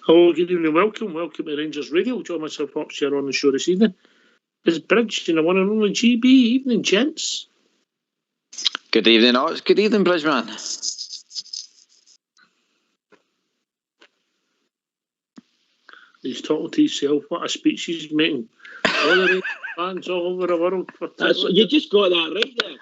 Hello, good evening, welcome to Rangers Radio. John, myself, Pops here on the show this evening. It's Bridge and the one and only GB. Evening, gents. Good evening, Ox. Good evening, Bridgeman. He's talking to himself. What a speech he's making. All the fans all over the world. You just got that right there.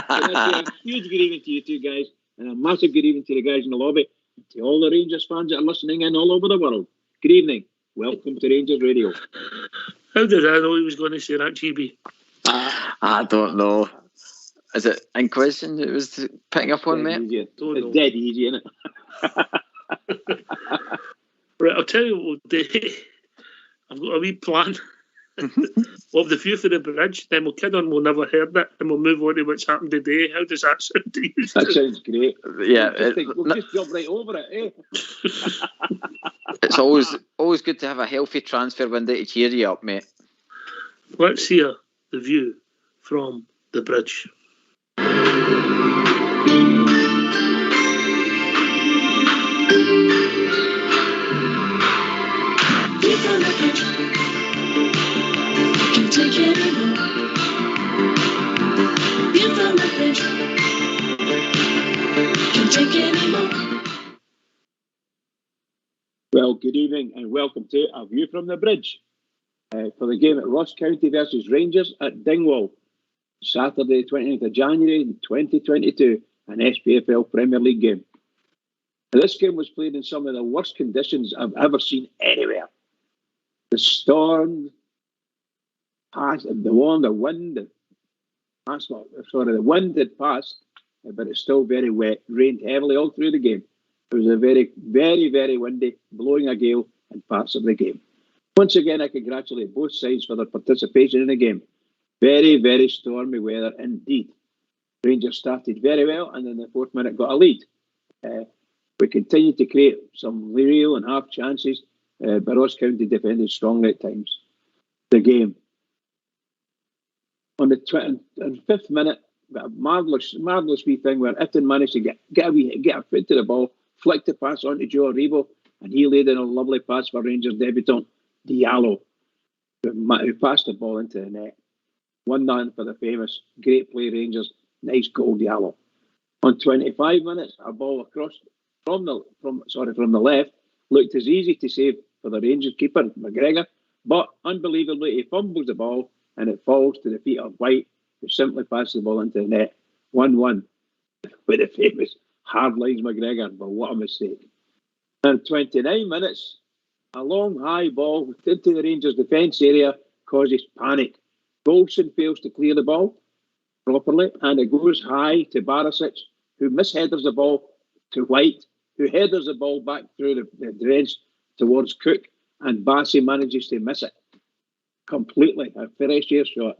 A huge good evening to you two guys, and a massive good evening to the guys in the lobby, and to all the Rangers fans that are listening in all over the world. Good evening. Welcome to Rangers Radio. How did I know he was going to say that, GB? I don't know. Is it in question it was picking up on, mate? It's dead easy, isn't it? Right, I'll tell you what we'll do. I've got a wee plan. We'll have the view for the bridge, then we'll kid on we'll never heard it, and we'll move on to what's happened today. How does that sound to you? That sounds great. Yeah. We'll just jump right over it, eh? It's always good to have a healthy transfer window to cheer you up, mate. Let's hear the view from the bridge. Take it anymore. View from the bridge. Can't take it anymore. Well, good evening and welcome to A View from the Bridge for the game at Ross County versus Rangers at Dingwall, Saturday 29th of January 2022, an SPFL Premier League game. Now, this game was played in some of the worst conditions I've ever seen anywhere. The storm, the wind had passed, but it's still very wet. Rained heavily all through the game. It was a very, very, very windy, blowing a gale in parts of the game. Once again, I congratulate both sides for their participation in the game. Very, very stormy weather indeed. Rangers started very well, and in the fourth minute got a lead. We continued to create some real and half chances, but Ross County defended strongly at times. The game. On the 5th minute, a marvellous wee thing where Itten managed to get a foot to the ball, flicked the pass on to Joe Aribo, and he laid in a lovely pass for Rangers debutant Diallo, who passed the ball into the net. 1-0 for the famous. Great play, Rangers. Nice goal, Diallo. On 25 minutes, a ball across from the left looked as easy to save for the Rangers keeper, McGregor, but unbelievably, he fumbles the ball and it falls to the feet of White, who simply passes the ball into the net. 1-1 with the famous hard lines McGregor, but what a mistake. And 29 minutes, a long high ball into the Rangers defence area causes panic. Golson fails to clear the ball properly, and it goes high to Barisic, who misheaders the ball to White, who headers the ball back through the dredge towards Cook, and Bassey manages to miss it completely. A fresh air shot,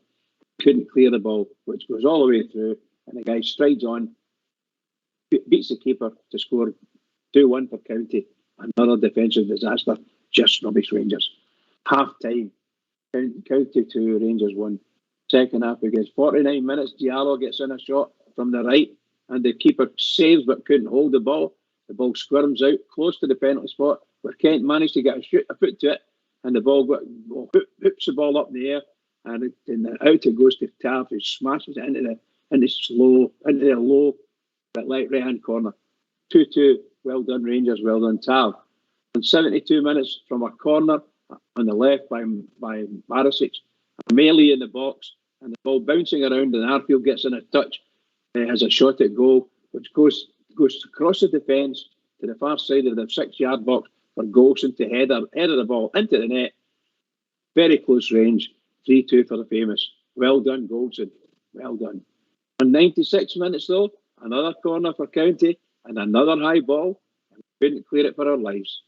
couldn't clear the ball, which goes all the way through, and the guy strides on, beats the keeper to score 2-1 for County. Another defensive disaster, just rubbish Rangers. Half time, County 2, Rangers 1. Second half begins. 49 minutes, Diallo gets in a shot from the right, and the keeper saves but couldn't hold the ball. The ball squirms out close to the penalty spot, where Kent managed to get a foot to it, and the ball hoops the ball up in the air, and out it goes to Tav, who smashes it into the low right hand corner. 2-2. Well done, Rangers. Well done, Tav. And 72 minutes from a corner on the left by Barisic, a melee in the box, and the ball bouncing around, and Arfield gets in a touch, has a shot at goal, which goes across the defence to the far side of the 6-yard box for Golson to header the ball into the net. Very close range. 3-2 for the famous. Well done, Golson. Well done. On 96 minutes, though, another corner for County and another high ball, and we couldn't clear it for our lives.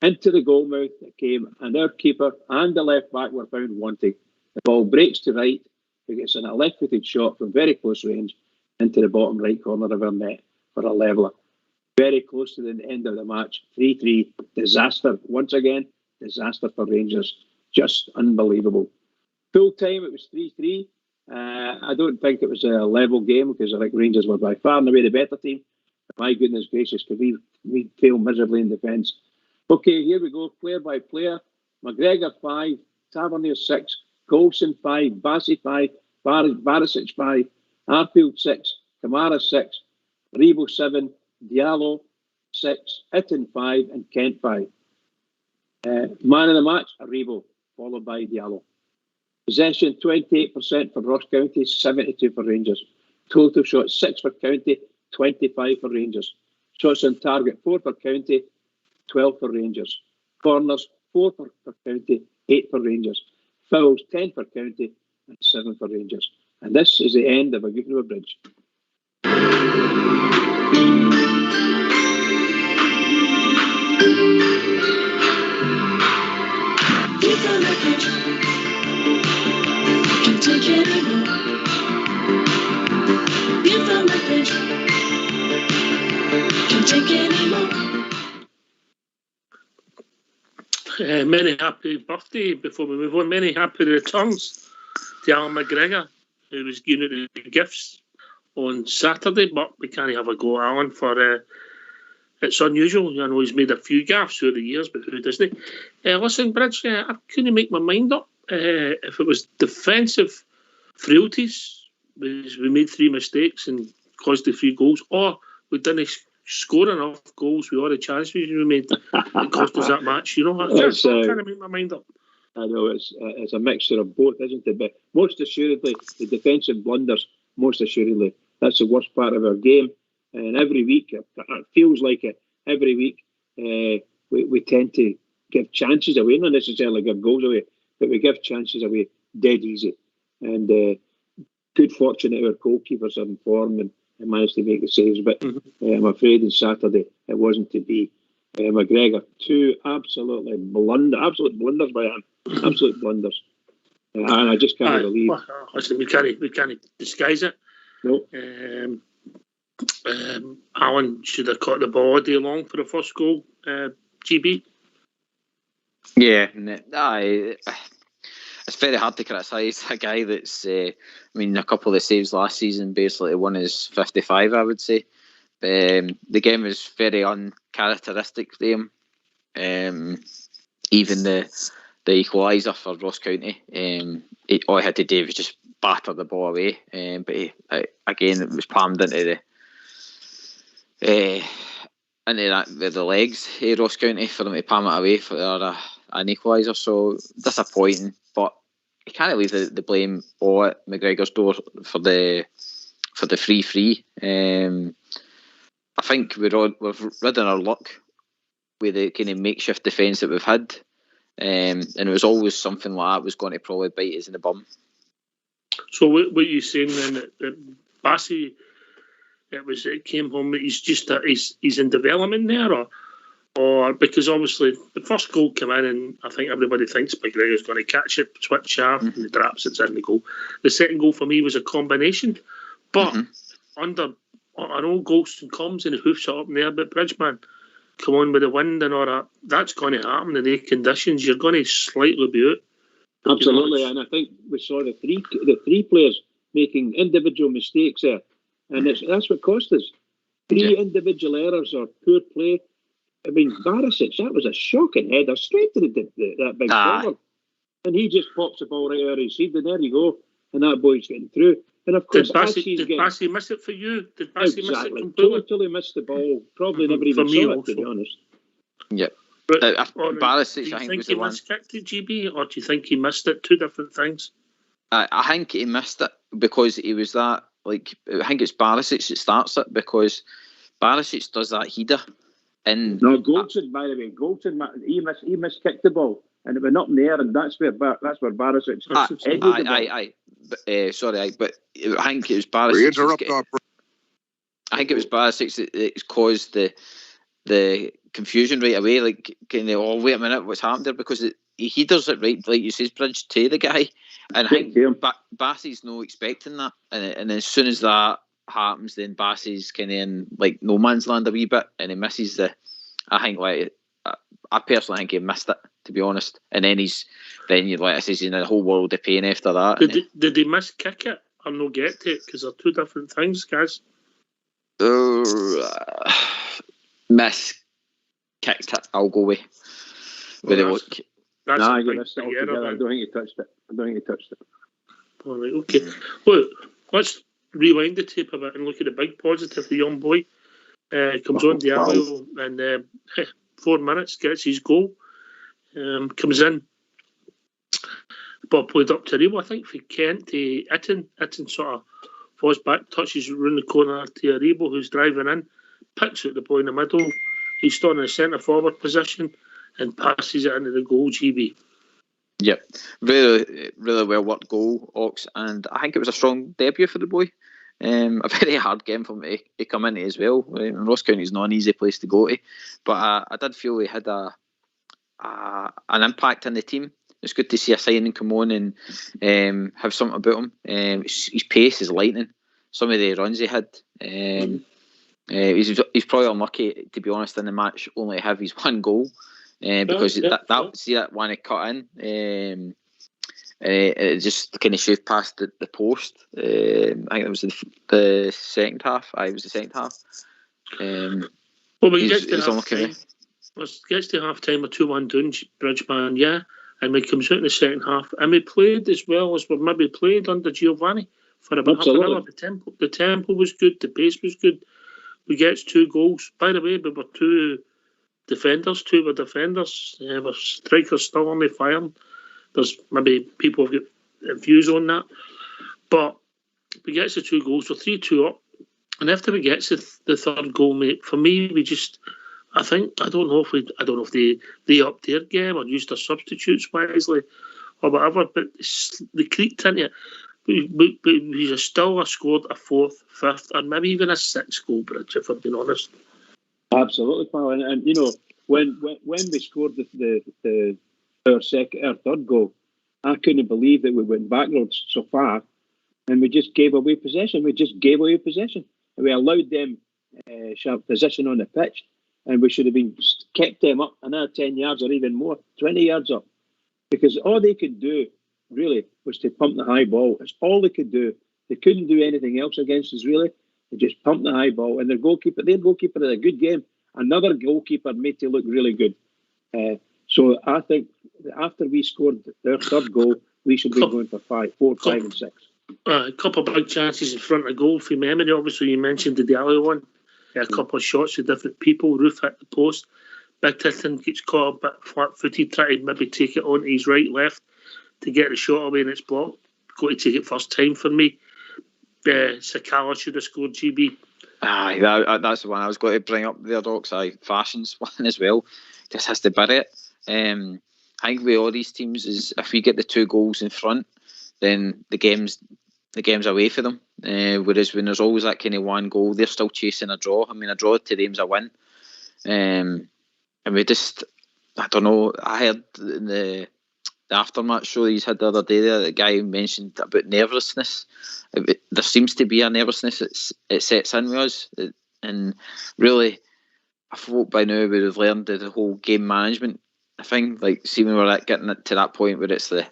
Into the goalmouth it came, and our keeper and the left back were found wanting. The ball breaks to right. He gets in a left-footed shot from very close range into the bottom right corner of our net for a leveller. Very close to the end of the match. 3-3. Disaster. Once again, disaster for Rangers. Just unbelievable. Full time, it was 3-3. I don't think it was a level game because I think Rangers were by far and away the better team. But my goodness gracious, because we failed miserably in defence. Okay, here we go. Player by player. McGregor 5, Tavernier 6, Coulson 5, Bassey 5, Barisic 5, Arfield 6, Kamara 6, Rebo 7, Diallo 6, Itten 5, and Kent 5. Man of the match, Rebo, followed by Diallo. Possession 28% for Ross County, 72 for Rangers. Total shots 6 for County, 25 for Rangers. Shots on target 4 for County, 12 for Rangers. Corners 4 for County, 8 for Rangers. Fouls 10 for County and 7 for Rangers. And this is the end of a Gutenberg Bridge. You've done the pitch. Can't take it anymore. You've done the pitch. Can't take it anymore. Many happy birthday before we move on. Many happy returns to Alan McGregor, who was giving out the gifts on Saturday, but we can't have a go at Alan for it's unusual. I know he's made a few gaffes through the years, but who doesn't he? Listen, Bridge, I couldn't make my mind up if it was defensive frailties, we made 3 mistakes and caused the 3 goals, or we didn't score enough goals with all the chances we made that cost us that match. You know, I can't make my mind up. I know it's a mixture of both, isn't it? But most assuredly, the defensive blunders, most assuredly, that's the worst part of our game. And every week, it feels like it, every week, we tend to give chances away, not necessarily give goals away, but we give chances away dead easy. And good fortune that our goalkeepers are in form and managed to make the saves. But I'm afraid on Saturday it wasn't to be. McGregor, 2 absolute blunders by him. Absolute blunders. And I just can't believe. Well, listen, we can't disguise it. No. Alan should have caught the ball all day long for the first goal. GB. Yeah, it's very hard to criticise a guy that's. I mean, a couple of saves last season basically won his 55, I would say. The game was very uncharacteristic for him. Even the equaliser for Ross County, all he had to do was just batter the ball away. But again, it was palmed into the legs of Ross County for them to palm it away for an equaliser. So disappointing, but you can't leave the blame all at McGregor's door for the free. I think we've ridden our luck with the kind of makeshift defence that we've had, and it was always something like that was going to probably bite us in the bum. So what are you saying then, that Bassey, it came home, he's in development there, or because obviously the first goal came in and I think everybody thinks McGregor's going to catch it, switch sharp, and the drops it's in the goal. The second goal for me was a combination, but under. I know Golston comes and hoofs it up in there, but Bridgeman, come on with the wind and all that. That's going to happen in the conditions. You're going to slightly be out. Absolutely, and I think we saw the three players making individual mistakes there, and that's what cost us. 3 individual errors or poor play. I mean, Barisic, that was a shocking header straight to that big forward, and he just pops the ball right out of his head, and there you go, and that boy's getting through. And of course, did Bassey miss it for you? Did Bassey miss it completely? Totally missed the ball. Probably never even saw it, to be honest. Yeah. Barisic, I think was the one. Do you think he miskicked it, GB, or do you think he missed it? 2 different things. I think he missed it because he was that, like, I think it's Barisic that starts it, because Barisic does that header. No, Goldson, by the way, he miskicked the ball. And it went up in the air, and that's where Barisic. But I think it was Barisic. I think it was Barisic that caused the confusion right away. Like, kind of, oh, wait a minute, what's happened there? Because he does it right, like you say, Bridge, to the guy, and I think Bassey's no expecting that, and as soon as that happens, then Bassey's kind of in like no man's land a wee bit, and he misses the. I personally think he missed it, to be honest. And then like I says, in a whole world of pain after that. Did he miss kick it or no get to it? Because they're 2 different things, guys. Miss kicked it, I'll go with the look. That's I a big missed it error, altogether. I then. don't think he touched it. All right, okay. Well, let's rewind the tape a bit and look at the big positive. The young boy comes on Diallo and 4 minutes, gets his goal, comes in. But played up to Rebo, I think, for Kent to Itten. Itten sort of falls back, touches round the corner to Rebo, who's driving in, picks out the ball in the middle. He's still in the centre forward position and passes it into the goal, GB. Yep, really, really well worked goal, Ox, and I think it was a strong debut for the boy. A very hard game for him to come into as well. Ross County's not an easy place to go to, but I did feel he had an impact in the team. It's good to see a signing come on and have something about him. His pace is lightning. Some of the runs he had. He's probably unlucky, to be honest, in the match only to have his one goal. Because that one he cut in, it just kind of shaved past the post. I think it was the second half. It was the second half. Well, when he gets to half time, gets to half time, a 2-1 down, Bridgeman, yeah, and we comes out in the second half, and we played as well as we maybe played under Giovanni for about half an hour. The tempo was good, the pace was good. We gets 2 goals. By the way, we were 2 defenders. Our strikers still only firing. There's maybe people have got views on that, but we get the 2 goals. We're 3-2 up, and after we get the third goal, mate, for me, we just, I don't know if they upped their game or used their substitutes wisely or whatever, but they creaked into it. We still scored a 4th, 5th, and maybe even a 6th goal, Bridge, if I'm being honest. Absolutely, pal. And you know, when we scored our third goal, I couldn't believe that we went backwards so far, and we just gave away possession. And we allowed them sharp position on the pitch, and we should have been kept them up another 10 yards or even more, 20 yards up, because all they could do really was to pump the high ball. It's all they could do. They couldn't do anything else against us, really. They just pumped the high ball, and their goalkeeper had a good game. Another goalkeeper made it look really good. So I think after we scored their third goal, we should be going for 4, 5 and 6. A couple of big chances in front of goal for memory. Obviously, you mentioned the Diallo one. A couple of shots with different people. Roof hit the post. Big Titton gets caught a bit flat-footed, trying to maybe take it on his right, left to get the shot away, and it's blocked. Got to take it first time for me. Sakala should have scored, GB. That's the one I was going to bring up there, Docs. Fashion's one as well. Just has to bury it. I think with all these teams is if we get the 2 goals in front, then the game's away for them. Whereas when there's always that kind of 1 goal, they're still chasing a draw. I mean, a draw to them's a win. And we just, I don't know. I heard in the aftermatch show he's had the other day there, the guy mentioned about nervousness. There seems to be a nervousness it sets in with us, and really I thought by now we would have learned the whole game management thing. Like, see, when we're getting it to that point where it's the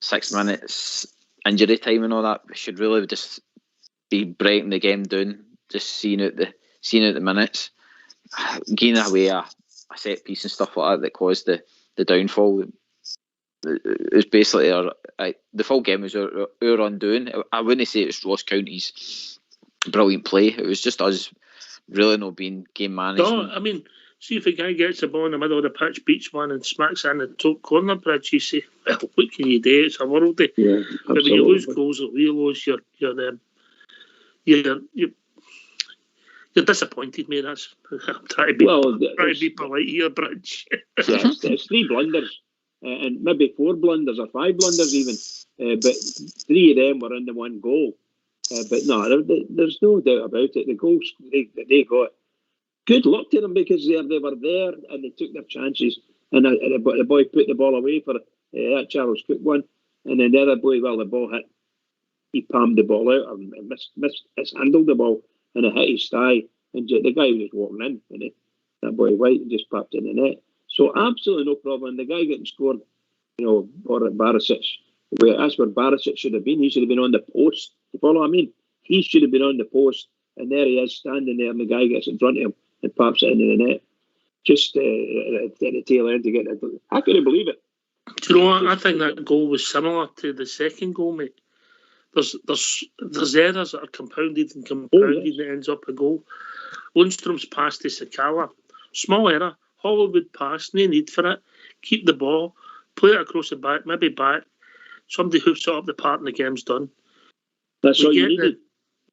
6 minutes injury time and all that, we should really just be breaking the game down, just seeing out the minutes, gaining away a set piece and stuff like that caused the downfall. It was basically the full game was our undoing. I wouldn't say it's Ross County's brilliant play. It was just us really not being game management. No, I mean, see if a guy gets the ball in the middle of the pitch, beats one and smacks it in the top corner, Bridge, you say, well, what can you do? It's a worldie. Yeah, but when you lose goals that we lose, you're disappointed, mate. I'm trying to be polite here, Bridge. It's 3 blunders. And maybe 4 blunders or 5 blunders even, but 3 of them were in the 1 goal. But no, there's no doubt about it. The goals they got, good luck to them, because they were there and they took their chances. And the boy put the ball away for that Charles Cook one, and then the other boy, the ball hit, he palmed the ball out and mishandled the ball, and it hit his thigh, and the guy was just walking in, and that boy White just popped in the net. So absolutely no problem. The guy getting scored, or at Barisic, that's where Barisic should have been. He should have been on the post. You follow what I mean? He should have been on the post, and there he is standing there, and the guy gets in front of him and pops it into the net. just at the tail end to get it. I couldn't believe it. Do you know what? I think that goal was similar to the second goal, mate. There's errors that are compounded and that ends up a goal. Lundstrom's pass to Sakala, small error. Hollywood pass, no need for it. Keep the ball, play it across the back, maybe back. Somebody hoofs it up the park and the game's done. That's all you needed.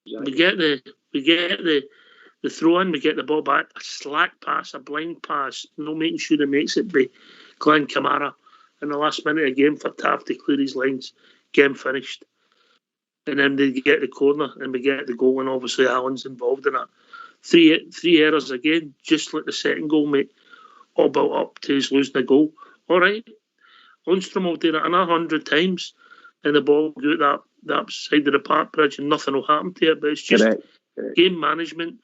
We get the throw in, we get the ball back, a slack pass, a blind pass, no making sure he makes it by Glenn Kamara in the last minute of the game for Taft to clear his lines. Game finished. And then they get the corner and we get the goal, and obviously Allen's involved in it. Three errors again, just like the second goal, mate. All built up to his losing the goal. All right, Lundstrom will do it another 100 times and the ball will go out that side of the park bridge and nothing will happen to it. But it's just game management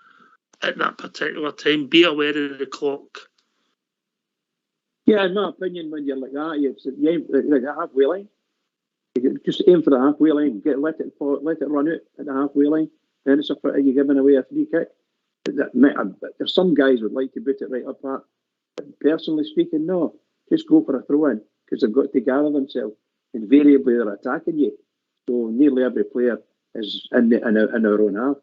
at that particular time. Be aware of the clock. Yeah, in my opinion, when you're like that, you aim like a halfway line. You just aim for the halfway line. Let it run out at the halfway line. Then it's you're giving away a free kick. There's some guys would like to put it right up that. But personally speaking, no. Just go for a throw in because they've got to gather themselves. Invariably, they're attacking you. So nearly every player is in our own half.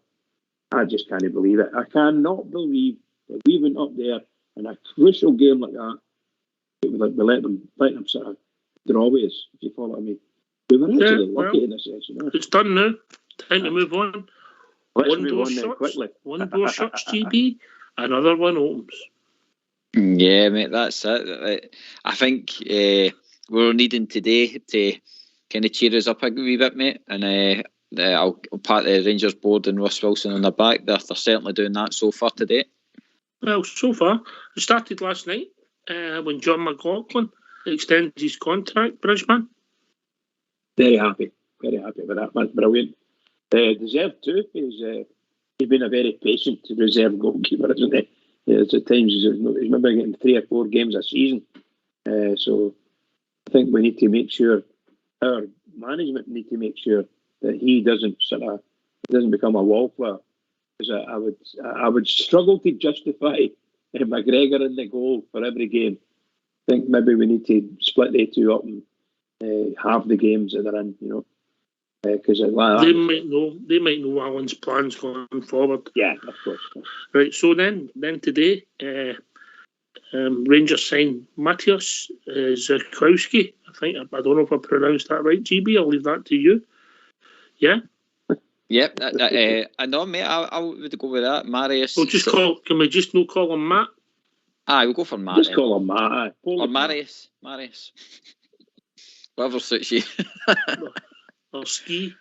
I just can't believe it. I cannot believe that we went up there in a crucial game like that. We let them sort of draw with us, if you follow me. We were actually lucky in this session. It's done now. Time to move on. One door shuts, GB. Another one opens. Yeah, mate, that's it. I think we're needing today to kind of cheer us up a wee bit, mate. And I'll pat the Rangers board and Ross Wilson on the back. They're certainly doing that so far today. Well, so far. It started last night when John McLaughlin extended his contract, Bridgeman. Very happy with that. That's brilliant. Deserved too. He's been a very patient reserve goalkeeper, isn't he? At times he's maybe getting 3 or 4 games a season. So I think we need to make sure, our management need to make sure that he doesn't become a wallflower. Because I would struggle to justify McGregor in the goal for every game. I think maybe we need to split the two up and half the games that they're in, because they might know Alan's plans going forward. Yeah, of course. Right, so then today, Rangers signed Matthias Zerkowski. I don't know if I pronounced that right, GB. I'll leave that to you. Yeah. Yep. I know, mate. I would go with that. Marius. Well, can we just not call him Matt? We'll go for Matt. Just call him Matt. Or Marius. Whatever suits you. Or Ski.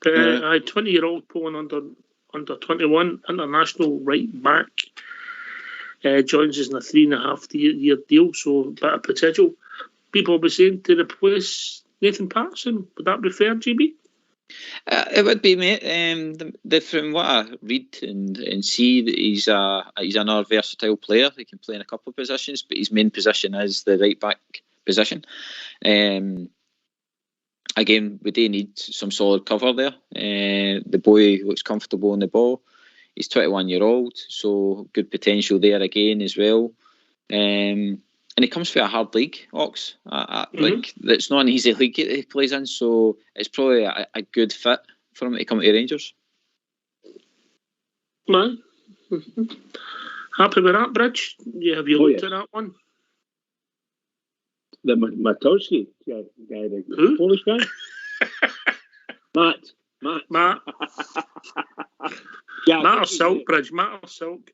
But 20-year-old Poland under 21 international right back joins us in a 3.5-year deal, so a bit of potential. People will be saying to replace Nathan Patterson. Would that be fair, GB? It would be, mate. From what I read and see, he's another versatile player. He can play in a couple of positions, but his main position is the right back position. Again, we do need some solid cover there. The boy looks comfortable on the ball. He's 21-year-old, so good potential there again as well. And he comes from a hard league, Ox. Like, it's not an easy league that he plays in, so it's probably a good fit for him to come to Rangers. Man, happy with that, Bridge? Have you looked at that one? The Matowski guy, the Polish guy? Matt. Yeah, Matt or Silk, Bridge? Matt or Silk?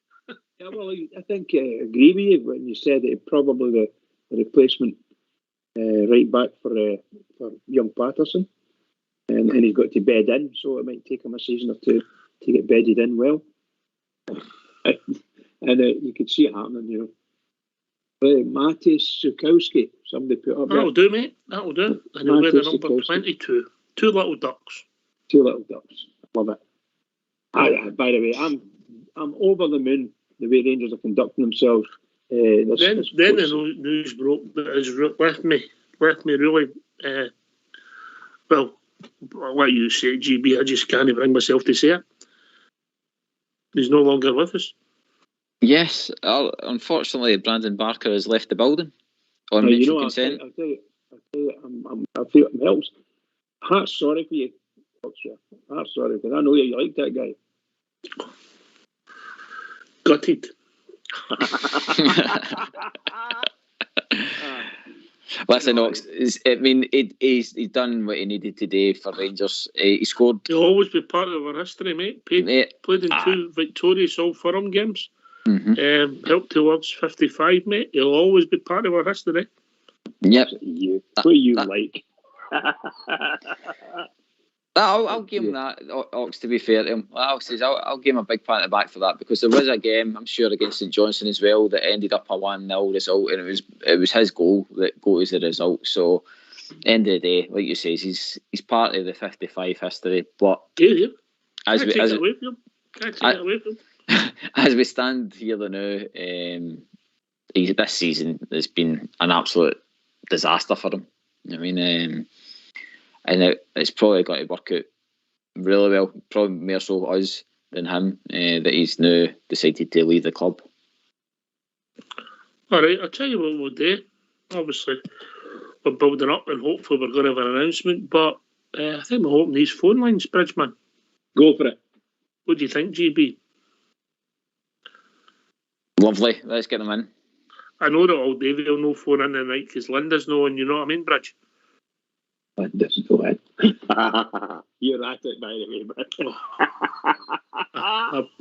Yeah, well, I think I agree with you when you said that probably the replacement right back for young Patterson, and he's got to bed in, so it might take him a season or two to get bedded in well. And you could see it happening, Matthias Zukowski, somebody put up there. That'll do, mate. That'll do. And he'll wear the number 22. 2 little ducks. 2 little ducks. Love it. By the way, I'm over the moon the way Rangers are conducting themselves. Then the news broke that has left me really. Well, I'll let you say it, GB. I just can't bring myself to say it. He's no longer with us. Yes, unfortunately, Brandon Barker has left the building on mutual consent. I'll tell you, I feel it helps. Heart's sorry for you, Foxshire. Heart's sorry, because I know you like that guy. Gutted. Listen, Ox, he's done what he needed to do for Rangers. He scored. He'll always be part of our history, mate. Played in 2 victorious All Firm games. Mm-hmm. Helped towards 55, mate. He'll always be part of our history. Yep. What you like? I'll give him that, Ox, to be fair to him. I'll give him a big pat on the back for that, because there was a game, I'm sure, against St Johnstone as well, that ended up a 1-0 result, and it was his goal that got us the result. So, end of the day, like you say, he's part of the 55 history. But as we stand here now, this season has been an absolute disaster for him. I mean, and it's probably going to work out really well, probably more so us than him, that he's now decided to leave the club. All right, I'll tell you what we'll do. Obviously, we're building up and hopefully we're going to have an announcement, but I think we'll open these phone lines, Bridgeman. Go for it. What do you think, GB? Lovely, let's get them in. I know that all Davey will no phone in tonight because Linda's knowing, you know what I mean, Bridge? Linda's knowing. You're at it, by the way,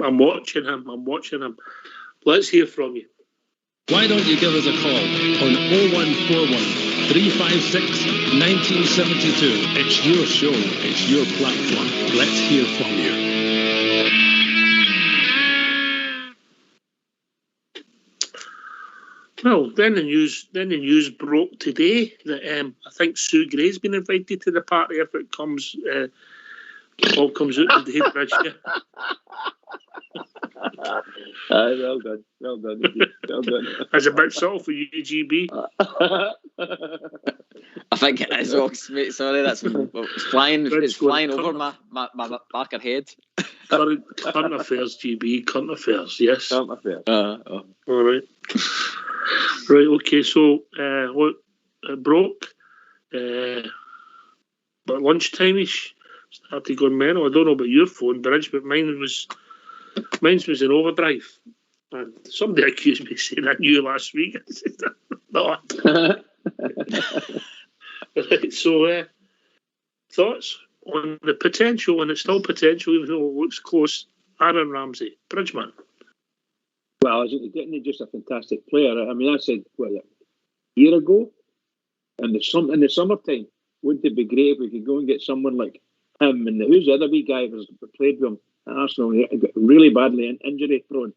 I'm watching him. Let's hear from you. Why don't you give us a call on 0141 356 1972. It's your show, it's your platform. Let's hear from you. Well, then the news broke today that I think Sue Gray's been invited to the party if it comes all comes out today, Bridge. Well done. That's a bit subtle for you, GB. I think it is, Ox, mate. Sorry, that's flying over my back of head. Current affairs, GB. Current affairs, yes. Current affairs. All right. Right, okay, so what broke but lunchtime-ish started going mental. I don't know about your phone, Bridge, but mine was in overdrive. And somebody accused me of saying I knew last week. I said, no. Right, so thoughts on the potential, and it's still potential even though it looks close, Aaron Ramsey, Bridgeman. Well, isn't he just a fantastic player? I mean, I said, a year ago, in the summertime, wouldn't it be great if we could go and get someone like him? And who's the other wee guy who played with him at Arsenal? He got really badly injury prone.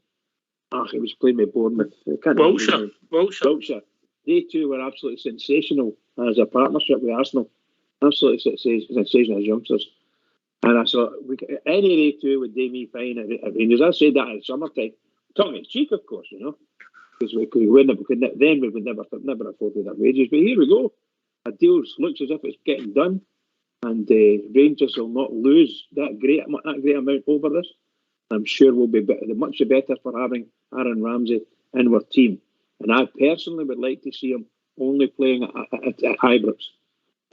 He was playing with Bournemouth. Wiltshire. They two were absolutely sensational as a partnership with Arsenal. Absolutely sensational as youngsters. And I thought, any of they two would do me fine at Rangers. I said that in summertime. Tongue in cheek, of course, because we would never afford that wages. But here we go. A deal looks as if it's getting done, and Rangers will not lose that great amount over this. I'm sure we'll be much better for having Aaron Ramsey in our team. And I personally would like to see him only playing at Ibrox.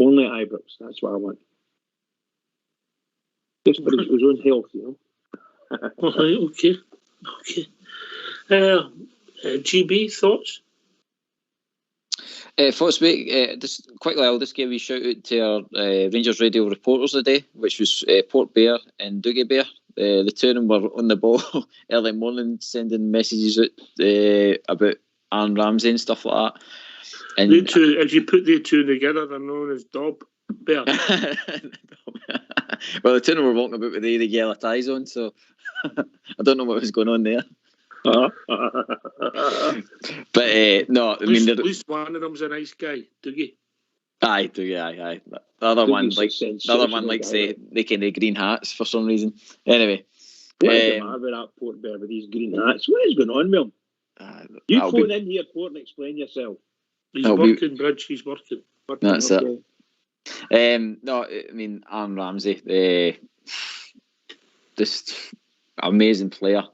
Only at Ibrox. That's what I want. Just for his own health, Okay. GB, thoughts? Thoughts, mate. I'll just give you a shout out to our Rangers Radio reporters today, which was Port Bear and Dougie Bear. The two of them were on the ball early morning, sending messages out about Aaron Ramsey and stuff like that. And they two, if you put the two together, they're known as Dob Bear. Well, the two of them were walking about with the yellow ties on, so I don't know what was going on there. But no, I mean, at least one of them's a nice guy, Dougie. Aye, Dougie, aye. The other one likes the kind of green hats for some reason. Anyway, what is the matter with that Port Bear with these green hats? What is going on with him? You phone in here, Port, and explain yourself. He's working, Bridge. He's working. That's it. No, I mean, Aaron Ramsey, just amazing player.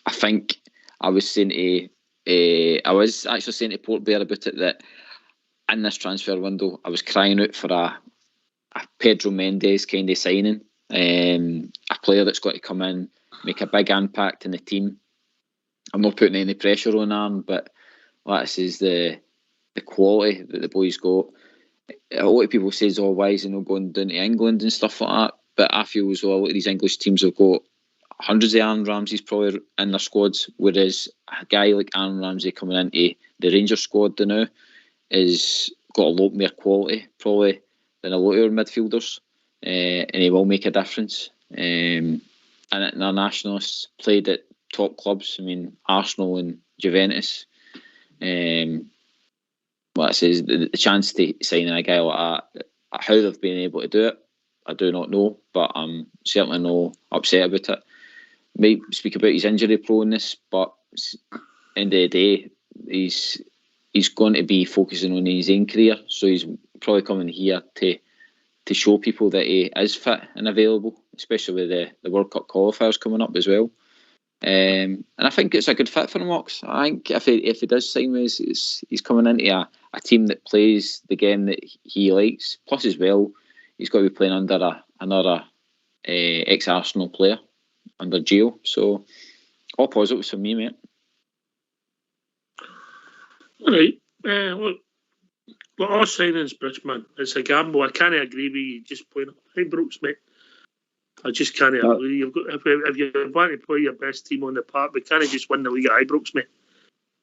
I think I was saying to, I was actually saying to Port Blair about it that in this transfer window, I was crying out for a Pedro Mendes kind of signing, a player that's got to come in, make a big impact in the team. I'm not putting any pressure on Aaron, but this is the quality that the boys got. A lot of people say, "Oh, why is he not going down to England and stuff like that?" But I feel as well a lot of these English teams have got hundreds of Aaron Ramseys probably in their squads, whereas a guy like Aaron Ramsey coming into the Rangers squad now is got a lot more quality probably than a lot of our midfielders, and he will make a difference. And internationalists played at top clubs. I mean, Arsenal and Juventus. Well, it says the chance to sign a guy like that, how they've been able to do it, I do not know, but I'm certainly not upset about it. Might speak about his injury proneness, but end of the day, he's going to be focusing on his own career, so he's probably coming here to show people that he is fit and available, especially with the World Cup qualifiers coming up as well. And I think it's a good fit for him, Ox. I think if he does sign with us, he's coming into a team that plays the game that he likes. Plus, as well, he's got to be playing under another ex-Arsenal player, under Gio. So, all positives for me, mate. All right. Look, all signings, Bridgman, it's a gamble. I can't agree with you just playing Ibrox, mate. I just can't agree. You've got, if you want to play your best team on the park, we can't just win the league at Ibrox, mate.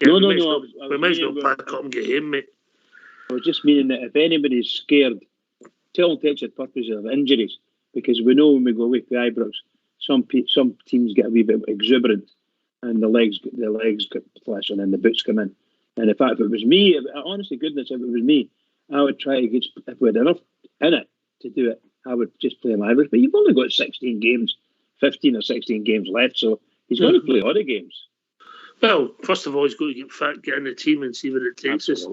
Yeah, we might as well pack up and get him, mate. I was just meaning that if anybody's scared, tell them to purposes of injuries, because we know when we go away to Ibrox, some teams get a wee bit exuberant, and the legs get flashing and the boots come in. And in fact, if it was me, honestly, goodness, if it was me, I would try to get, if we had enough in it to do it, I would just play him Ibrox. But you've only got 16 games, 15 or 16 games left, so he's going to play all the games. Well, first of all, he's got to get fit, get in the team and see where it takes us.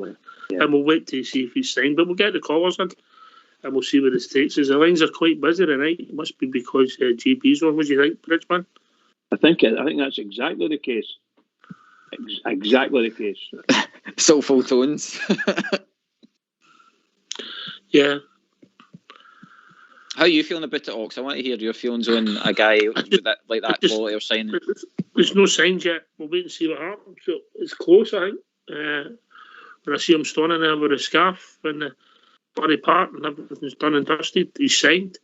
Yeah. And we'll wait to see if he's signed. But we'll get the callers in and we'll see where it takes us. The lines are quite busy tonight. It must be because GB's on. What do you think, Bridgman? I think that's exactly the case. Exactly the case. Soulful tones. Yeah. How are you feeling about it, Ox? I want to hear your feelings on a guy like that quality of signing. There's no signs yet. We'll wait and see what happens. So it's close, I think. When I see him standing there with a scarf in the body part and everything's done and dusted, he's signed.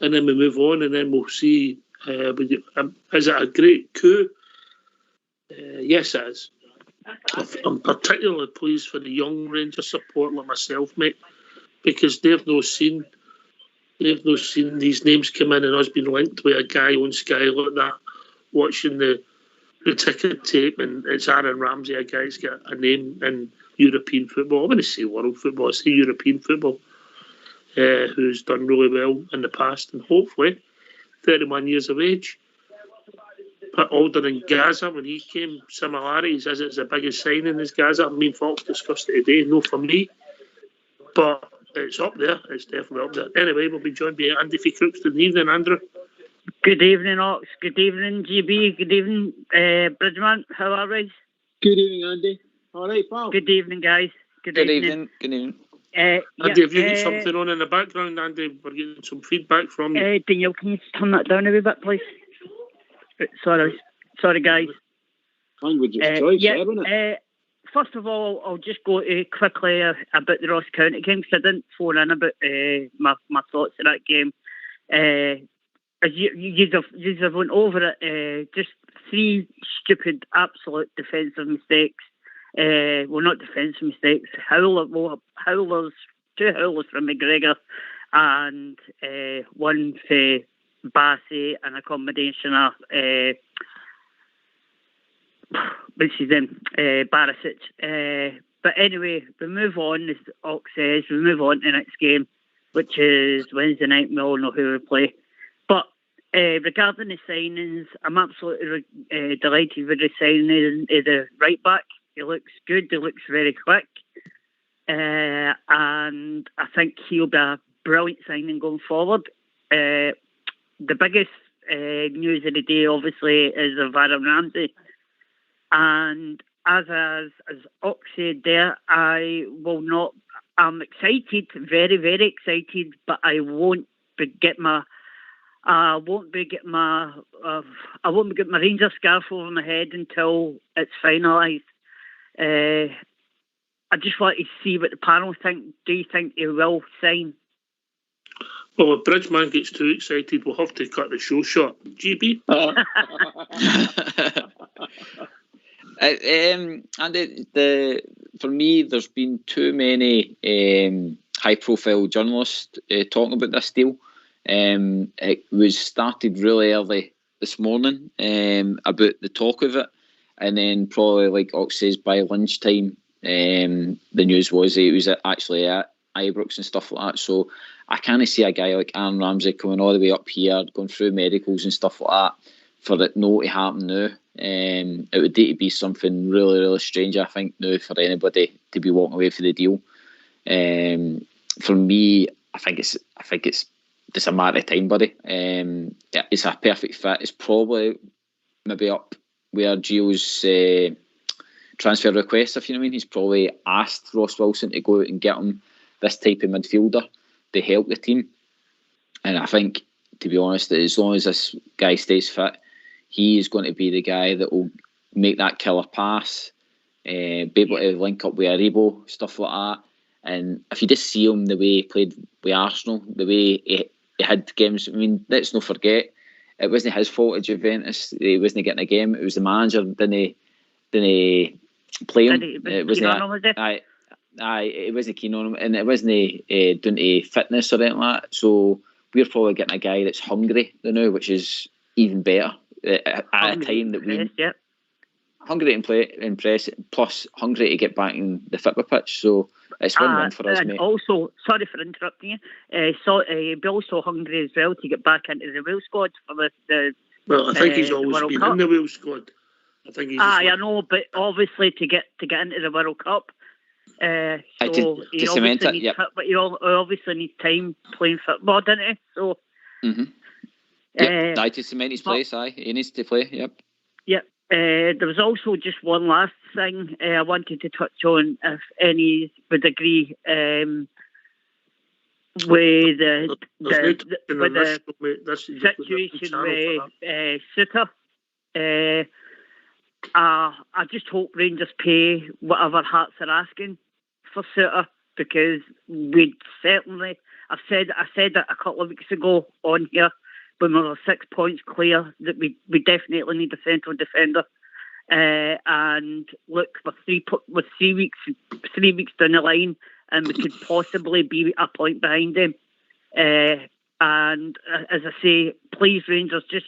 And then we move on and then we'll see. Is it a great coup? Yes, it is. I'm particularly pleased for the young Rangers support like myself, mate, because they've not seen these names come in and us being linked with a guy on Sky like that, watching the ticket tape, and it's Aaron Ramsey, a guy that's got a name in European football. I wouldn't say world football, I say European football, who's done really well in the past, and hopefully 31 years of age. But older than Gaza, when he came, similarities, is it's the biggest signing as Gaza. Me and Fox discussed it today, no for me, but it's up there. It's definitely up there. Anyway, we'll be joined by Andy F. Crooks. Good evening, Andrew. Good evening, Ox. Good evening, GB. Good evening, Bridgman. How are we? Good evening, Andy. All right, pal. Good evening, guys. Good evening. Good evening. Andy, have you got something on in the background, Andy? We're getting some feedback from you. Daniel, can you turn that down a wee bit, please? Sorry, guys. Language is choice, isn't it? First of all, I'll just go quickly about the Ross County game, because I didn't phone in about my thoughts of that game. As you have went over it, just three stupid, absolute defensive mistakes. Well, not defensive mistakes. Howlers, two howlers from McGregor, and one for Bassey, and a combination of what's his name, Barisic. But anyway, we move on, as Ox says, we move on to the next game, which is Wednesday night. We all know who we play. But regarding the signings, I'm absolutely delighted with the signing of the right back. He looks good, he looks very quick. And I think he'll be a brilliant signing going forward. The biggest news of the day, obviously, is of Aaron Ramsey. And as Ox said there, I'm excited, very, very excited, but I won't get my Rangers scarf over my head until it's finalised. I just want to see what the panel think. Do you think he will sign? Well, if Bridgeman gets too excited, we'll have to cut the show short. GB? And for me, there's been too many high-profile journalists talking about this deal. It was started really early this morning about the talk of it, and then probably, like Ox says, by lunchtime, the news was it was actually at Ibrox and stuff like that. So I kind of see a guy like Aaron Ramsey coming all the way up here, going through medicals and stuff like that, for it not to happen now. It would need to be something really, really strange, I think, now for anybody to be walking away for the deal. For me, I think it's just a matter of time, buddy. It's a perfect fit. It's probably maybe up where Gio's transfer request, if you know what I mean. He's probably asked Ross Wilson to go out and get him this type of midfielder to help the team. And I think, to be honest, as long as this guy stays fit, he is going to be the guy that will make that killer pass, be able to link up with Aribo, stuff like that. And if you just see him the way he played with Arsenal, the way he had games, I mean, let's not forget, it wasn't his fault at Juventus. He wasn't getting a game. It was the manager didn't play him. It wasn't keen on him, and it wasn't down to fitness or anything like that. So we're probably getting a guy that's hungry now, which is even better at a time that we hungry to impress, plus hungry to get back in the football pitch. So it's win-win for us, mate. Also, sorry for interrupting you. Be also hungry as well to get back into the Wales squad for the well, I think he's always been in the Wales squad. I think he's. I know, but obviously to get into the World Cup. So he obviously needs but he obviously needs time playing football, doesn't he? So. To cement his place. He needs to play. Yep. There was also just one last thing I wanted to touch on, if any would agree with the situation with Suter. I just hope Rangers pay whatever Hearts are asking for Suter, because we certainly, I said it a couple of weeks ago on here, when we were 6 points clear, that we definitely need a central defender. And look, with 3 weeks down the line, and we could possibly be a point behind them. And as I say, please Rangers, just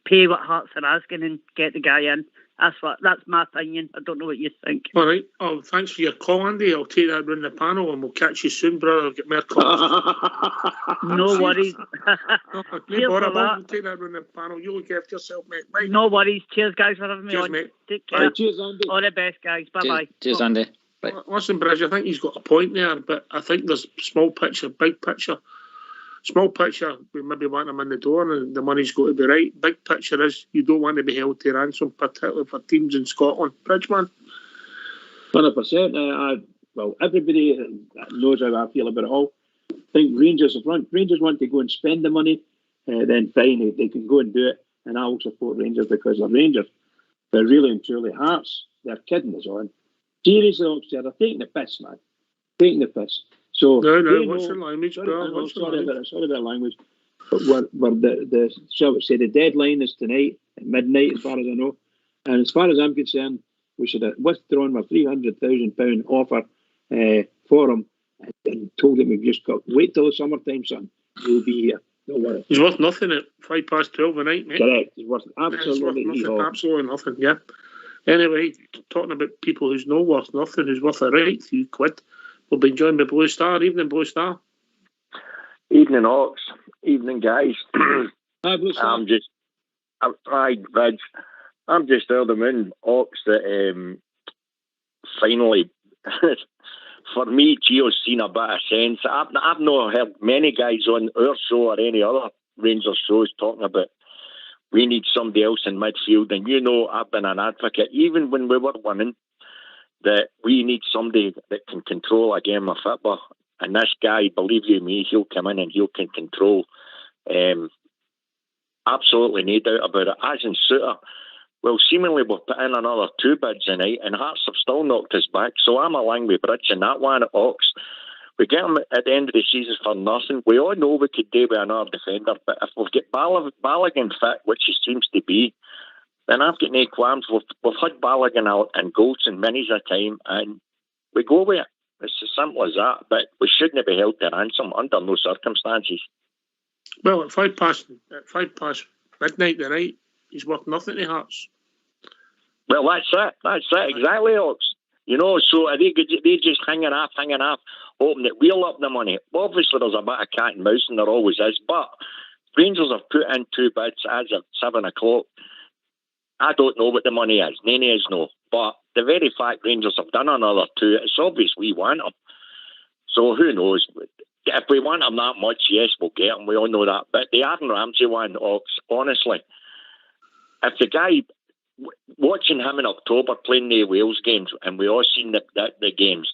pay what Hearts are asking and get the guy in. That's my opinion. I don't know what you think. All right. Oh, thanks for your call, Andy. I'll take that round the panel and we'll catch you soon, brother. I'll get more calls. No worries. No bother. We'll take that round the panel. You look after yourself, mate. Bye. No worries. Cheers, guys, for having me on. Mate. Take care. Cheers, Andy. All the best, guys. Bye-bye. Cheers, Andy. Bye. Listen, Bridge, I think he's got a point there, but I think there's small picture, big picture. Small picture, we maybe want him in the door and the money's got to be right. Big picture is you don't want to be held to ransom, particularly for teams in Scotland. Bridgeman? 100%. Well, everybody knows how I feel about it all. I think Rangers want to go and spend the money, then fine, they can go and do it. And I will support Rangers because they're Rangers. They're really and truly Hearts. They're kidding us on. Seriously, they're taking the piss, man. Taking the piss. So no, what's the language, bro? Sorry about the language. But the deadline is tonight at midnight, as far as I know. And as far as I'm concerned, we should have withdrawn my £300,000 offer for him and told him we've just got wait till the summertime, son. We'll be here. Don't worry. He's worth nothing at 12:05 at night, mate. Correct. He's worth absolutely nothing. Absolutely nothing. Yeah. Anyway, talking about people who's no worth nothing, who's worth a right few quid. We'll be joined by Blue Star. Evening, Blue Star. Evening, Ox. Evening, guys. Hi, Blue Star. Reg. I'm just out of the moon, Ox, that finally, for me, Gio's seen a bit of sense. I've not heard many guys on our show or any other Rangers shows talking about We need somebody else in midfield. And you know, I've been an advocate, even when we were winning, that we need somebody that can control a game of football. And this guy, believe you me, he'll come in and he can control. Absolutely no doubt about it. As in Suter, well, seemingly we've put in another 2 bids tonight, and Hearts have still knocked us back. So I'm along with Bridge in that one at Ox. We get him at the end of the season for nothing. We all know we could do with another defender, but if we've got Balogun fit, which he seems to be, then I've got no qualms. We've had Balogun out and Goldson many's a time, and we go with it. It's as simple as that. But we shouldn't be held to ransom under no circumstances. Well, at 5 past midnight tonight, he's worth nothing to Hearts. Well, that's it. That's it. Exactly, Ox. You know, so are they just hanging off, hoping that we'll up the money? Obviously, there's a bit of cat and mouse, and there always is. But Rangers have put in 2 bids as of 7 o'clock. I don't know what the money is. None of us know. But the very fact Rangers have done another 2, it's obvious we want them. So who knows? If we want them that much, yes, we'll get them. We all know that. But the Aaron Ramsey one, Ox, honestly, if the guy... Watching him in October playing the Wales games, and we all seen the games,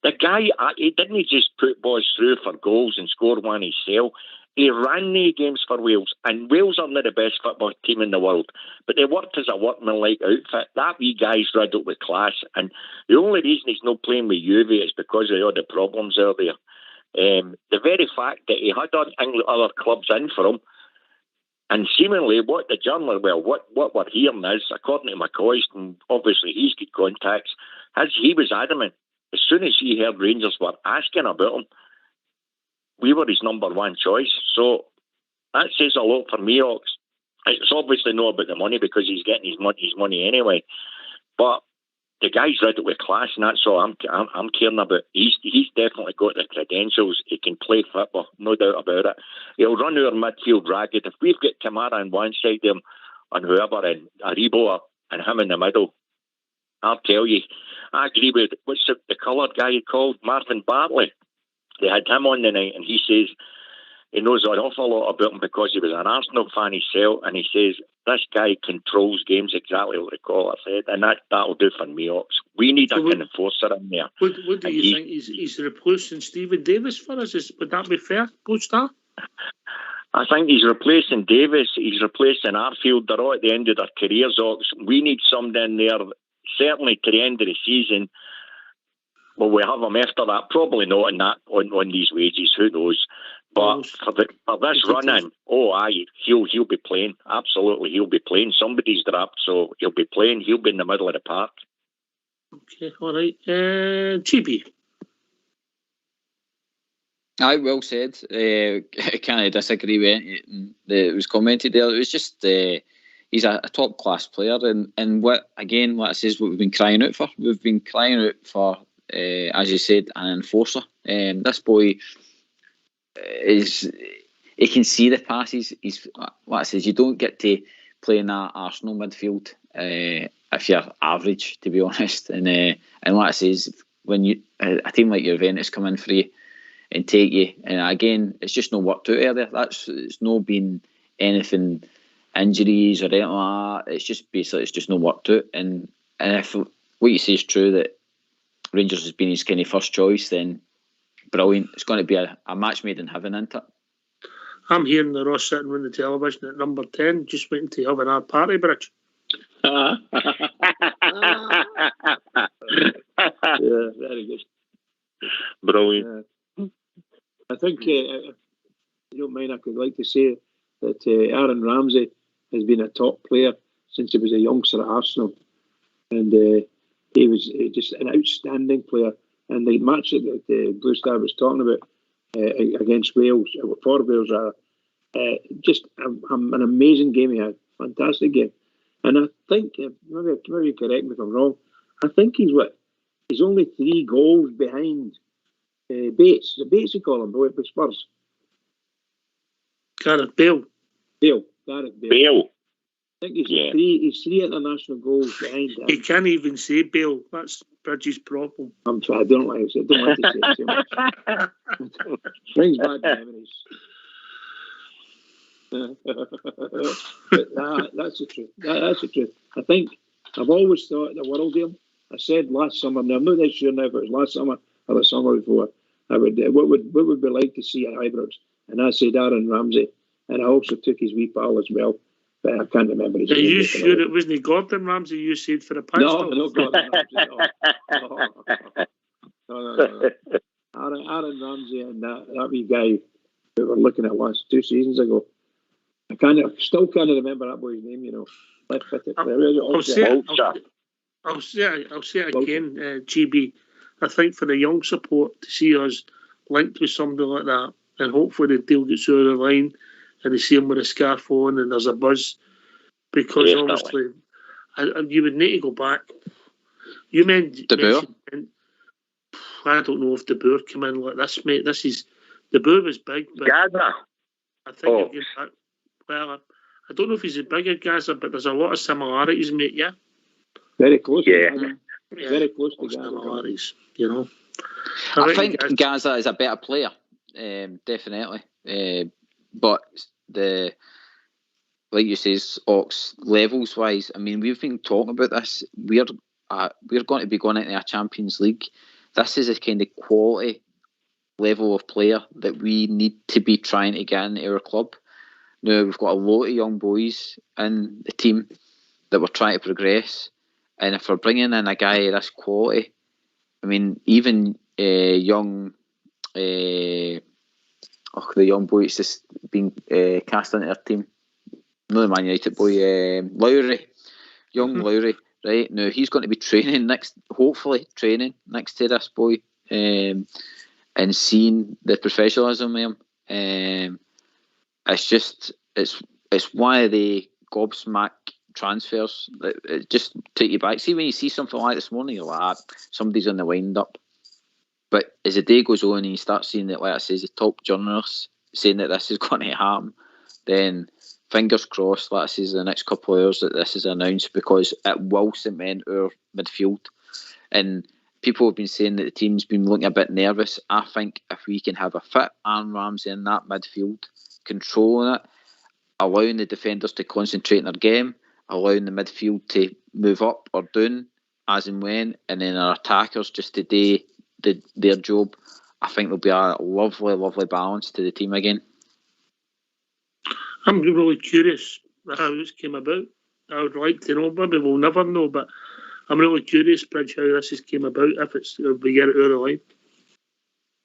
the guy, he didn't just put boys through for goals and score one himself. He ran the games for Wales, and Wales are not the best football team in the world, but they worked as a workmanlike outfit. That wee guy's riddled with class, and the only reason he's not playing with Juve is because of all the problems out there. The very fact that he had other clubs in for him, and seemingly what the journal, what we're hearing is, according to McCoist, and obviously he's got contacts, he was adamant. As soon as he heard Rangers were asking about him, we were his number 1 choice. So that says a lot for me, Ox. It's obviously not about the money because he's getting his money anyway. But the guy's riddled with class, and that's all I'm caring about. He's definitely got the credentials. He can play football, no doubt about it. He'll run our midfield ragged. If we've got Kamara on one side of him, and whoever, and Aribo and him in the middle, I'll tell you, I agree with, what's the coloured guy you called? Marvin Bartley. They had him on the night, and he says he knows an awful lot about him because he was an Arsenal fan himself, and he says, this guy controls games exactly what the caller said, and that'll do for me, Ox. We need a kind of enforcer in there. What do you think? He's replacing Stephen Davis for us? Would that be fair, Coach-Star? I think he's replacing Davis. He's replacing Arfield. They're all at the end of their careers, Ox. We need somebody in there, certainly to the end of the season. Will we have him after that? Probably not on these wages. Who knows? But for this run-in, he'll be playing. Absolutely, he'll be playing. Somebody's dropped, so he'll be playing. He'll be in the middle of the park. Okay, all right. TB. Aye, well said. I can't disagree with anything that was commented there. It was just he's a top-class player, and what I says, what we've been crying out for. We've been crying out for, as you said, an enforcer. This boy... he can see the passes. He's what I says. You don't get to play in that Arsenal midfield if you're average, to be honest. And like I says, when a team like Juventus come in for you and take you, and again, it's just no worked out there. It's no been anything, injuries or anything like that. It's just basically it's just no worked out. And if what you say is true, that Rangers has been his kind of first choice, then brilliant. It's going to be a match made in heaven, isn't it? I'm hearing the Ross sitting on the television at number 10, just waiting to have an art party, Bridge. Yeah, very good. Brilliant. I think, if you don't mind, I could like to say that Aaron Ramsey has been a top player since he was a youngster at Arsenal. And he was just an outstanding player. And the match that Blue Star was talking about against Wales, for Wales, just an amazing game he had. Fantastic game. And I think, maybe correct me if I'm wrong, I think he's only 3 goals behind Bates. The Bates, you call him, with Spurs. Gareth Bale. Gareth Bale. Bale. I think he's 3 international goals behind him. He can't even say Bale. That's Bridges' problem. I'm sorry, I don't like to say it too much. Brings bad memories. That's the truth. That's the truth. I think I've always thought the world game. I said last summer. Now I'm not that sure now if it was last summer or the summer before. I would. What would we like to see at Ibrox? And I said Aaron Ramsey, and I also took his wee pal as well. But I can't remember his name. Are you sure it wasn't Gordon Ramsay you said for the patch? No, Gordon Ramsay. No. Aaron Ramsey and that wee guy we were looking at last 2 seasons ago. I still can't remember that boy's name. Left footed. I'll say it again, GB. I think for the young support to see us linked with somebody like that, and hopefully the deal gets over the line, and they see him with a scarf on, and there's a buzz, because obviously, you would need to go back. You mentioned, I don't know if De Boer came in like this, mate. De Boer was big, but Gaza. I think I don't know if he's as big as Gaza, but there's a lot of similarities, mate. Yeah, very close. Yeah. Very close to similarities. I think Gaza is a better player, definitely. But like you say, Ox, levels wise, I mean, we've been talking about this. We're going to be going into a Champions League. This is a kind of quality level of player that we need to be trying to get into our club. Now, we've got a lot of young boys in the team that we're trying to progress. And if we're bringing in a guy of this quality, I mean, even the young boy that's just been cast into our team, not the Man United boy, Lowry, Lowry, right? Now, he's going to be hopefully training next to this boy, and seeing the professionalism of him. It's one of the gobsmack transfers that it just take you back. See, when you see something like this morning, you're like, somebody's on the wind up. But as the day goes on and you start seeing that, like I say, the top journalists saying that this is going to happen, then fingers crossed, like I say, the next couple of hours that this is announced, because it will cement our midfield. And people have been saying that the team's been looking a bit nervous. I think if we can have a fit Aaron Ramsey in that midfield, controlling it, allowing the defenders to concentrate on their game, allowing the midfield to move up or down as and when, and then our attackers just to do their job, I think there'll be a lovely, lovely balance to the team again. I'm really curious how this came about. I would like to know. Maybe we'll never know, but I'm really curious, Bridge, how this has came about, if we get it out of the line.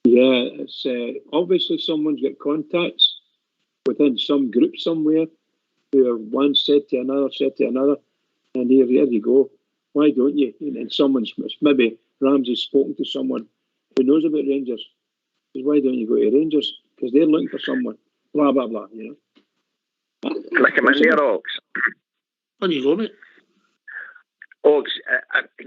Yeah, it's obviously someone's got contacts within some group somewhere who are one said to another, and here you go. Why don't you? And someone's, maybe Ramsey's spoken to someone who knows about Rangers. Says, why don't you go to Rangers? Because they're looking for someone. Blah, blah, blah, Can I come in there, Ox? On you go, mate. Ox,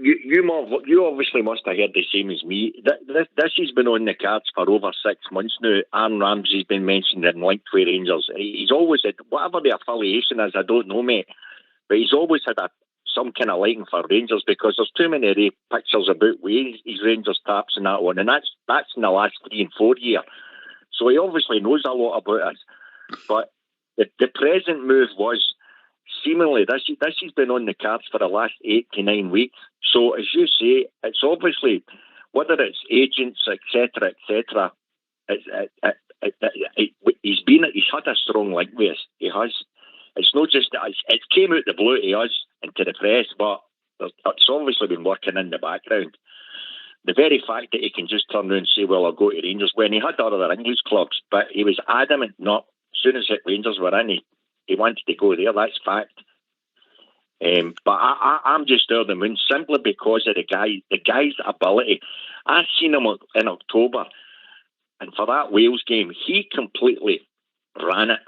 you obviously must have heard the same as me. This has been on the cards for over 6 months now. Aaron Ramsey's been mentioned and linked with Rangers. He's always had, whatever the affiliation is, I don't know, mate, but he's always had some kind of liking for Rangers, because there's too many pictures about where his Rangers taps and that one, and that's in the last 3 and 4 years. So he obviously knows a lot about us. But the present move was, seemingly, this has been on the cards for the last 8 to 9 weeks. So, as you say, it's obviously, whether it's agents, etc., he's had a strong link with us. He has. It's not just that it came out the blue to us and to the press, but it's obviously been working in the background. The very fact that he can just turn around and say, "Well, I'll go to Rangers," when he had other English clubs, but he was adamant not. As soon as the Rangers were in, he wanted to go there. That's fact. But I'm just over the moon simply because of the guy's ability. I've seen him in October, and for that Wales game, he completely ran it.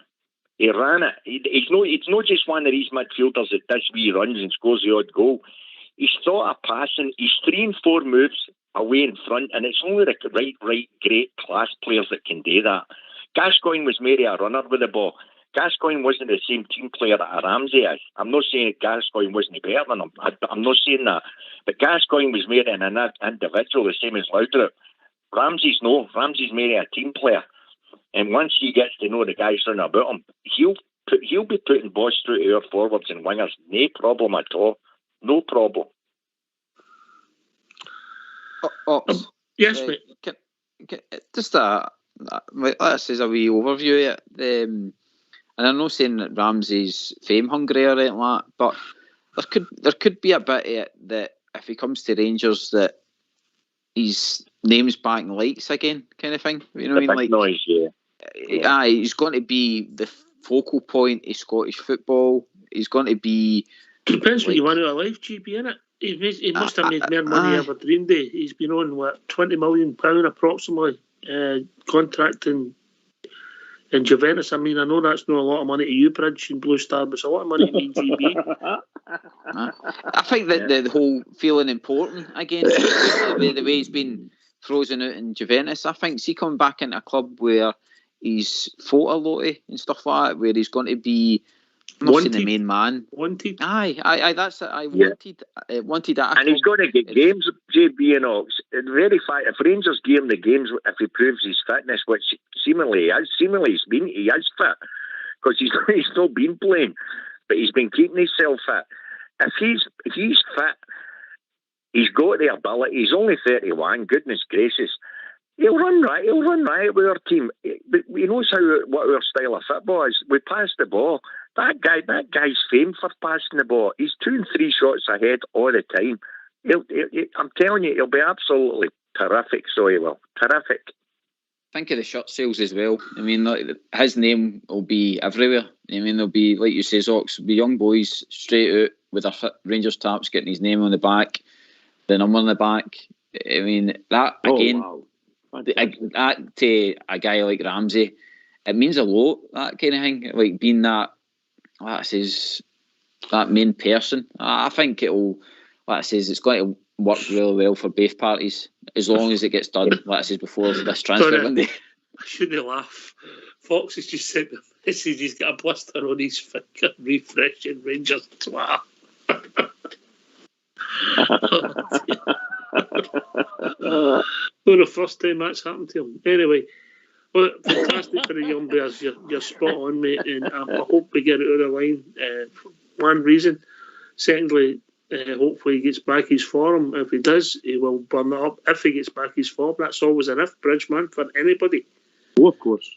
He ran it. It's not just one of these midfielders that does wee runs and scores the odd goal. He's thought of passing. He's 3 and 4 moves away in front, and it's only the right great class players that can do that. Gascoigne was merely a runner with the ball. Gascoigne wasn't the same team player that Ramsey is. I'm not saying that Gascoigne wasn't better than him. I'm not saying that. But Gascoigne was merely an individual, the same as Laudrup. Ramsey's merely a team player. And once he gets to know the guys running about him, he'll be putting balls through to our forwards and wingers. No problem at all. No problem. Yes, mate. Just this is a wee overview of it. And I'm not saying that Ramsey's fame hungry or anything like that, but there could be a bit of it that if he comes to Rangers that his name's back in lights again, kind of thing. You know what I mean? Like noise, yeah. He's going to be the focal point of Scottish football. He's going to be. Depends what you want out of life, GB, innit? He must have made more money he ever dreamed of. He's been on, £20 million approximately contract in Juventus. I mean, I know that's not a lot of money to you, Bridge, and Blue Star, but it's a lot of money to me, GB. I think that the whole feeling important again, the way he's been frozen out in Juventus, I think he coming back into a club where he's fought a lot and stuff like that, where he's going to be not saying the main man. Wanted. Aye, that's it. Wanted that. And he's going to get games, JB and Ox. In very fact, if Rangers give him the games, if he proves his fitness, which seemingly he has, he is fit, because he's not been playing, but he's been keeping himself fit. If he's fit, he's got the ability. He's only 31. Goodness gracious. He'll run right with our team. But he knows what our style of football is. We pass the ball. That guy's famed for passing the ball. He's 2 and 3 shots ahead all the time. I'm telling you, he'll be absolutely terrific. So he will. Terrific. Think of the shirt sales as well. I mean, his name will be everywhere. I mean, there'll be, like you say, Ox, be young boys straight out with their Rangers taps, getting his name on the back, the number on the back. I mean, that again. Wow. That to a guy like Ramsey, it means a lot. That kind of thing, like being that main person. I think it'll, it's going to work really well for both parties as long as it gets done. Like I said before, this transfer window. I shouldn't laugh. Fox has just sent me a message. He's got a blister on his finger, refreshing Rangers twat. For the first time that's happened to him. Anyway, well, fantastic for the young bears. You're spot on, mate, and I hope we get it out of the line for one reason. Secondly, hopefully he gets back his form. If he does, he will burn it up. If he gets back his form, that's always an if, Bridgeman, for anybody. Oh, of course,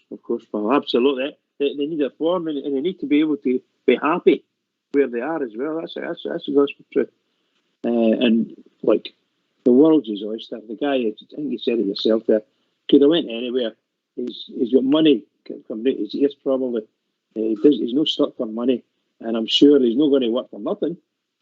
pal, absolutely. They need a form, and they need to be able to be happy where they are as well. That's the gospel truth. And like, the world's his oyster. The guy, I think you said it yourself there, could have went anywhere. He's got money from his ears probably. He's not stuck for money, and I'm sure he's not going to work for nothing.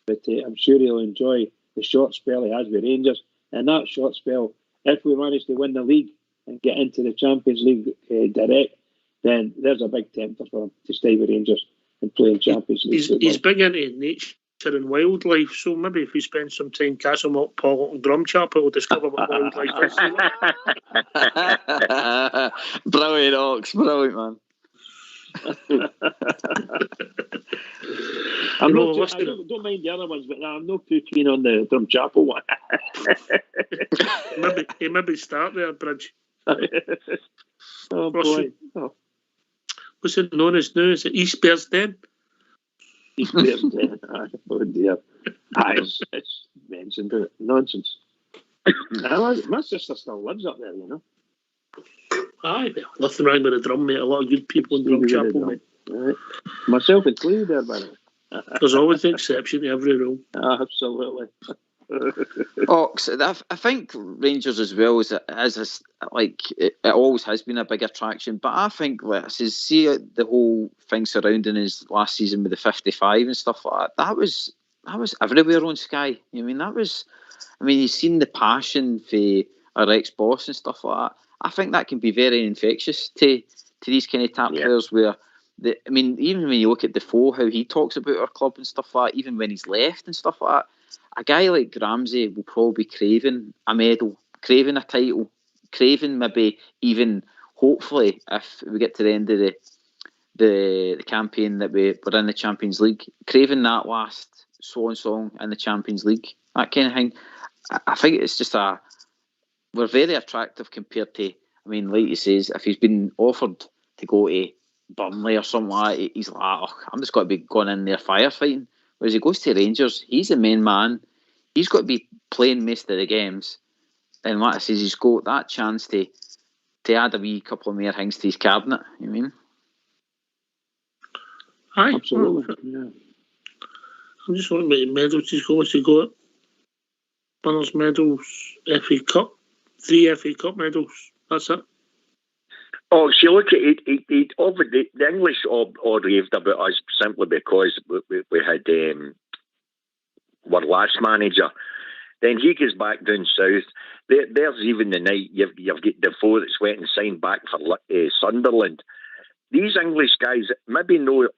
But I'm sure he'll enjoy the short spell he has with Rangers. And that short spell, if we manage to win the league and get into the Champions League direct, then there's a big tempter for him to stay with Rangers and play in Champions League. He's big into nature and wildlife, so maybe if he spends some time Castlemilk, Paul and Drumchapel, he'll discover what wildlife is. Brilliant, Ox. Brilliant, man. I don't mind the other ones, but I'm not too keen on the Drumchapel one. maybe start there, Bridge. Oh, boy. Oh. What's it known as now? Is it East Bears Den? East Bears Den. Oh, dear. It's mentioned, isn't it? Nonsense. My sister still lives up there, you know. Aye, nothing wrong with the drum, mate. A lot of good people in Drumchapel, mate. Right. Myself included there, by the way. There's always an exception to every rule. Absolutely. Ox, I think Rangers as well it always has been a big attraction. But I think see the whole thing surrounding his last season with the 55 and stuff like that. That was everywhere on Sky. You've seen the passion for our ex-boss and stuff like that. I think that can be very infectious to these kind of tap players where. Even when you look at Defoe, how he talks about our club and stuff like that, even when he's left and stuff like that, a guy like Ramsey will probably be craving a medal, craving a title, craving maybe even, hopefully, if we get to the end of the campaign that we're in the Champions League, craving that last swan song in the Champions League, that kind of thing. I think it's just we're very attractive compared to I mean, like you says, if he's been offered to go to Burnley or something like that, he's like, oh, I'm just got to be going in there firefighting. Whereas he goes to Rangers, he's the main man. He's got to be playing most of the games. And like I says, he's got that chance to add a wee couple of more things to his cabinet, you mean? Aye, absolutely. Yeah. I'm just wondering about the medals he's got. What's he got? Burners medals, FA Cup, 3 FA Cup medals. That's it. Oh, see, look at it. The English all raved about us simply because we had our last manager. Then he goes back down south. There's even the night you've got Defoe that's went and signed back for Sunderland. These English guys maybe not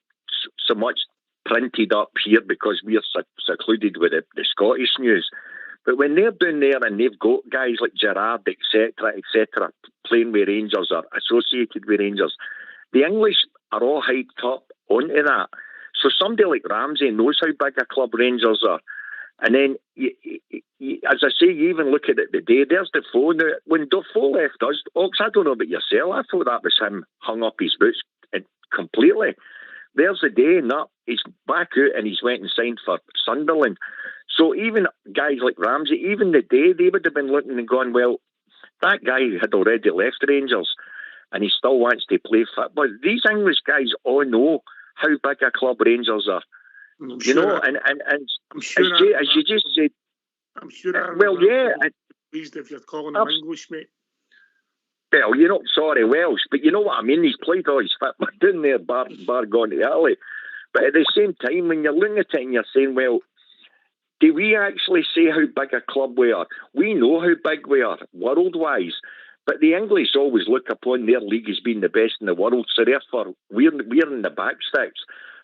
so much printed up here because we're secluded with the Scottish news. But when they're down there and they've got guys like Gerrard, etc., playing with Rangers or associated with Rangers, the English are all hyped up onto that. So somebody like Ramsey knows how big a club Rangers are. And then, as I say, you even look at it today, there's Defoe. Now, when Defoe left us, Ox, I don't know about yourself, I thought that was him hung up his boots completely. There's the day, and he's back out and he's went and signed for Sunderland. So even guys like Ramsey, even the day, they would have been looking and going, well, that guy had already left Rangers and he still wants to play football. These English guys all know how big a club Rangers are. You know, and I'm sure as you just said, I'm sure. Well, yeah. Pleased if you're calling him English, mate. Well, you're not sorry Welsh, but you know what I mean. He's played all his football down there, bar gone to Italy. But at the same time, when you're looking at it and you're saying, well, do we actually say how big a club we are? We know how big we are, world-wise. But the English always look upon their league as being the best in the world, so therefore we're in the backsticks.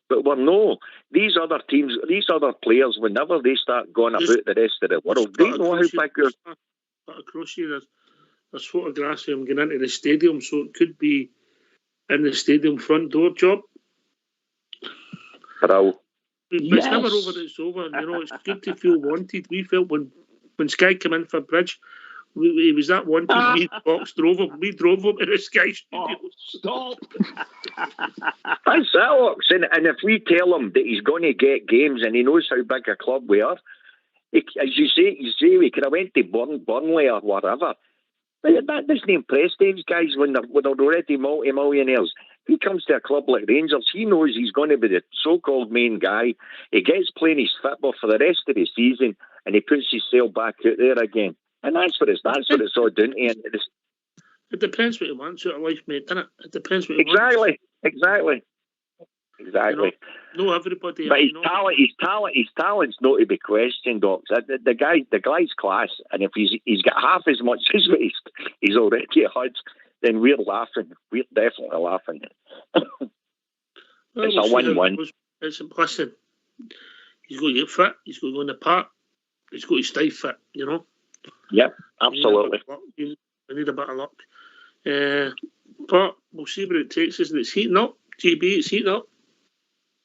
But we're no. These other teams, these other players, whenever they start going about the rest of the world, they know how big we're. But across here, there's photographs of him going into the stadium, so it could be in the stadium front door job. Hello. But it's never over, it's over. You know, it's good to feel wanted. We felt when Sky came in for Bridge, he was that wanted. We drove him to the Sky studio. Stop. That's that, Ox. And if we tell him that he's going to get games and he knows how big a club we are, as you say, we could have went to Burnley or whatever. But that doesn't impress these guys when they're already multi-millionaires. He comes to a club like Rangers, he knows he's going to be the so-called main guy. He gets playing his football for the rest of the season and he puts his sail back out there again. And that's what it's all down to. It depends what he wants out of life, mate, doesn't it? It depends what he wants. Exactly. You know, everybody. But his talent's not to be questioned, Doc. The guy's class, and if he's got half as much as what he's already had, then we're laughing. We're definitely laughing. It's a win-win. Listen, he's got to get fit. He's got to go in the park. He's got to stay fit. You know. Yep, absolutely. We need a bit of luck. But we'll see what it takes us. And it's heating up. GB, it's heating up.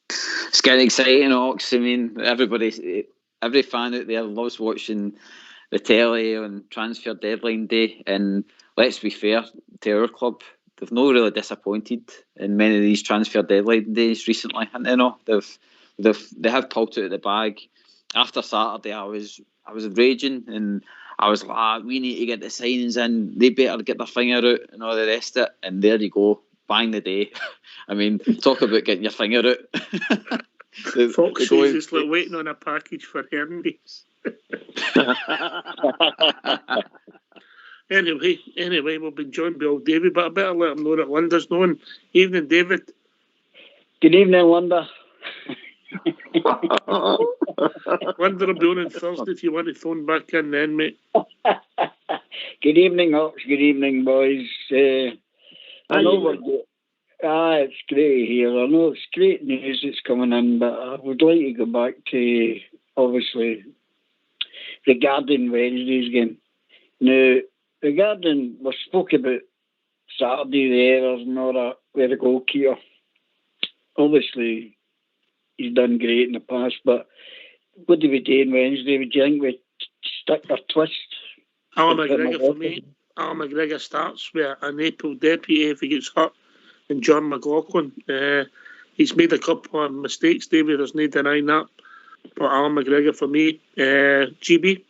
It's getting exciting, Ox. I mean, every fan out there loves watching the telly on transfer deadline day. And let's be fair to our club, they've not really disappointed in many of these transfer deadline days recently. And you know, they have pulled out of the bag. After Saturday, I was raging and I was like, we need to get the signings in. They better get their finger out and all the rest of it. And there you go. Bang the day. I mean, talk about getting your finger out. Fox says it's like waiting on a package for Hermes. Anyway, we'll be joined by old David, but I better let him know that Linda's known. Evening, David. Good evening, Linda. Linda will be on Thursday if you want to phone back in then, mate. Good evening, Ox. Good evening, boys. I know we're good. It's great here. I know it's great news that's coming in, but I would like to go back to, obviously, regarding Wednesday's game. Now, regarding, we spoke about Saturday, the errors and all that, with the goalkeeper. Obviously, he's done great in the past, but what do we do on Wednesday? Would you think we stick our twist? Alan McGregor for me. Al McGregor starts with an April deputy if he gets hurt, and John McLaughlin. He's made a couple of mistakes, David. There's no denying that. But Al McGregor for me. GB?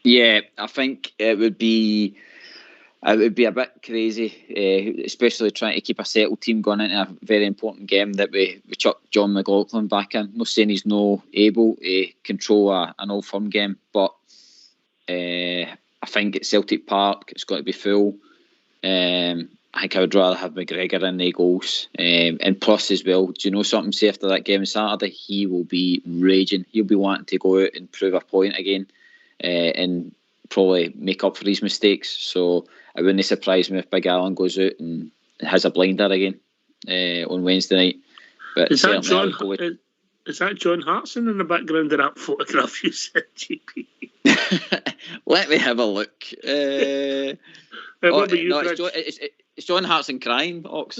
Yeah, I think it would be a bit crazy, especially trying to keep a settled team going into a very important game that we chuck John McLaughlin back in. I'm not saying he's not able to control an Old Firm game, but I think at Celtic Park it's got to be full. I think I would rather have McGregor in the goals. And plus as well, do you know something? Say after that game on Saturday, he will be raging. He'll be wanting to go out and prove a point again. And probably make up for his mistakes. So it wouldn't surprise me if Big Alan goes out and has a blinder again on Wednesday night. But is that John Hartson in the background of that photograph you said, GP? Let me have a look. It's John Hartson crying, Ox.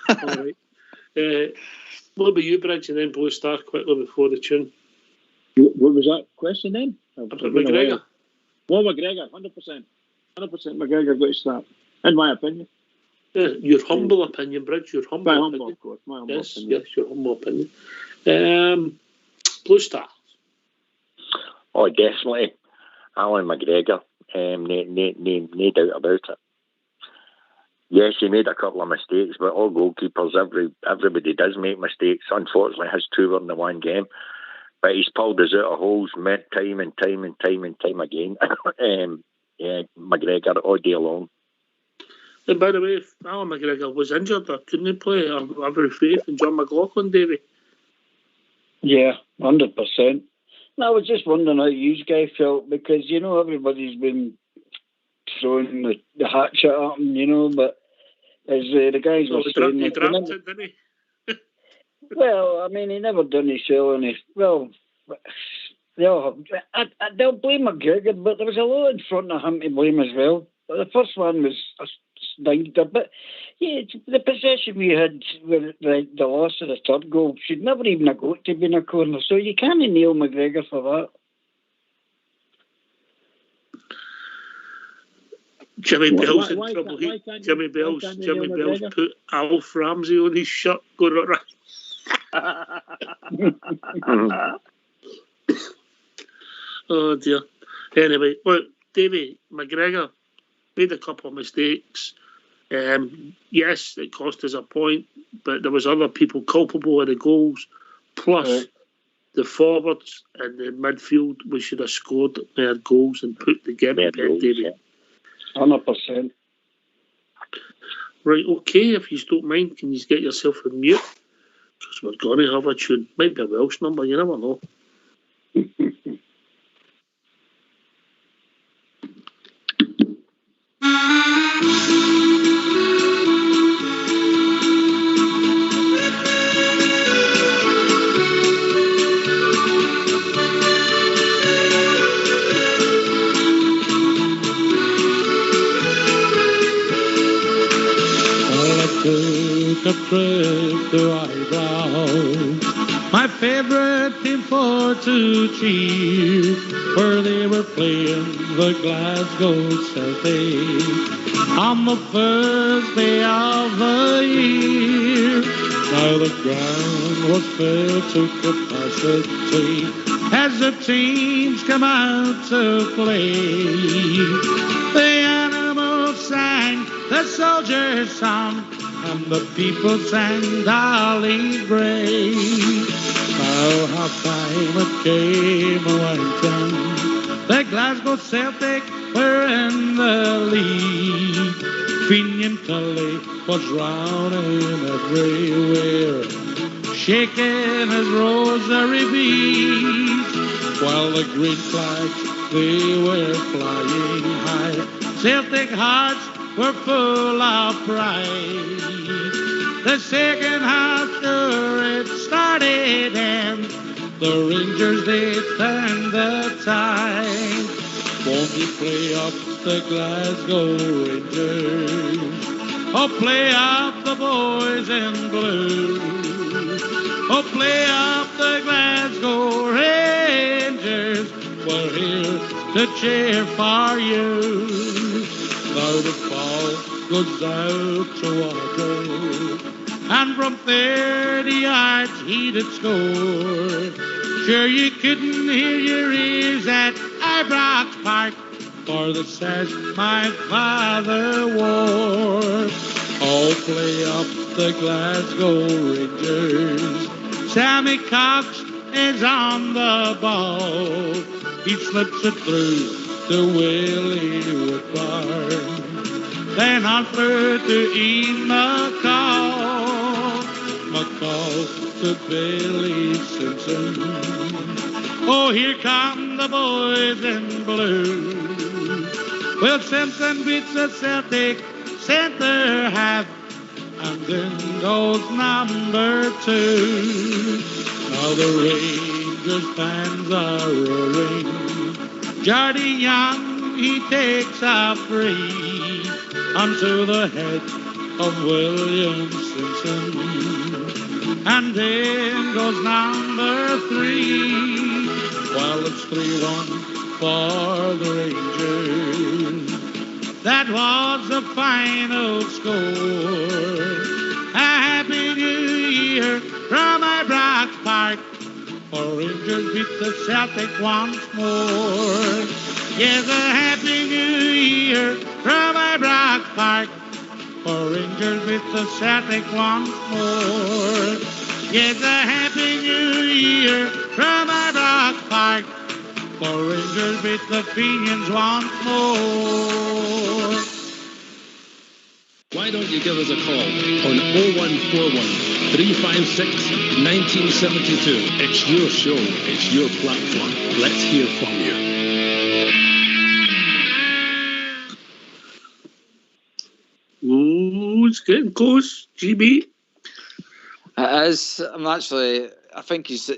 All right. What about you, Bridge, and then Blue Star quickly before the tune? What was that question then? About McGregor. Well, McGregor, 100%. 100% McGregor got to start, in my opinion. Your humble opinion, Bridge. Your humble my opinion. Humble, of course. My humble yes, opinion. Yes, your humble opinion. Blue Star. Oh, definitely. Alan McGregor. No doubt about it. Yes, he made a couple of mistakes, but all goalkeepers, everybody does make mistakes. Unfortunately, his two were in the one game. But he's pulled us out of holes time and time again. McGregor all day long. And by the way, if Alan McGregor was injured, couldn't he play? I have every faith in John McLaughlin, Davey. Yeah, 100%. I was just wondering how you guys felt, because, everybody's been throwing the hatchet at him, but as the guys were saying... He drafted, didn't he? Well, I mean, he never done his selling. They'll blame McGregor, but there was a lot in front of him to blame as well. But the first one was a stinker. But yeah, the possession we had with the loss of the third goal should never even have got to be in a corner. So you can't nail McGregor for that. Jimmy Bell's in trouble. Jimmy Bell's put Alf Ramsey on his shirt. Go right. Oh dear. Anyway, look, Davey McGregor made a couple of mistakes. Yes, it cost us a point, but there was other people culpable of the goals. Plus, the forwards and the midfield, we should have scored their goals and put the game in bed, Davey. 100%. Right, okay, if you don't mind, can you get yourself on mute? Because we're going to have a tune. Might be a Welsh number, you never know. A trip to Eyebrow, my favorite team for to cheer, where they were playing the Glasgow Celtic on the first day of the year. Now the ground was filled to capacity as the teams come out to play. The animals sang the soldiers' song, and the people sang Dolly Gray. Now half-time it came around, the Glasgow Celtic were in the lead. Finian Tully was drowning everywhere, shaking his rosary beads, while the green flags, they were flying high. Celtic hearts were full of pride. The second half, sure, it started, and the Rangers, they turned the tide. Won't he play up the Glasgow Rangers? Oh, play up the boys in blue. Oh, play up the Glasgow Rangers. Well, here to cheer for you. Now the ball goes out to Walker, and from 30 yards he did score. Sure you couldn't hear your ears at Ibrox Park, for the sash my father wore. All play up the Glasgow Rangers. Sammy Cox is on the ball. He slips it through to Willie Woodbarn. Then on through to Ian McCall. McCall to Billy Simpson. Oh, here come the boys in blue. Well, Simpson beats the Celtic centre half, and then goes number 2. Now the Rangers fans are roaring. Jardine Young, he takes a free onto the head of William Simpson, and then goes number 3. Well, it's 3-1 for the Rangers. That was the final score. A happy new year from Ibrox Park, for Rangers beat the Celtic once more. Yes, a happy new year from Ibrox Park, for Rangers beat the Celtic once more. Yes, a happy new year from Ibrox Park, for Rangers beat the Fenians once more. Why don't you give us a call on 0141 356 1972. It's your show, it's your platform. Let's hear from you. Ooh, it's getting close, GB. It is. I think he's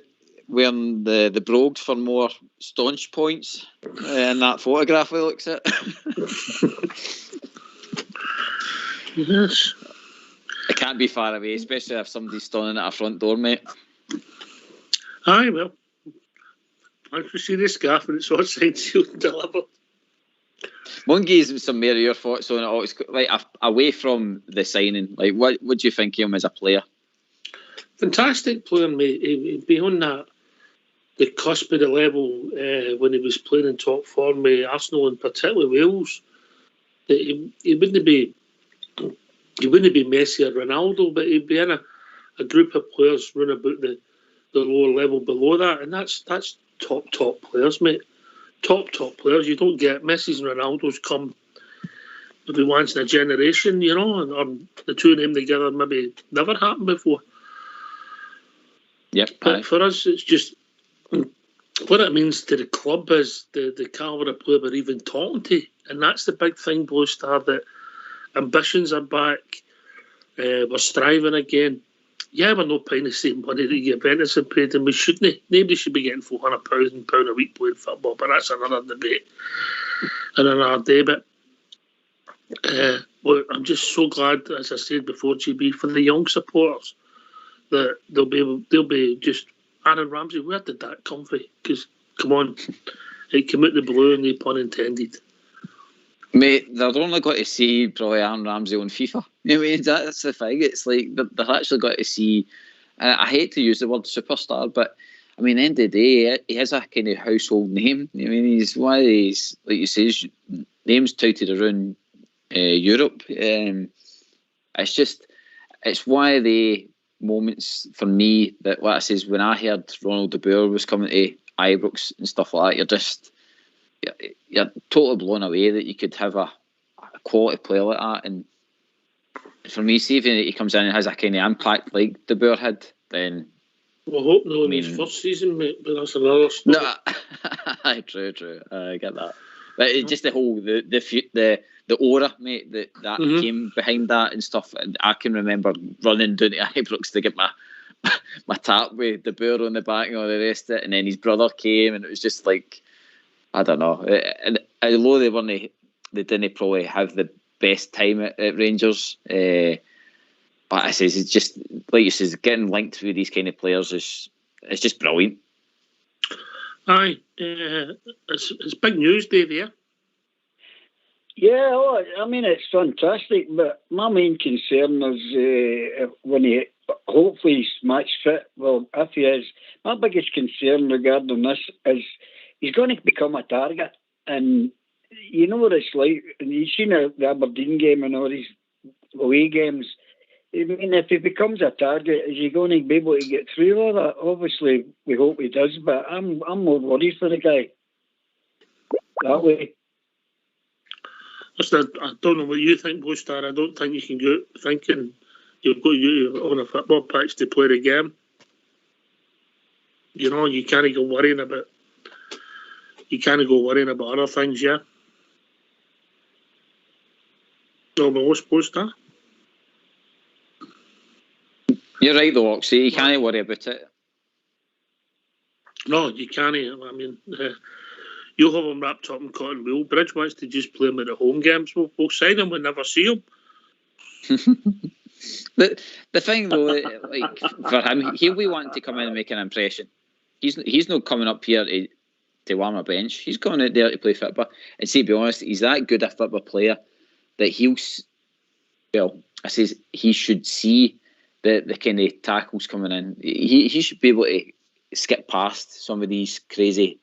wearing the brogues for more staunch points in that photograph he looks at. Yes. It can't be far away, especially if somebody's standing at a front door, mate. Aye, well, once we see this scarf and it's all signed, sealed and delivered. One gives some more of your thoughts on it. It's like away from the signing. Like, what do you think of him as a player? Fantastic player, mate. He'd be on the cusp of the level when he was playing in top form with Arsenal and particularly Wales. He wouldn't be Messi or Ronaldo, but he'd be in a group of players running about the lower level below that, and that's top players, mate. Top players. You don't get Messi's and Ronaldo's come maybe once in a generation, you know, or the two of them together maybe never happened before. Yep. But for us, it's just what it means to the club is the calibre of player we're even talking to, and that's the big thing, Blue Star, that ambitions are back. We're striving again. Yeah, we're not paying the same money that Juventus have paid, and we shouldn't. Nobody should be getting £400 a week playing football, but that's another debate and another day. But well, I'm just so glad, as I said before, GB, for the young supporters, that they'll be just Aaron Ramsey. Where did that come from? Because come on, it came out the blue, and no pun intended. Mate, they're only got to see probably Aaron Ramsey on FIFA. You know what I mean? That's the thing. It's like they're actually got to see. I hate to use the word superstar, but I mean, end of the day, he has a kind of household name. I mean, he's one of these, like you say, names touted around Europe. It's one of the moments for me that what I says when I heard Ronald de Boer was coming to Ibrox and stuff like that. You're totally blown away that you could have a quality player like that. And for me, see if he comes in and has a kind of impact like De Boer had, then... Well, I hope not in his first season, mate, but that's another story. No, true. I get that. But it's just the whole, the aura, mate, that came behind that and stuff. And I can remember running down to Ibrox to get my tap with De Boer on the back and all the rest of it. And then his brother came, and it was just like... I don't know. And although they didn't probably have the best time at Rangers, but I says it's just like you says, getting linked with these kind of players is just brilliant. Aye, it's big news day there. Yeah, well, I mean, it's fantastic, but my main concern is when he, hopefully he's match fit, well, if he is, my biggest concern regarding this is he's going to become a target. And you know what it's like, and you've seen the Aberdeen game and all these away games. I mean, if he becomes a target, is he going to be able to get through all that? Obviously, we hope he does, but I'm more worried for the guy that way. Listen, I don't know what you think, Blue-Star. I don't think you can go thinking you've got you on a football pitch to play the game. You know, you can't go worrying about other things, yeah? No, but what's Blue-Star? You're right, though, Oxy. You can't worry about it. No, you can't. I mean, you'll have him wrapped up in cotton wool. Bridge wants to just play him at the home games. We'll sign him. We'll never see him. The thing, though, like for him, he'll be wanting to come in and make an impression. He's not coming up here to warm a bench. He's going out there to play football. And see, to be honest, he's that good a football player that he should see the kind of tackles coming in. He should be able to skip past some of these crazy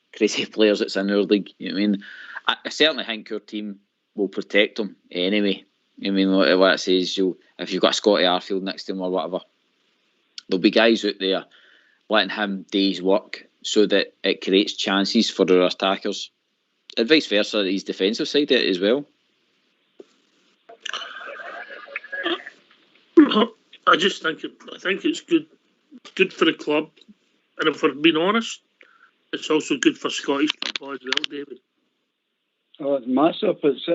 players that's in our league. You know what I mean? I certainly think your team will protect him anyway. I mean, what it says, if you've got Scotty Arfield next to him or whatever, there'll be guys out there letting him do his work so that it creates chances for our attackers. And vice versa, his defensive side of it as well. I think it's good for the club, and if we're being honest, it's also good for Scottish football as well, David. Oh, it's massive. It's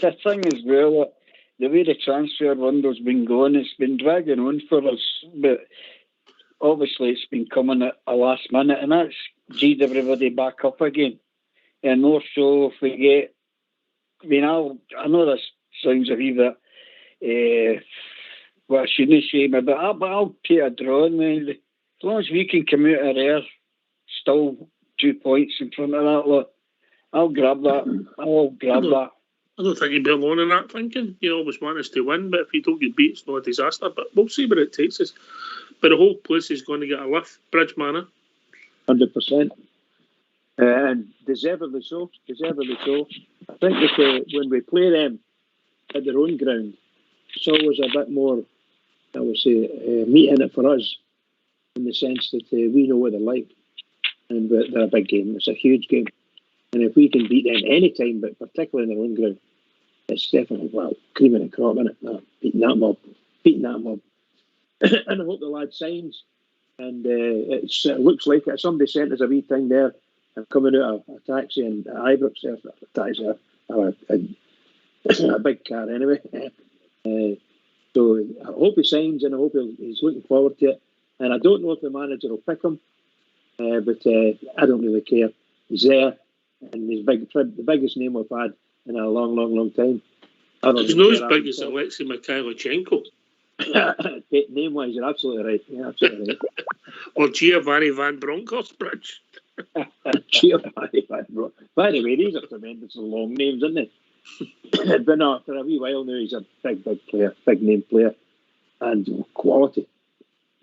the thing as well. The way the transfer window's been going, it's been dragging on for us, but obviously it's been coming at a last minute, and that's G'd everybody back up again. And more so if we get, I know this sounds a wee bit, well, I shouldn't say, but I'll take a draw, man. As long as we can come out of there, still 2 points in front of that lot, I'll grab that. I don't think you'd be alone in that thinking. You always want us to win, but if you don't get beat, it's not a disaster. But we'll see where it takes us. But the whole place is going to get a lift, Bridge Manor. 100%. And deservedly so. I think that when we play them at their own ground, it's always a bit more, I would say, meat in it for us, in the sense that we know what they're like. And they're a big game. It's a huge game. And if we can beat them any time, but particularly in their own ground, it's definitely, cream in the crop, isn't it? Beating that mob. And I hope the lad signs. And it looks like it. Somebody sent us a wee thing there. I'm coming out of a taxi in Ibrox there. A big car anyway. So I hope he signs, and I hope he's looking forward to it. And I don't know if the manager will pick him, but I don't really care. He's there, and he's the biggest name we've had in a long, long, long time. He's not as big as Alexei Mikhailichenko. Name-wise, you're absolutely right. Yeah, absolutely right. Or Giovanni Van Bronckhorst Bridge. Giovanni Van Bronckhorst. By the way, these are tremendously long names, aren't they? But no, for a wee while now, he's a big player, big name player, and quality.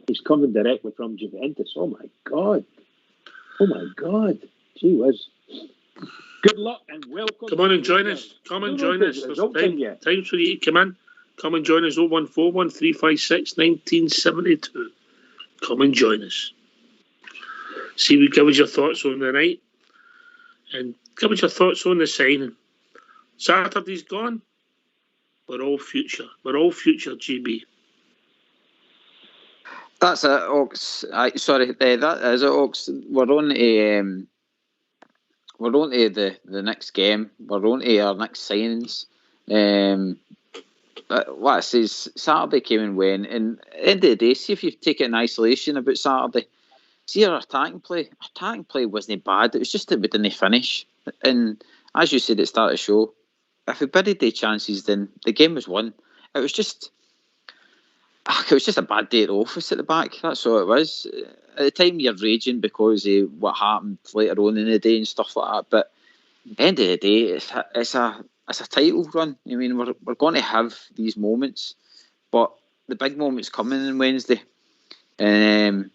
He's coming directly from Juventus. Oh my God! Gee whiz! Good luck and welcome. Come on and join us. Come and join us. There's time for you to come in. Come and join us. 0141 356 1972. Come and join us. See, give us your thoughts on the night, and give us your thoughts on the signing. Saturday's gone. We're all future, GB. That's it, Ox. That is it, Ox. We're on to the next game. We're on to our next signings. What it says, Saturday came and went, and at the end of the day, see if you take it in isolation about Saturday. See, our attacking play wasn't bad. It was just that we didn't finish. And as you said at the start of the show, if we buried the chances, then the game was won. It was just, It was just a bad day at the office at the back. That's all it was. At the time, you're raging because of what happened later on in the day and stuff like that. But at the end of the day, it's a title run. I mean, we're going to have these moments, but the big moment's coming on Wednesday, and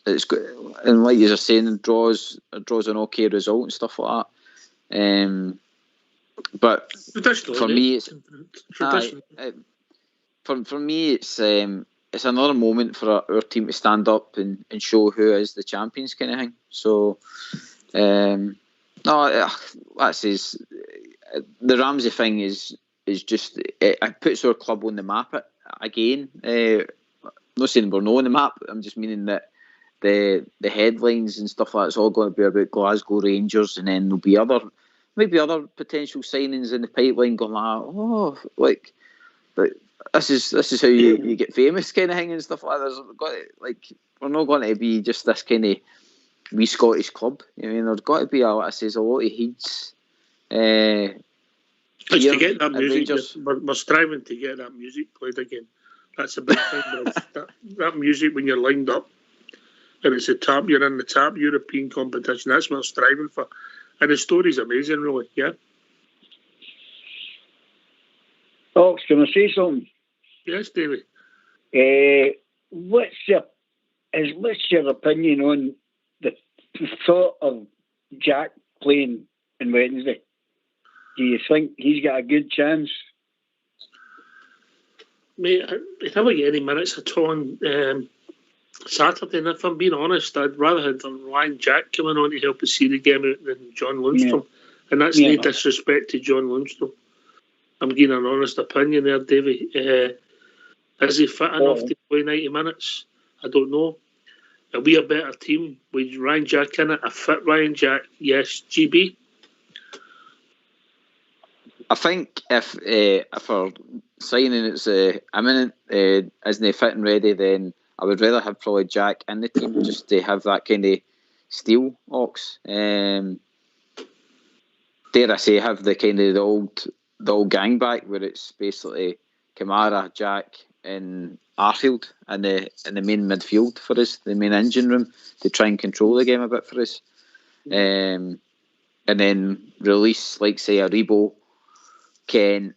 it's good. And like you're saying, draws an okay result and stuff like that. But for me, it's for me, it's another moment for our team to stand up and show who is the champions, kind of thing. So, that's the Ramsey thing is just it puts our club on the map again. I'm not saying we're not on the map. I'm just meaning that the headlines and stuff like that's all going to be about Glasgow Rangers, and then there'll be maybe other potential signings in the pipeline going but this is how you get famous, kind of thing and stuff like that. We're not going to be just this kind of wee Scottish club. I mean, there's got to be a lot of heats. To get that music, we're striving to get that music played again. That's a big thing. that music when you're lined up and it's you're in the top European competition. That's what we're striving for. And the story's amazing, really. Yeah. Oh, can I say something? Yes, David. What's your opinion on the thought of Jack playing on Wednesday? Do you think he's got a good chance? Mate, I never get any minutes at all on Saturday, and if I'm being honest, I'd rather have Ryan Jack coming on to help us see the game out than John Lundstrom. Yeah. And that's no disrespect to John Lundstrom. I'm giving an honest opinion there, Davey. Is he fit enough to play 90 minutes? I don't know. Are we a better team with Ryan Jack in it? A fit Ryan Jack? Yes. GB? I think if our signing it's imminent, isn't he fit and ready, then I would rather have probably Jack in the team just to have that kind of steel ox. Dare I say, have the kind of the old gang back where it's basically Kamara, Jack, and Arfield in the main midfield for us, the main engine room, to try and control the game a bit for us. And then release, like say, a Rebo, Ken,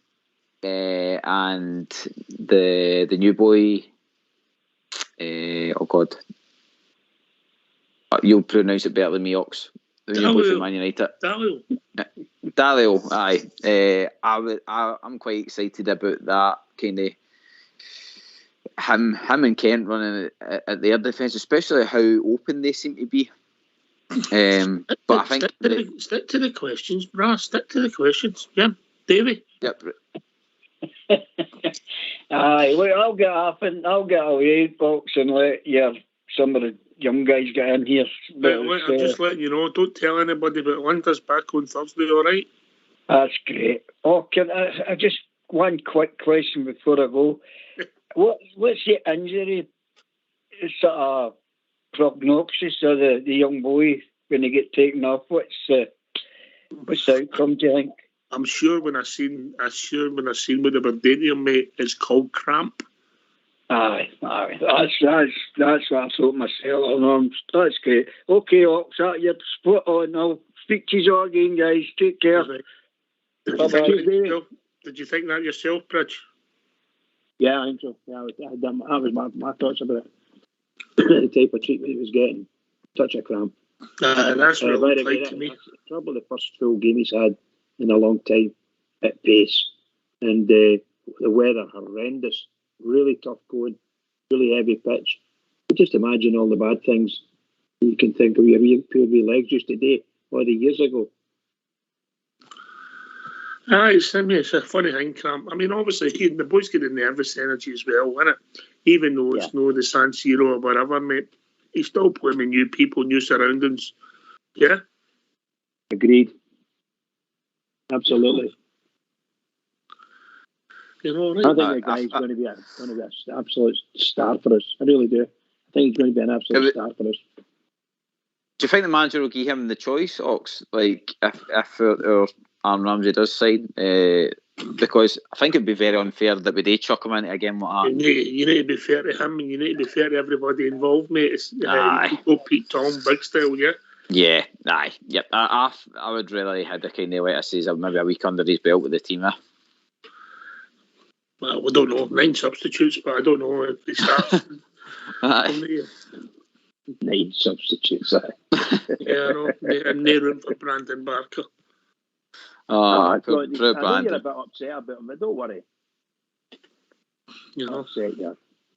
and the new boy. Oh God, you'll pronounce it better than me, Ox. The new boy from Man United. Dalio, aye. I'm quite excited about that kind of him and Kent running at the air defence, especially how open they seem to be. But I think stick to the questions, brah. Stick to the questions. Yeah, Davey. Yep. Aye, well, I'll get away, folks, and let some of the young guys get in here. I'm just letting you know. Don't tell anybody, but Linda's back on Thursday. All right. That's great. Oh, can I just one quick question before I go? What's the injury sort of prognosis of the young boy when they get taken off? What's the outcome, do you think? I'm sure when I seen what they were doing to him, mate, it's called cramp. Aye. That's what I thought myself. That's great. Okay, Ox, you're spot on. I'll speak to you all again, guys. Take care. Did you think that yourself, Bridge? Yeah, I think so. Yeah, that was my thoughts about it. The type of treatment he was getting. Such a cramp. That's what it looked like to me. That's probably the first full game he's had in a long time at pace. And the weather, horrendous. Really tough going. Really heavy pitch. Just imagine all the bad things you can think of your poor wee legs just today or the years ago. It's a funny thing, cramp. I mean, obviously, the boy's getting nervous energy as well, isn't it? Even though it's no the San Siro or whatever, mate. He's still playing with new people, new surroundings. Yeah? Agreed. Absolutely. You know, right? I think the guy's going to be an absolute star for us. I really do. I think he's going to be an absolute star for us. Do you think the manager will give him the choice, Ox? Like, if Aaron Ramsey does sign, because I think it'd be very unfair that we do chuck him into a game like that. You need to be fair to him, and you need to be fair to everybody involved, mate. It's, you go Pete Tom, big style, yeah? Yeah, aye. Yep. I would really had a kind of, like I say, maybe a week under his belt with the team. Well, we don't know. 9 substitutes, but I don't know if he starts. 9 substitutes, yeah, I know. And no room for Brandon Barker. I know you're a bit upset about him, but don't worry. You know, upset, yeah.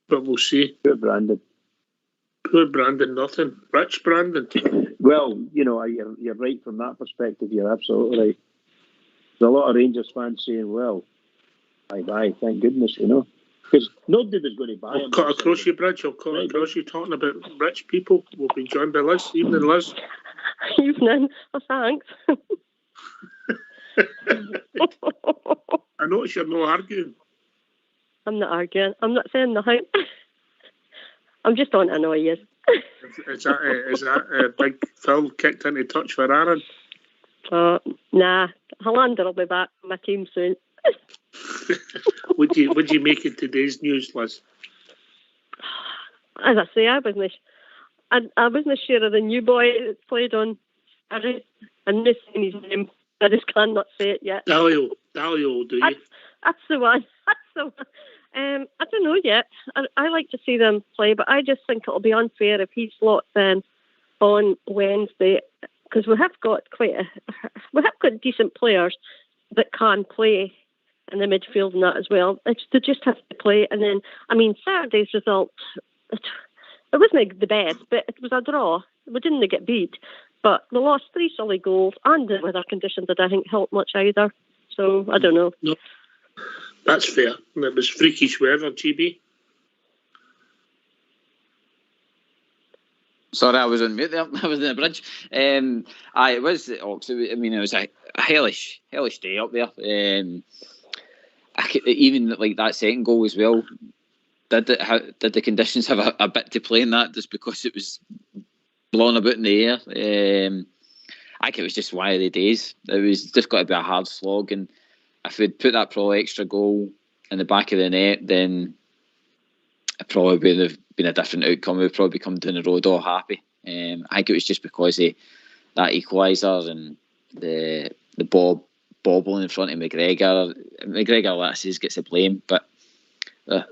But we'll see. Poor Brandon, nothing. Rich Brandon. Well, you know, you're right from that perspective. You're absolutely right. There's a lot of Rangers fans saying, well, bye, thank goodness, you know. Because nobody was going to buy him. I'll cut across you, Bridge. Across you talking about rich people. We'll be joined by Liz. Evening, Liz. Evening. Oh, thanks. I notice you're not arguing. I'm not arguing. I'm not saying nothing. I'm just on to annoy you. Is that Big Phil kicked into touch for Aaron? Nah. Hollander will be back on my team soon. Would you make it today's news, Liz? As I say, I wasn't sure of the new boy that played on Saturday. I'm missing his name. I just cannot say it yet. Dalio, do you? That's the one. I don't know yet. I like to see them play, but I just think it'll be unfair if he slots in on Wednesday, because we have got decent players that can play in the midfield and that as well. They just have to play. And then, I mean, Saturday's result, it wasn't the best, but it was a draw. We didn't get beat, but we lost 3 solid goals, and the weather conditions I don't think helped much either. So, I don't know. No, that's fair. And it was freakish weather, GB. Sorry, I was on mute there. I was in the bridge. It was Oxford. I mean, it was a hellish day up there. Even like that second goal as well. Did the conditions have a bit to play in that, just because it was blowing about in the air? I think it was just one of the days. It was just got to be a hard slog, and if we'd put that probably extra goal in the back of the net, then it probably would have been a different outcome. We'd probably come down the road all happy. I think it was just because of that equaliser and the bobbling in front of McGregor. McGregor, like I says, gets the blame, but like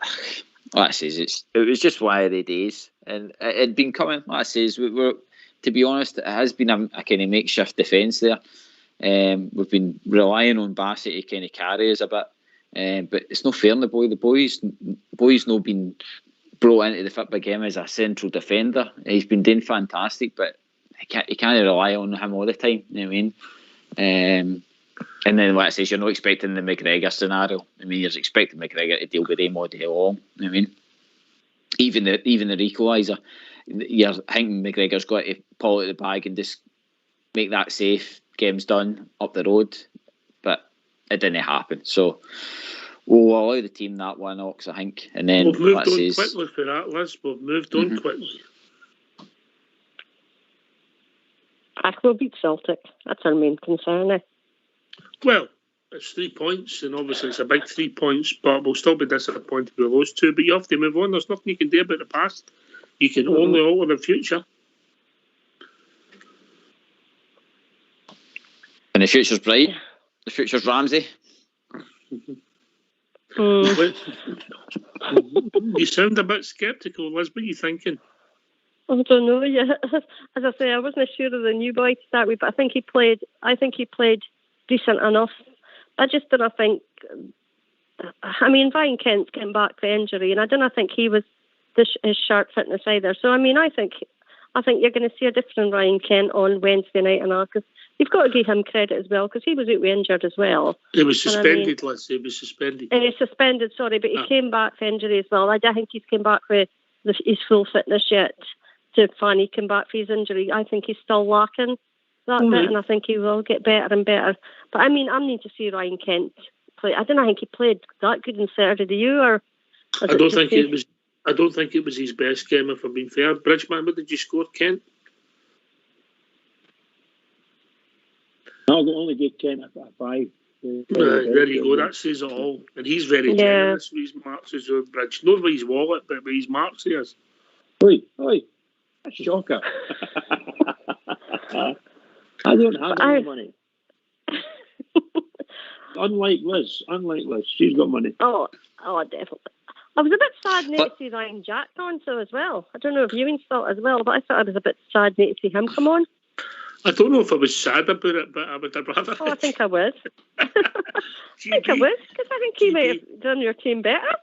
I says, it was just one of the days, and it'd been coming. Like I says, to be honest, it has been a kind of makeshift defence there. We've been relying on Bassett to kind of carry us a bit, but it's not fair on the boy. The boy's not been brought into the football game as a central defender. He's been doing fantastic, but you can't rely on him all the time. You know what I mean? And then, like I say, you're not expecting the McGregor scenario. I mean, you're expecting McGregor to deal with him all day long. You know what I mean? Even the equaliser, you're thinking McGregor's got to pull out the bag and just make that safe. Game's done up the road, but it didn't happen. So we'll allow the team that one, Ox, I think. And then we've moved on quickly for that, Liz. We've moved on quickly. We'll beat Celtic. That's our main concern, eh? Well, it's 3 points, and obviously it's a big 3 points, but we'll still be disappointed with those two. But you have to move on. There's nothing you can do about the past. You can only alter the future. And the future's bright. The future's Ramsey. You sound a bit sceptical, Liz. What are you thinking? I don't know yet. As I say, I wasn't sure of the new boy to start with, but I think he played decent enough. I just don't think. I mean, Ryan Kent's came back from injury, and I don't think he was his sharp fitness either. So I mean, I think you're going to see a different Ryan Kent on Wednesday night, and because you've got to give him credit as well, because he was out with injured as well. He was suspended, Liz. He was suspended. Suspended, sorry, but he came back from injury as well. I don't think he's come back with his full fitness yet. To finally come back for his injury, I think he's still lacking that bit, and I think he will get better and better. But I mean, I need to see Ryan Kent play. I don't think he played that good on Saturday. Do you? Or I don't think it was. I don't think it was his best game, if I'm being fair. Bridgeman, what did you score, Kent? No, I only gave Kent a 5. There you go. That says it all. And he's very generous with his marks as well, Bridge. Not with his wallet, but with his marks he is. Oi, that's a shocker. I don't have any money. Unlike Liz, she's got money. Oh, definitely. I was a bit sad not to see Ryan Jack on so as well. I don't know if you thought as well, but I thought I was a bit sad not to see him come on. I don't know if I was sad about it, but I would have rather. Oh, I think I was. I think I was, because I think he might have done your team better.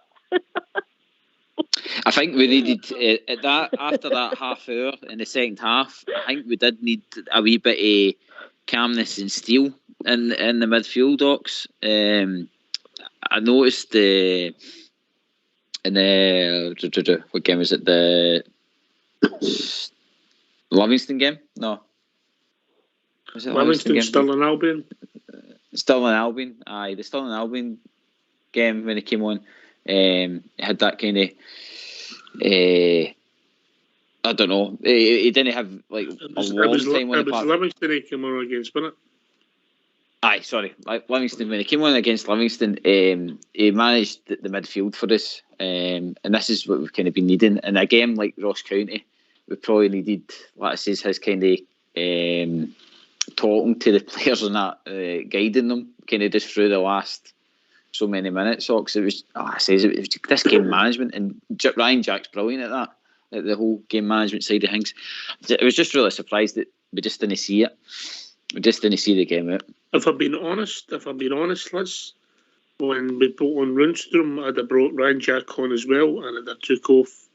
I think we needed at that after that half hour in the second half. I think we did need a wee bit of calmness and steel in the midfield, Ox. I noticed in the what game was it? The Livingston game? No. Was it Livingston, Stirling Albion? Stirling Albion, aye. The Stirling Albion game when he came on had that kind of I don't know. He didn't have like a long time on the park. It was Livingston he came on against, wasn't it? Aye, sorry. Livingston, when he came on against Livingston, he managed the midfield for us. And this is what we've kind of been needing. In a game like Ross County, we probably needed, like I says, his kind of talking to the players and that, guiding them kind of just through the last so many minutes. So it was, it was this game management, and Ryan Jack's brilliant at that, at the whole game management side of things. I was just really surprised that we just didn't see it. We just didn't see the game out. If I've been honest, Liz, when we put on Rundstrom, I'd have brought Ryan Jack on as well, and I'd have took off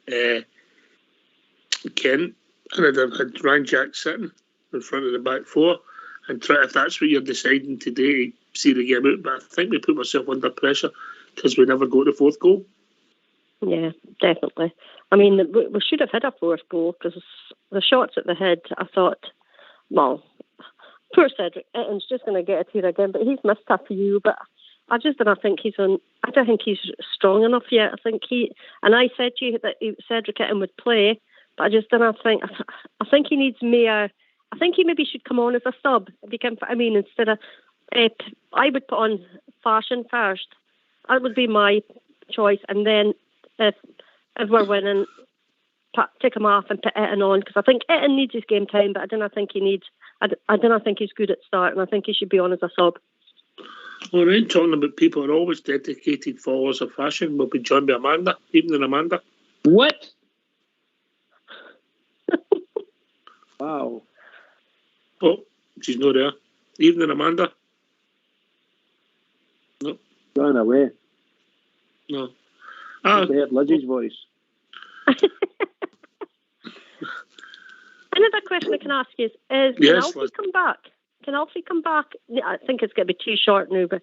Kent, and I'd have had Ryan Jack sitting in front of the back four, and try, if that's what you're deciding today, to see the game out. But I think we put ourselves under pressure because we never got the fourth goal. Yeah, definitely. I mean, we should have had a fourth goal, because the shots at the head, I thought, well, poor Cedric Itten's just going to get it here again, but he's missed a few. But I just don't think he's strong enough yet. I think I said to you that Cedric Itten would play, but I just don't think. I think he needs more. I think he maybe should come on as a sub. If he can, I mean, instead of, I would put on Fashion first. That would be my choice, and then if we're winning, take him off and put Itten on, because I think Itten needs his game time, but I don't think he needs. I don't think he's good at start, and I think he should be on as a sub. Well, we're talking about people who are always dedicated followers of Fashion. We'll be joined by Amanda, evening Amanda. What? Wow. Oh, she's not there. Evening Amanda. No. Gone away. No. I heard Lizzie's voice. Another question I can ask is can Alfie come back? Can Alfie come back? I think it's going to be too short now, but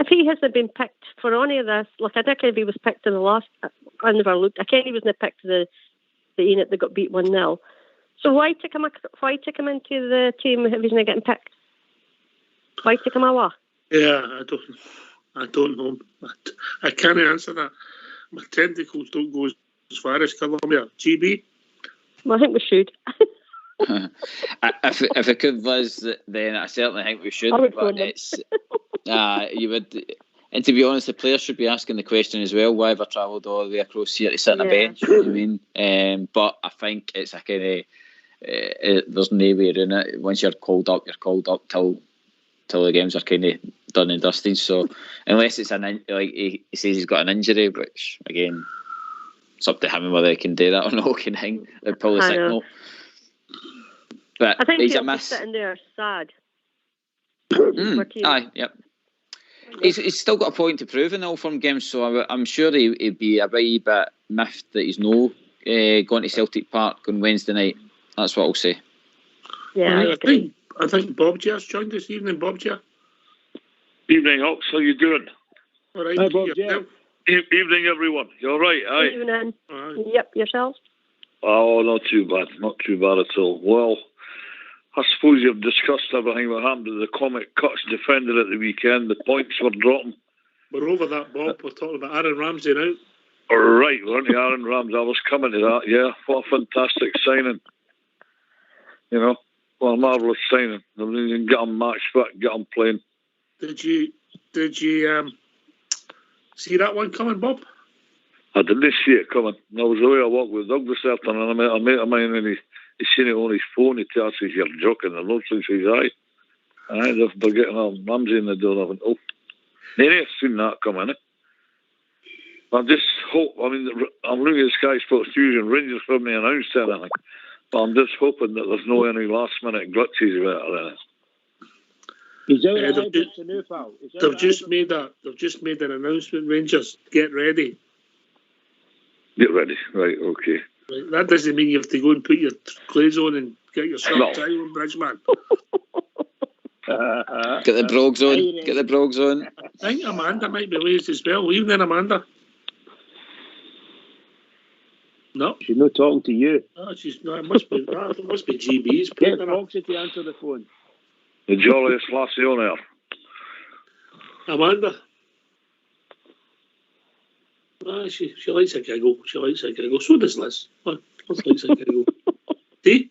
if he hasn't been picked for any of this, like I think if he was picked in the last, I never looked. I can't. He wasn't picked to the unit that got beat 1-0. So why take him into the team if he's not getting picked? Why take him away? Yeah, I don't know. I can't answer that. My tentacles don't go as far as Columbia. GB? Well, I think we should. if it could, Liz, then I certainly think we should. But it's you would, and to be honest, the players should be asking the question as well. Why have I travelled all the way across here to sit on a bench? You know what I mean, but I think it's a kind of there's no way around it. Once you're called up till the games are kind of done and dusted. So unless it's like he says he's got an injury, which again, it's up to him whether he can do that or not. Can hang, they'd probably signal. But I think he's he'll a miss. be sitting there sad. Aye, yep. He's still got a point to prove in all firm games, so I'm sure he'd be a wee bit miffed that he's no going to Celtic Park on Wednesday night. That's what I'll say. Yeah, I think Bob Jer's joined this evening. Bob Jer. Evening, Ox. How you doing? All right. Hi, Bob Jer. Evening, everyone. You all right? Aye. Evening. Yep, yourself? Oh, not too bad. Not too bad at all. Well, I suppose you've discussed everything that happened to the Comic Cuts defender at the weekend. The points were dropping. We're over that, Bob. We're talking about Aaron Ramsey now. All right, we're on to Aaron Ramsey. I was coming to that, yeah. What a fantastic signing. You know, what a marvellous signing. Get him match fit, get him playing. Did you Did you see that one coming, Bob? I didn't see it coming. I was away I walked with Doug this afternoon, and I met a mine, and he's seen it on his phone. He tells us, "You're joking." And I says, "Aye." They're getting Ramsey in the door. I went, "Oh, nearly I've seen that coming." I just hope. I mean, I'm looking at Sky Sports News and Rangers haven't announced anything, but I'm just hoping that there's no any last minute glitches about it. He's out at Ibrox now, pal. They've just made an announcement. Rangers, get ready. Get ready, right? Okay. Right, that doesn't mean you have to go and put your clothes on and get yourself tie on, Bridgeman. Get the brogues on. Get the brogues on. I think Amanda might be late as well. Evening, Amanda. No, she's not talking to you. Oh, she's not. It must be GB's. Get Foxy to answer the phone. The jolliest lassie on earth. Amanda. She likes a giggle. So does Liz. Liz likes a giggle. See?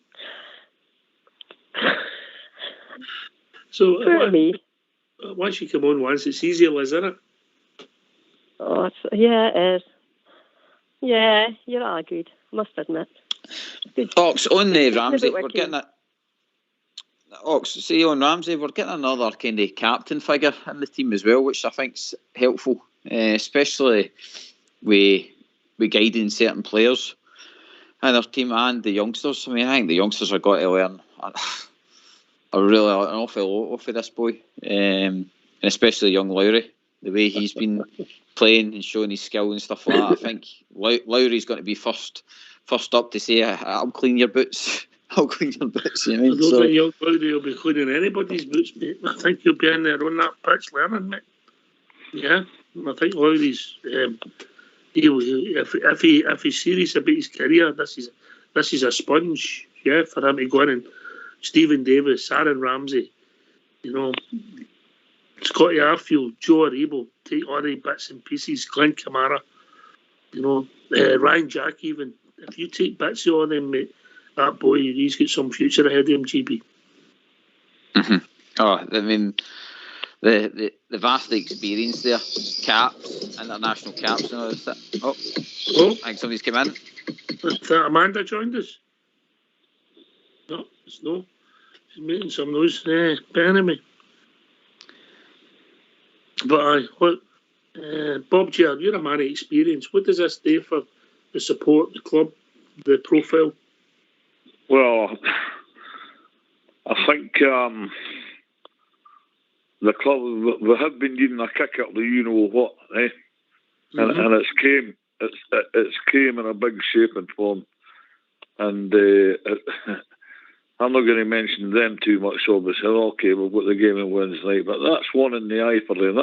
So once you come on once, it's easier, Liz, isn't it? Oh, yeah, it is. Yeah, you're all good. Must admit. Good. Ox, on the Ramsey, we're getting it. Ox, see on Ramsey, we're getting another kind of captain figure in the team as well, which I think's helpful, especially with guiding certain players in our team and the youngsters. I mean, I think the youngsters have got to learn an awful lot off of this boy, and especially young Lowry. The way he's been playing and showing his skill and stuff like that, I think Lowry's going to be first up to say, "I'll clean your boots." I'll clean your boots. You know what I mean? I don't think young Lowry will be cleaning anybody's boots, mate. I think he'll be in there on that pitch learning, mate. Yeah, I think Lowry's. If he's serious about his career, this is a sponge. Yeah, for him to go in and Stephen Davis, Aaron Ramsey, Scotty Arfield, Joe Aribo, take all the bits and pieces, Glenn Kamara, Ryan Jack even. If you take bits of all them, mate, that boy, he's got some future ahead of him, GB. Mm-hmm. Oh, I mean, the vast experience there, caps, international caps, and all that. Oh, I think somebody's come in. Amanda joined us. No, it's no. She's making some noise. Anyway. But Bob Gerard, you're a man of experience. What does this do for the support, the club, the profile? Well, I think the club they have been needing a kick up the what, eh? Mm-hmm. And it's came in a big shape and form, and I'm not going to mention them too much, obviously. Okay, we've got the game on Wednesday night, but that's one in the eye for them.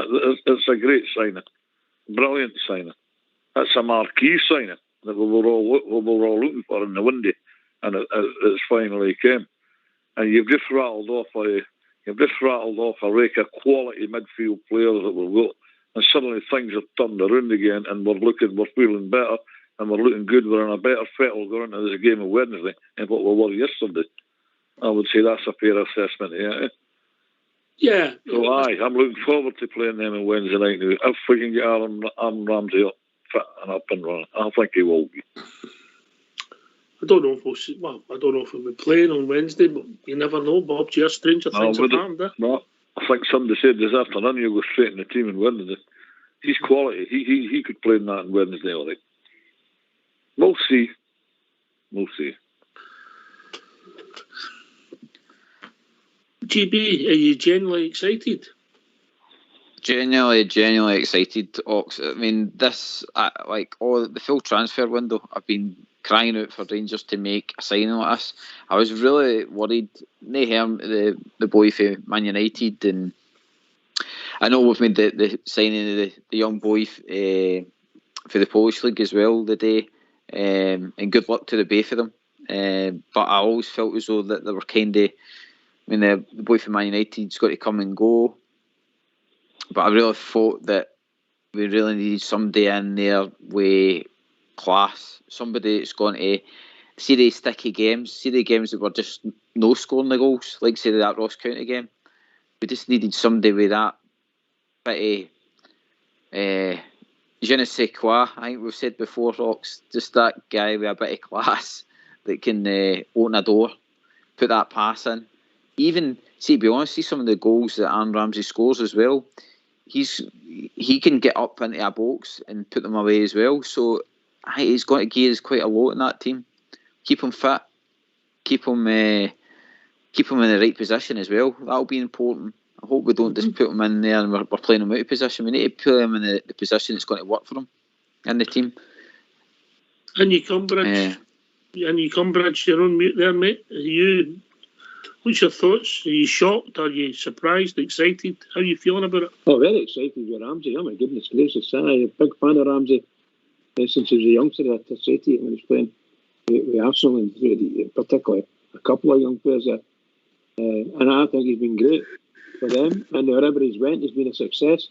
It's a great signing, brilliant signing. That's a marquee signing that we were all looking for in the window, and it's finally came. And you've just rattled off a rake of quality midfield players that we've got, and suddenly things have turned around again, and we're feeling better, and we're looking good. We're in a better fettle going into this game on Wednesday than what we were yesterday. I would say that's a fair assessment, yeah. Yeah. So, I'm looking forward to playing them on Wednesday night now. If we can get Aaron Ramsey up, fit and up and running, I think he will be. I don't know if we'll be playing on Wednesday, but you never know, Bob. Just stranger things have happened, eh? No, I think somebody said this afternoon he'll go straight in the team on Wednesday. He's quality. He could play in that on Wednesday, all right. We'll see. GB, are you genuinely excited? Genuinely excited, Ox. I mean, this, the full transfer window, I've been crying out for Rangers to make a signing like this. I was really worried. The boy for Man United, and I know we've made the signing of the young boy for the Polish League as well today, and good luck to the both of them. But I always felt as though that they were kind of, I mean, the boy from Man United's got to come and go. But I really thought that we really needed somebody in there with class. Somebody that's going to see the sticky games, see the games that were just no scoring the goals, like say that Ross County game. We just needed somebody with that bit of je ne sais quoi. I think we've said before, Rox, just that guy with a bit of class that can open a door, put that pass in. Even, see, to be honest, see some of the goals that Aaron Ramsey scores as well. He can get up into a box and put them away as well. So he's got to gear us quite a lot in that team. Keep him fit, keep him in the right position as well. That'll be important. I hope we don't just put him in there and we're playing him out of position. We need to put him in the position that's going to work for him in the team. And you come, Bridge. You're on mute there, mate. What's your thoughts? Are you shocked? Are you surprised? Excited? How are you feeling about it? Oh, very excited with Ramsey. Oh my goodness gracious! I'm a big fan of Ramsey since he was a youngster. I say to you when he was playing with Arsenal, and particularly a couple of young players there. And I think he's been great for them. And wherever he's went, he's been a success.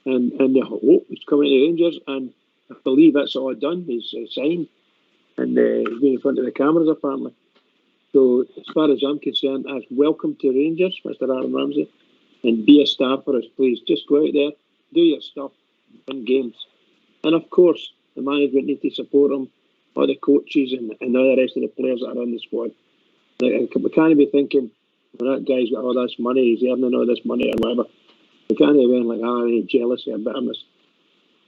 And the hope he's coming to Rangers, and I believe that's all done. He's signed, and he's been in front of the cameras apparently. So as far as I'm concerned, as welcome to Rangers, Mr. Aaron Ramsey, and be a star for us, please. Just go out there, do your stuff, win games. And of course, the management need to support him, all the coaches and all the rest of the players that are on the squad. Like, we can't be thinking, well, that guy's got all this money, he's earning all this money or whatever. We can't be like, any jealousy or bitterness.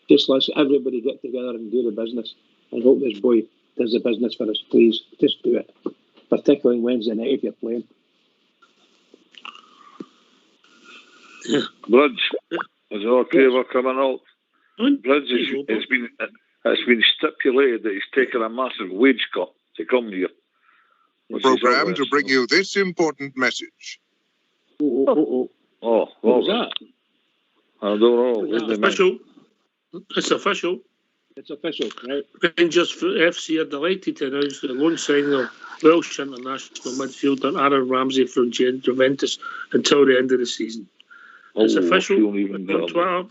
Just let's everybody get together and do the business and hope this boy does the business for us, please. Just do it. Particularly Wednesday night if you're playing. Yeah. Bridge, is it okay we're coming out? Bridge, it's been stipulated that he's taken a massive wage cut to come here. Program to bring you this important message. What was that? I don't know. It's official. It's official. It's official, right? Rangers FC are delighted to announce the loan signing of Welsh international midfielder Aaron Ramsey from Juventus until the end of the season. It's official. On Twitter.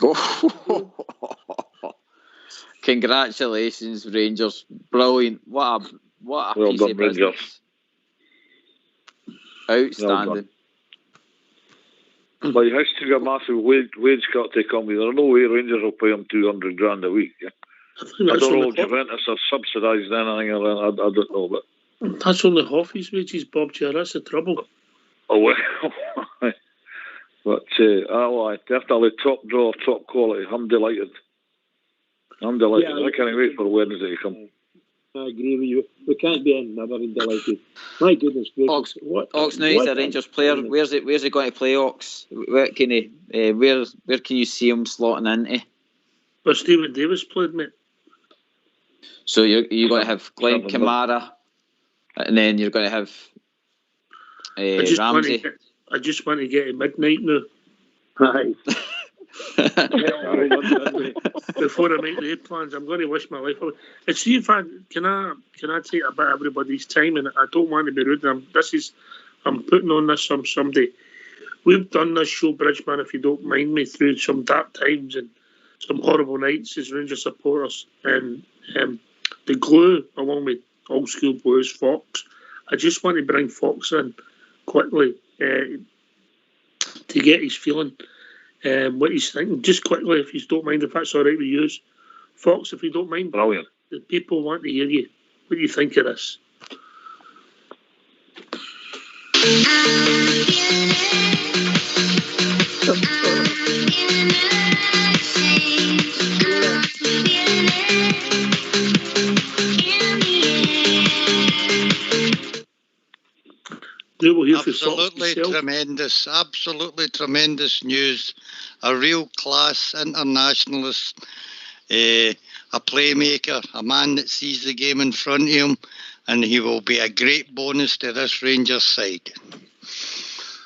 Congratulations, Rangers! Brilliant! What a well piece done, of business! Outstanding. Well, he has to get a massive wage cut to come here. There's no way Rangers will pay him $200,000 a week. Yeah? I don't know if Juventus are subsidised anything. I don't know, but that's only half his wages, Bob. That's the trouble. Oh well, but definitely top draw, top quality. I'm delighted. Yeah, I can't wait for Wednesday to come. I agree with you. We can't be another than delighted. My goodness gracious! Ox now he's a Rangers player. Where's he going to play, Ox? Where can you see him slotting into? Where Stephen Davis played, mate. So you're going to have Glenn Kamara, and then you're going to have Ramsey. I just want to get to midnight now. Right. Before I make the plans, I'm going to wish my life away. And see if can I take a bit of everybody's time, and I don't want to be rude. I'm putting on this from somebody. We've done this show, Bridgeman, if you don't mind me, through some dark times and some horrible nights as Rangers supporters, and the glue along with Old School Blues, Fox. I just want to bring Fox in quickly to get his feeling. What he's thinking, just quickly, if you don't mind, if that's all right with you. Fox, if you don't mind. Brilliant. The people want to hear you. What do you think of this? Absolutely tremendous news. A real class internationalist, a playmaker, a man that sees the game in front of him, and he will be a great bonus to this Rangers side.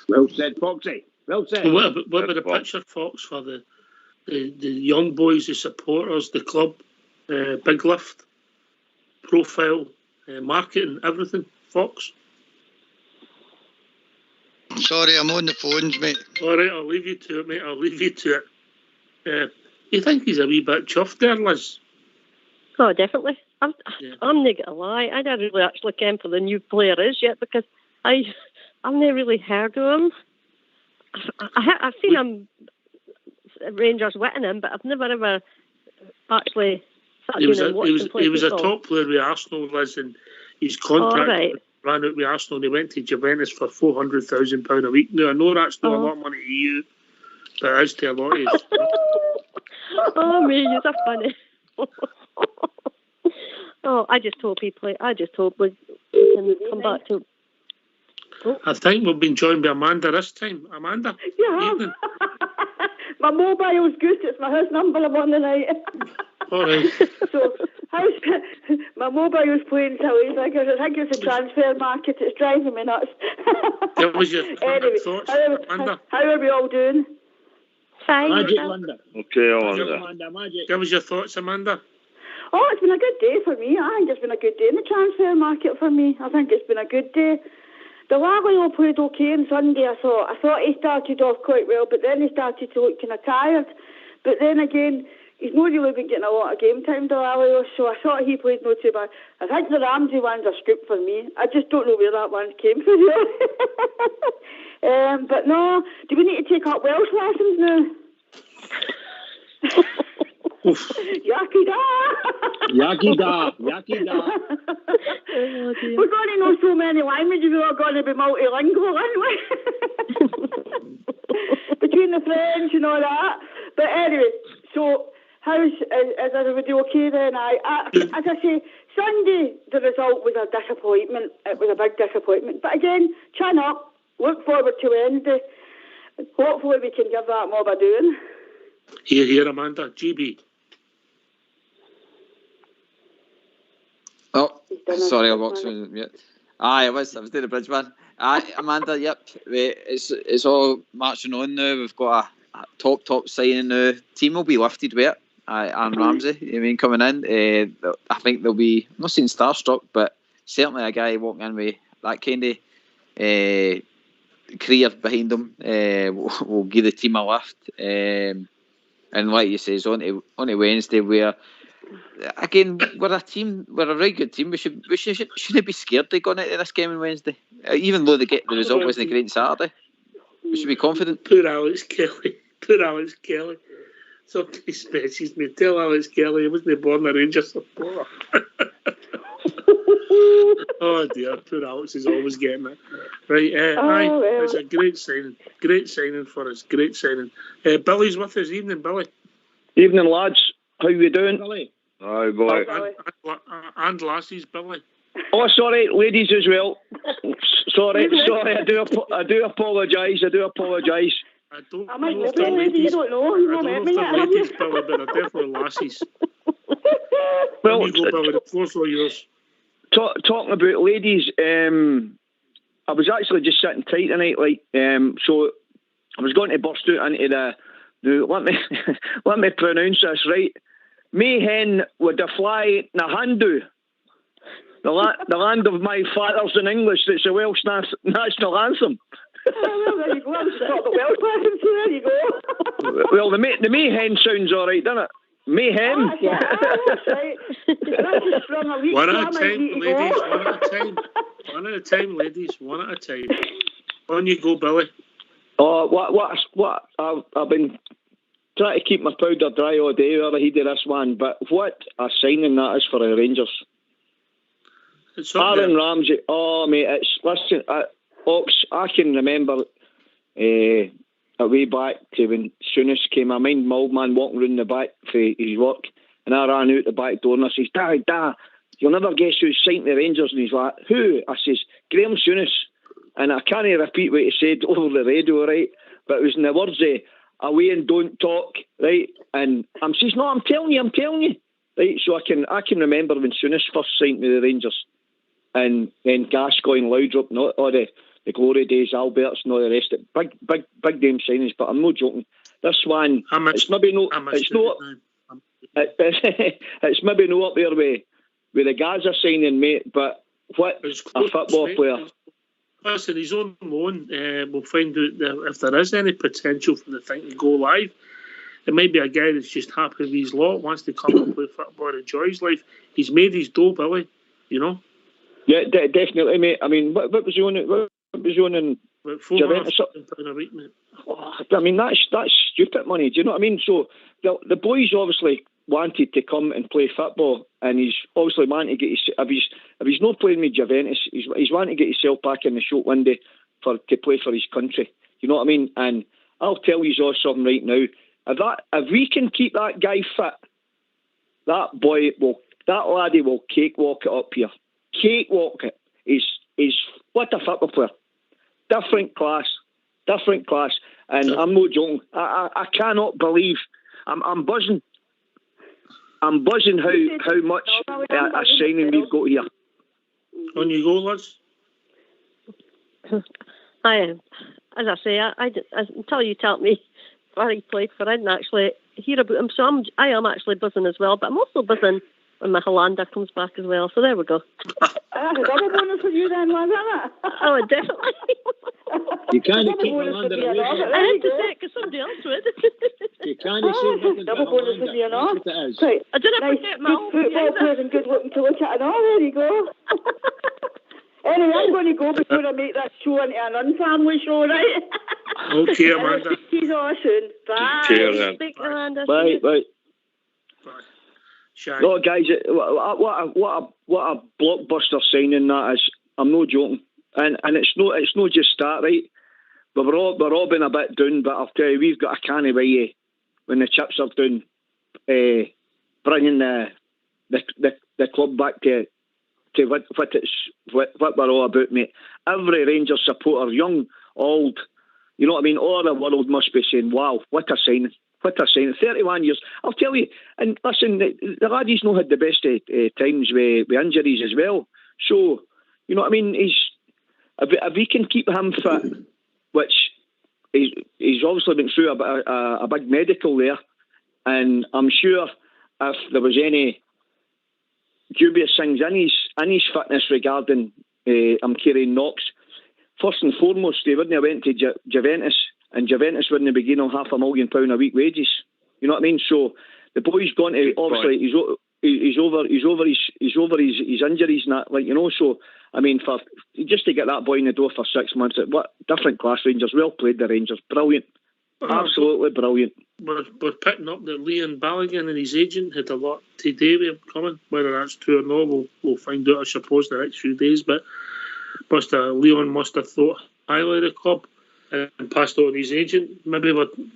Well said, Foxy. Well said. What about the picture, Fox, for the young boys, the supporters, the club, big lift, profile, marketing, everything, Fox? Sorry, I'm on the phones, mate. All right, I'll leave you to it, mate. I'll leave you to it. You think he's a wee bit chuffed there, Liz? Oh, definitely. I'm not going to lie. I don't really actually care for the new player is yet because I've never really heard of him. I've seen him Rangers winning him, but I've never ever actually sat He was down and watched him play he was a football. top player with Arsenal, Liz, and his contract ran out with Arsenal and he went to Juventus for £400,000 a week. Now, I know that's not a lot of money to you, but it is to a lot of you. Oh, me, you're so funny. Oh, I just hope we can come back to... Oh. I think we've been joined by Amanda this time. Amanda? Yeah. My mobile's good. It's my house number I'm on tonight. All right. So, my mobile's playing silly figures. I think it's a transfer market. It's driving me nuts. What was your anyway, thoughts, Amanda? How are we all doing? Fine. Magic Amanda. Okay, Amanda. Magic. What was your thoughts, Amanda? Oh, it's been a good day for me. I think it's been a good day in the transfer market for me. I think it's been a good day. The Lalio played okay on Sunday, I thought. I thought he started off quite well, but then he started to look kind of tired. But then again, he's not really been getting a lot of game time, Lalio, so I thought he played not too bad. I think the Ramsey one's a scoop for me. I just don't know where that one came from. But no, do we need to take up Welsh lessons now? Yakida! Yakida! We're going to know so many languages, we're going to be multilingual, aren't we? Between the French and all that. But anyway, so is everybody okay then? As I say, Sunday the result was a disappointment. It was a big disappointment. But again, chin up, look forward to Wednesday. Hopefully we can give that mob a doing. Here, Amanda. GB. Oh, sorry, I walked through. Yeah. I was doing the bridge, man. Amanda, yep. It's all marching on now. We've got a top signing now. Team will be lifted with it. And Ramsey, coming in. I think they'll be, I'm not saying starstruck, but certainly a guy walking in with that kind of career behind him will give the team a lift. And like you say, it's on to Wednesday where, again, we're a very good team. We shouldn't be scared of going into this game on Wednesday. Even though the result wasn't great on Saturday. We should be confident. Poor Alex Kelly. So he species me. Tell Alex Kelly he wasn't born a Rangers supporter. Oh dear, poor Alex is always getting it. Right, it's a great signing. Great signing for us. Great signing. Billy's with us. Evening, Billy. Evening, lads. How you doing? Billy. Hi, boy. And lassies, Billy. Oh, sorry, ladies as well. Sorry. I do apologise. I don't know if they're ladies. You don't know. I don't know if they're ladies, Billy, but they're definitely lassies. Well, you go, Billy. The floor's all yours. Talking about ladies, I was actually just sitting tight tonight, so I was going to burst out into let me pronounce this right. Mayhen with the fly Nahandu. The land of my fathers in English, that's the Welsh national anthem. Well, there you go. I'm stop the Welsh lesson, so there you go. Well, the Mayhen sounds all right, doesn't it? Mayhem. That's right. One at a time, ladies. One at a time, ladies. One at a time. On you go, Billy. Oh, what? I've been trying to keep my powder dry all day while I hear this one, but what a signing that is for the Rangers. Aaron Ramsey. Oh, mate, listen, Ox, I can remember a way back to when Souness came. I mind my old man walking round the back for his work, and I ran out the back door and I says, Dad, you'll never guess who's signed the Rangers. And he's like, who? I says, Graham Souness. And I can't repeat what he said over the radio, right? But it was in the words of away and don't talk, right? And I says, no, I'm telling you. Right, so I can remember when Souness first signed with the Rangers. And then Gascoigne, Laudrup, and all the glory days, Alberts and all the rest of it. Big name signings, but I'm not joking. This one, it's maybe no up there with the Gaza signing, mate, but what a football player. Listen, he's on loan. We'll find out if there is any potential for the thing to go live. It might be a guy that's just happy with his lot, wants to come and play football and enjoy his life. He's made his dough, Billy, you know? Yeah, definitely, mate. I mean, what was he on? What was he on in About Juventus. £400 a week, mate. I mean, that's stupid money. Do you know what I mean? So the boys obviously wanted to come and play football, and he's obviously wanting to get his. If he's not playing with Juventus, he's wanting to get himself back in the short window to play for his country. You know what I mean? And I'll tell you all something right now. If we can keep that guy fit, that laddie will cakewalk it up here. Cakewalk it. He's what a football player. Different class. And I'm not joking. I cannot believe. I'm buzzing. I'm buzzing how much a signing we've got here. On you go, lads. I am. As I say, until you tell me where he played for, I didn't actually hear about him. So I am actually buzzing as well. But I'm also buzzing when my Hollander comes back as well. So there we go. That's a double bonus for you then, was it? Oh, definitely. You can't keep Hollander away. I had to say it because somebody else would. You can't say nothing double about bonus for Hollander. you, no? That's what it is. Right. I didn't Nice, forget good my old football players and good looking to look at and all. There you go. Anyway, I'm going to go before I make that show into an unfamily show, right? Okay, Amanda. See you all soon. Bye. Cheers, Speak, Amanda. Bye. Shag. No, guys, what a blockbuster signing that is. I'm not joking, and it's not just that, right? But we're all been a bit down. But I'll tell you, we've got a canny way when the chips are down, bringing the club back to what we're all about, mate. Every Rangers supporter, young, old, you know what I mean. All the world must be saying, "Wow, what a signing." What a signing. 31 years. I'll tell you, and listen, the laddie's not had the best times with injuries as well. So, you know what I mean? If we can keep him fit, which he's obviously been through a big medical there, and I'm sure if there was any dubious things in his fitness regarding I'm carrying Knox, first and foremost, he wouldn't have went to Juventus. And Juventus wouldn't be getting £500,000 a week wages. You know what I mean? So the boy's gone to obviously he's over his injuries and that, like, you know. So I mean, for just to get that boy in the door for 6 months, what different class Rangers. Well played, the Rangers. Brilliant, absolutely brilliant. We're picking up that Leon Balogun and his agent had a lot to do with him coming. Whether that's true or not, we'll find out, I suppose, the next few days. But Leon must have thought highly of the club and passed on his agent. Maybe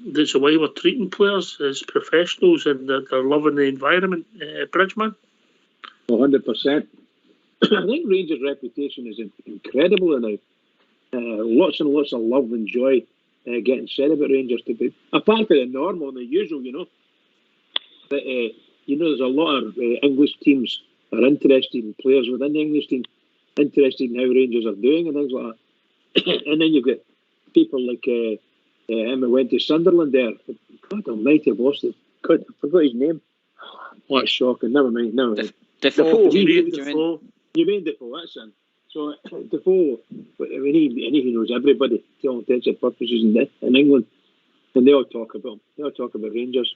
that's the way we're treating players as professionals, and they're loving the environment. Bridgman? 100%. I think Rangers' reputation is incredible now. Lots and lots of love and joy getting said about Rangers to be. Apart from the normal and the usual, you know. But, you know, there's a lot of English teams are interested in players within the English team, interested in how Rangers are doing and things like that. And then you've got people like him who went to Sunderland there. God almighty, I've lost it. God, I forgot his name. What a shocking. Never mind. Defoe. You mean Defoe, that's him. So Defoe, I mean, he knows everybody, to all intents and purposes in England. And they all talk about him. They all talk about Rangers.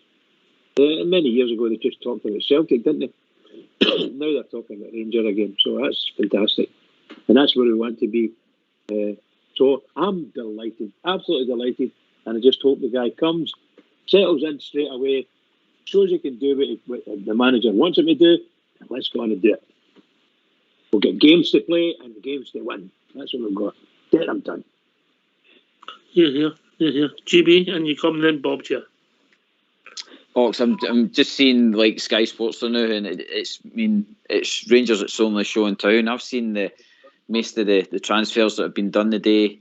Many years ago, they just talked about Celtic, didn't they? Now they're talking about Rangers again. So that's fantastic. And that's where we want to be. So I'm delighted, absolutely delighted, and I just hope the guy comes, settles in straight away, shows he can do what the manager wants him to do, and let's go on and do it. We'll get games to play and games to win. That's what we've got. Get them done. Yeah. GB, and you come then, Bob, to you. I'm just seeing like Sky Sports now, and it's Rangers that's only show in town. I've seen most of the transfers that have been done today.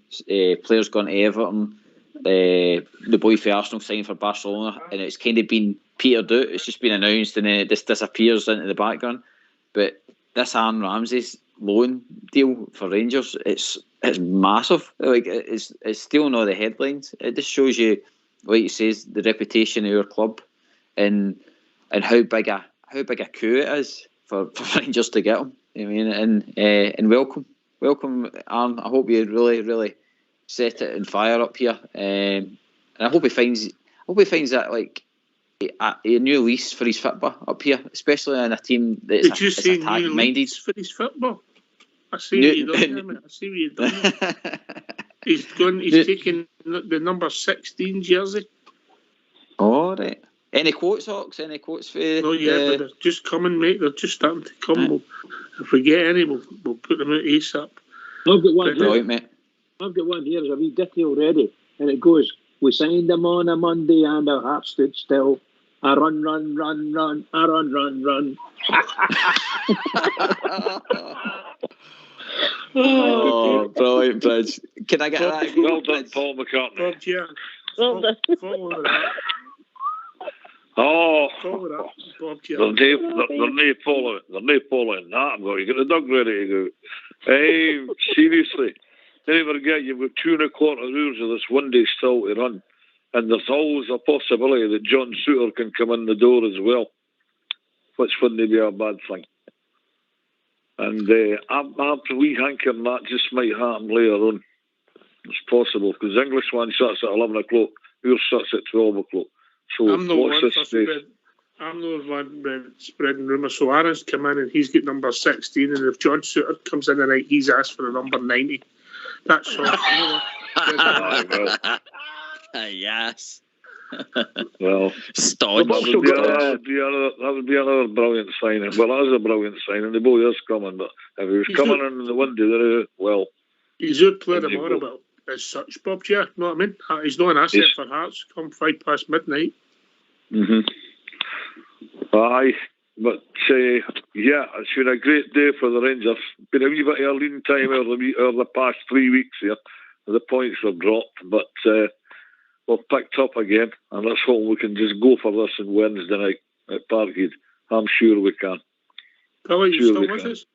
Players gone to Everton, the boy for Arsenal signed for Barcelona, and it's kind of been petered out. It's just been announced and then it just disappears into the background. But this Aaron Ramsey's loan deal for Rangers, it's massive. Like it's stealing all the headlines. It just shows you, like you says, the reputation of your club and how big a coup it is for Rangers to get him. I mean, and welcome, Aaron. I hope you really set it on fire up here, and I hope he finds that like a new lease for his football up here, especially in a team that's attack minded. For his football, I see what you've done there, mate. I see what you've done. He's taking the number 16 jersey. All right. Any quotes, Hawks? Any quotes for? No, yeah, but they're just coming, mate. They're just starting to come. Right. If we get any, we'll put them out ASAP. I've got one here. Right, mate. I've got one here. There's a wee ditty already, and it goes: "We signed them on a Monday, and our heart stood still. I run, run, run, run. I run, run, run." Oh, brilliant, Bridge. Can I get that? Well done, Paul McCartney. Bob, yeah. Well done. Follow that. Oh, follow that, Bob. Yeah. They're no following that. I'm going to get the dog ready to go. Seriously, never forget you've got 2.25 hours of this one day still to run, and there's always a possibility that John Suter can come in the door as well, which wouldn't be a bad thing. And after we hankering that just might happen later on. It's possible because the English one starts at 11 o'clock, yours starts at 12 o'clock. So I'm the one spreading rumours. So Aaron's come in and he's got number 16, and if John Suter comes in tonight, he's asked for a number 90. That's all. Yes. Well, that would be another brilliant signing. Well, that is a brilliant signing. The boy is coming, but if he was coming in the window, well, he's a player tomorrow, but as such, Bob, yeah, know what I mean? He's not an asset for Hearts come 5 past midnight. Aye, but yeah, it's been a great day for the Rangers. Been a wee bit of a lean time over the past 3 weeks here. The points were dropped, but we've picked up again, and let's hope we can just go for this on Wednesday night at Parkhead. I'm sure we can. Billy, you still with us?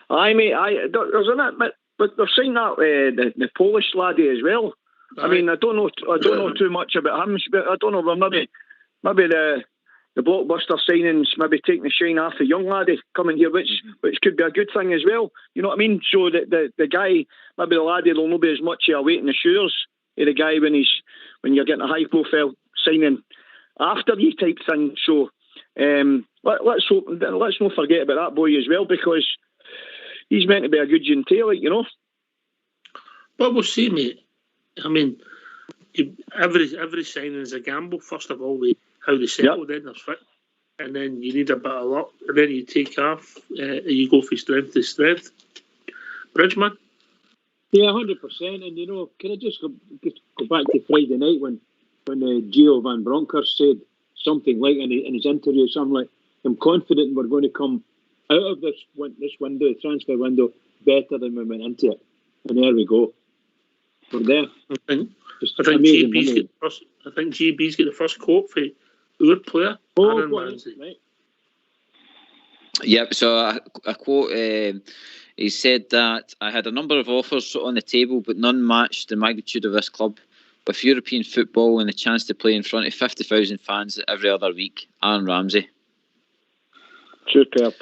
Aye, mate. There's a bit, but they're saying that the Polish laddie as well. Aye. I mean, I don't know too much about him, but I don't know. Well, maybe the blockbuster signings maybe taking the shine off the young laddie coming here, which could be a good thing as well. You know what I mean? So that the guy, maybe the laddie will not be as much of a weight in the shoes of the guy when you're getting a high profile signing after you type thing. So let's hope, let's not forget about that boy as well, because he's meant to be a good gentile, you know. But we'll see, mate. I mean, every signing is a gamble. First of all, how they settle, then they're fit, and then you need a bit of luck, and then you take off. You go from strength to strength. Bridgeman. Yeah, 100%. And you know, can I just go back to Friday night when Gio Van Bronckhorst said something like in his interview, something like, "I'm confident we're going to come out of this window, the transfer window, better than we went into it." And there we go. We're there. I think GB's got the first quote for our player, Aaron Ramsey. Right. Yep, so a quote, he said that I had a number of offers on the table, but none matched the magnitude of this club. With European football and the chance to play in front of 50,000 fans every other week. Aaron Ramsey. Superb.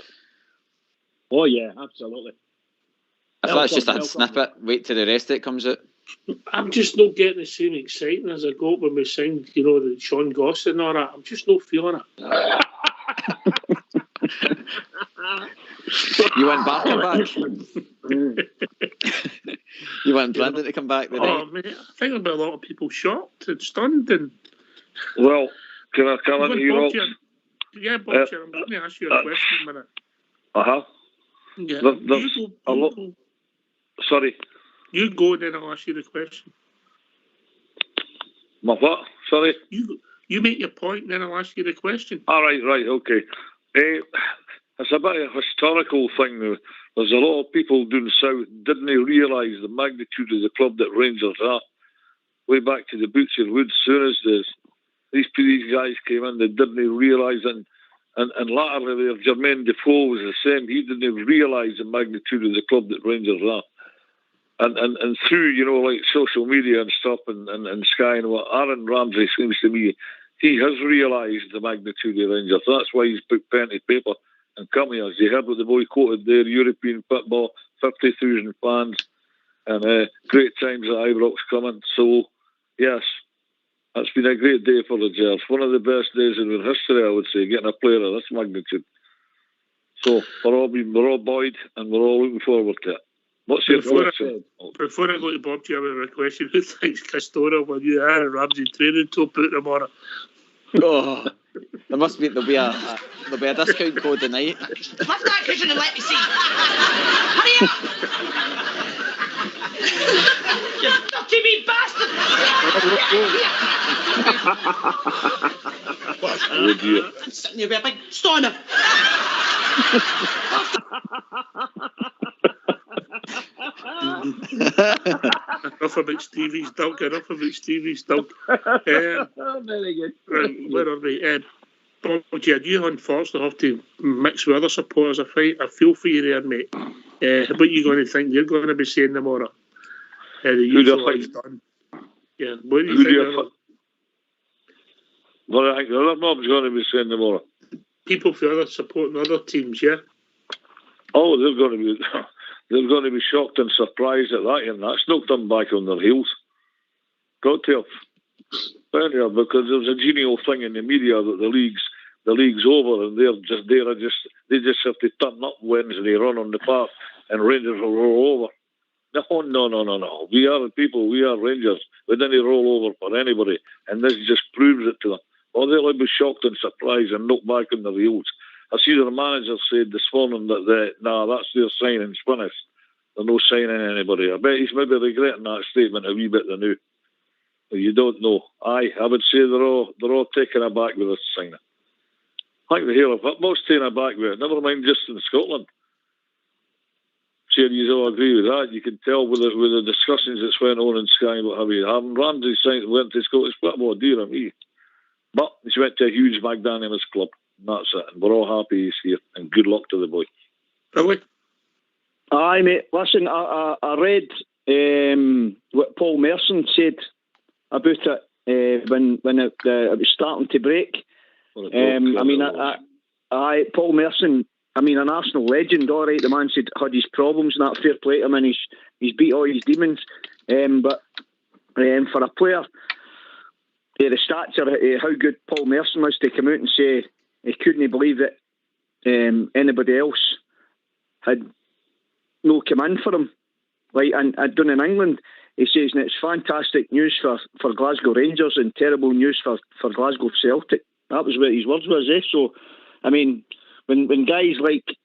Oh, yeah, absolutely. If that's just a snippet, wait till the rest of it comes out. I'm just not getting the same excitement as I got when we signed, the Sean Goss and all that. I'm just not feeling it. You want Barker back? You want Brandon to come back? Mate, I think there'll be a lot of people shocked and stunned. And well, can I come in here? Yeah, Bob, I'm going to ask you a question in a minute. Yeah. Sorry. You go, then I'll ask you the question. My what? Sorry? You make your point, then I'll ask you the question. All right, okay. It's a bit of a historical thing. There's a lot of people down south didn't realise the magnitude of the club that Rangers are. Way back to the Butcher Woods, soon as these guys came in, they didn't realise it. And latterly, there, Jermaine Defoe was the same. He didn't realise the magnitude of the club that Rangers are. And through, like social media and stuff and Sky and what, Aaron Ramsey seems to me, he has realised the magnitude of Rangers. That's why he's put pen to paper and come here. As you heard what the boy quoted there, European football, 50,000 fans, and great times at Ibrox coming. So, yes, that's been a great day for the Gers. One of the best days in our history, I would say, getting a player of this magnitude. So, we're all buoyed and we're all looking forward to it. What's your Before question? I go to Bob, do you have a question? Who thinks Castora when you are a Ramsey training top out tomorrow? Oh, there'll be a discount code tonight. Lift that cushion and let me see. Hurry up! You dirty wee bastard! Oh dear. I'm sitting here with a big stoner. Enough about Stevie's dog. Very good. Right, where are we? Bob, you unfortunately have to mix with other supporters. I feel for you there, mate. What are you going to think you're going to be saying tomorrow? The usual is done. Yeah, what do you think? What I think the other mob's going to be saying tomorrow. People for other supporting other teams, yeah. Oh, they're going to be shocked and surprised at that, and that's knocked them back on their heels. Got to have. Because there's a genial thing in the media that the league's over, and they just have to turn up Wednesday, run on the path, and Rangers will roll over. No. We are the people. We are Rangers. We didn't roll over for anybody, and this just proves it to them. Oh, they'll be shocked and surprised and knocked back on their heels. I see the manager said this morning that that's their signing finished. They're no signing anybody. I bet he's maybe regretting that statement a wee bit the new. You don't know. I would say they're all taken aback with this signing. I think the hero of football's taken aback with it. Never mind just in Scotland. Sure, you all agree with that. You can tell with the discussions that's went on in Sky, what have you. Having Ramsey went to Scottish football, dear me. But he went to a huge magnanimous club. And that's it. And we're all happy he's here. And good luck to the boy. Really? Aye, mate. Listen, I read what Paul Merson said about it when it was starting to break. Paul Merson, an Arsenal legend, all right, the man said had his problems and that, fair play to him, and he's beat all his demons. But for a player, the stature, how good Paul Merson was to come out and say he couldn't believe that anybody else had no come in for him. Like, and done in England, he says that it's fantastic news for Glasgow Rangers and terrible news for Glasgow Celtic. That was what his words was, eh? So, when guys like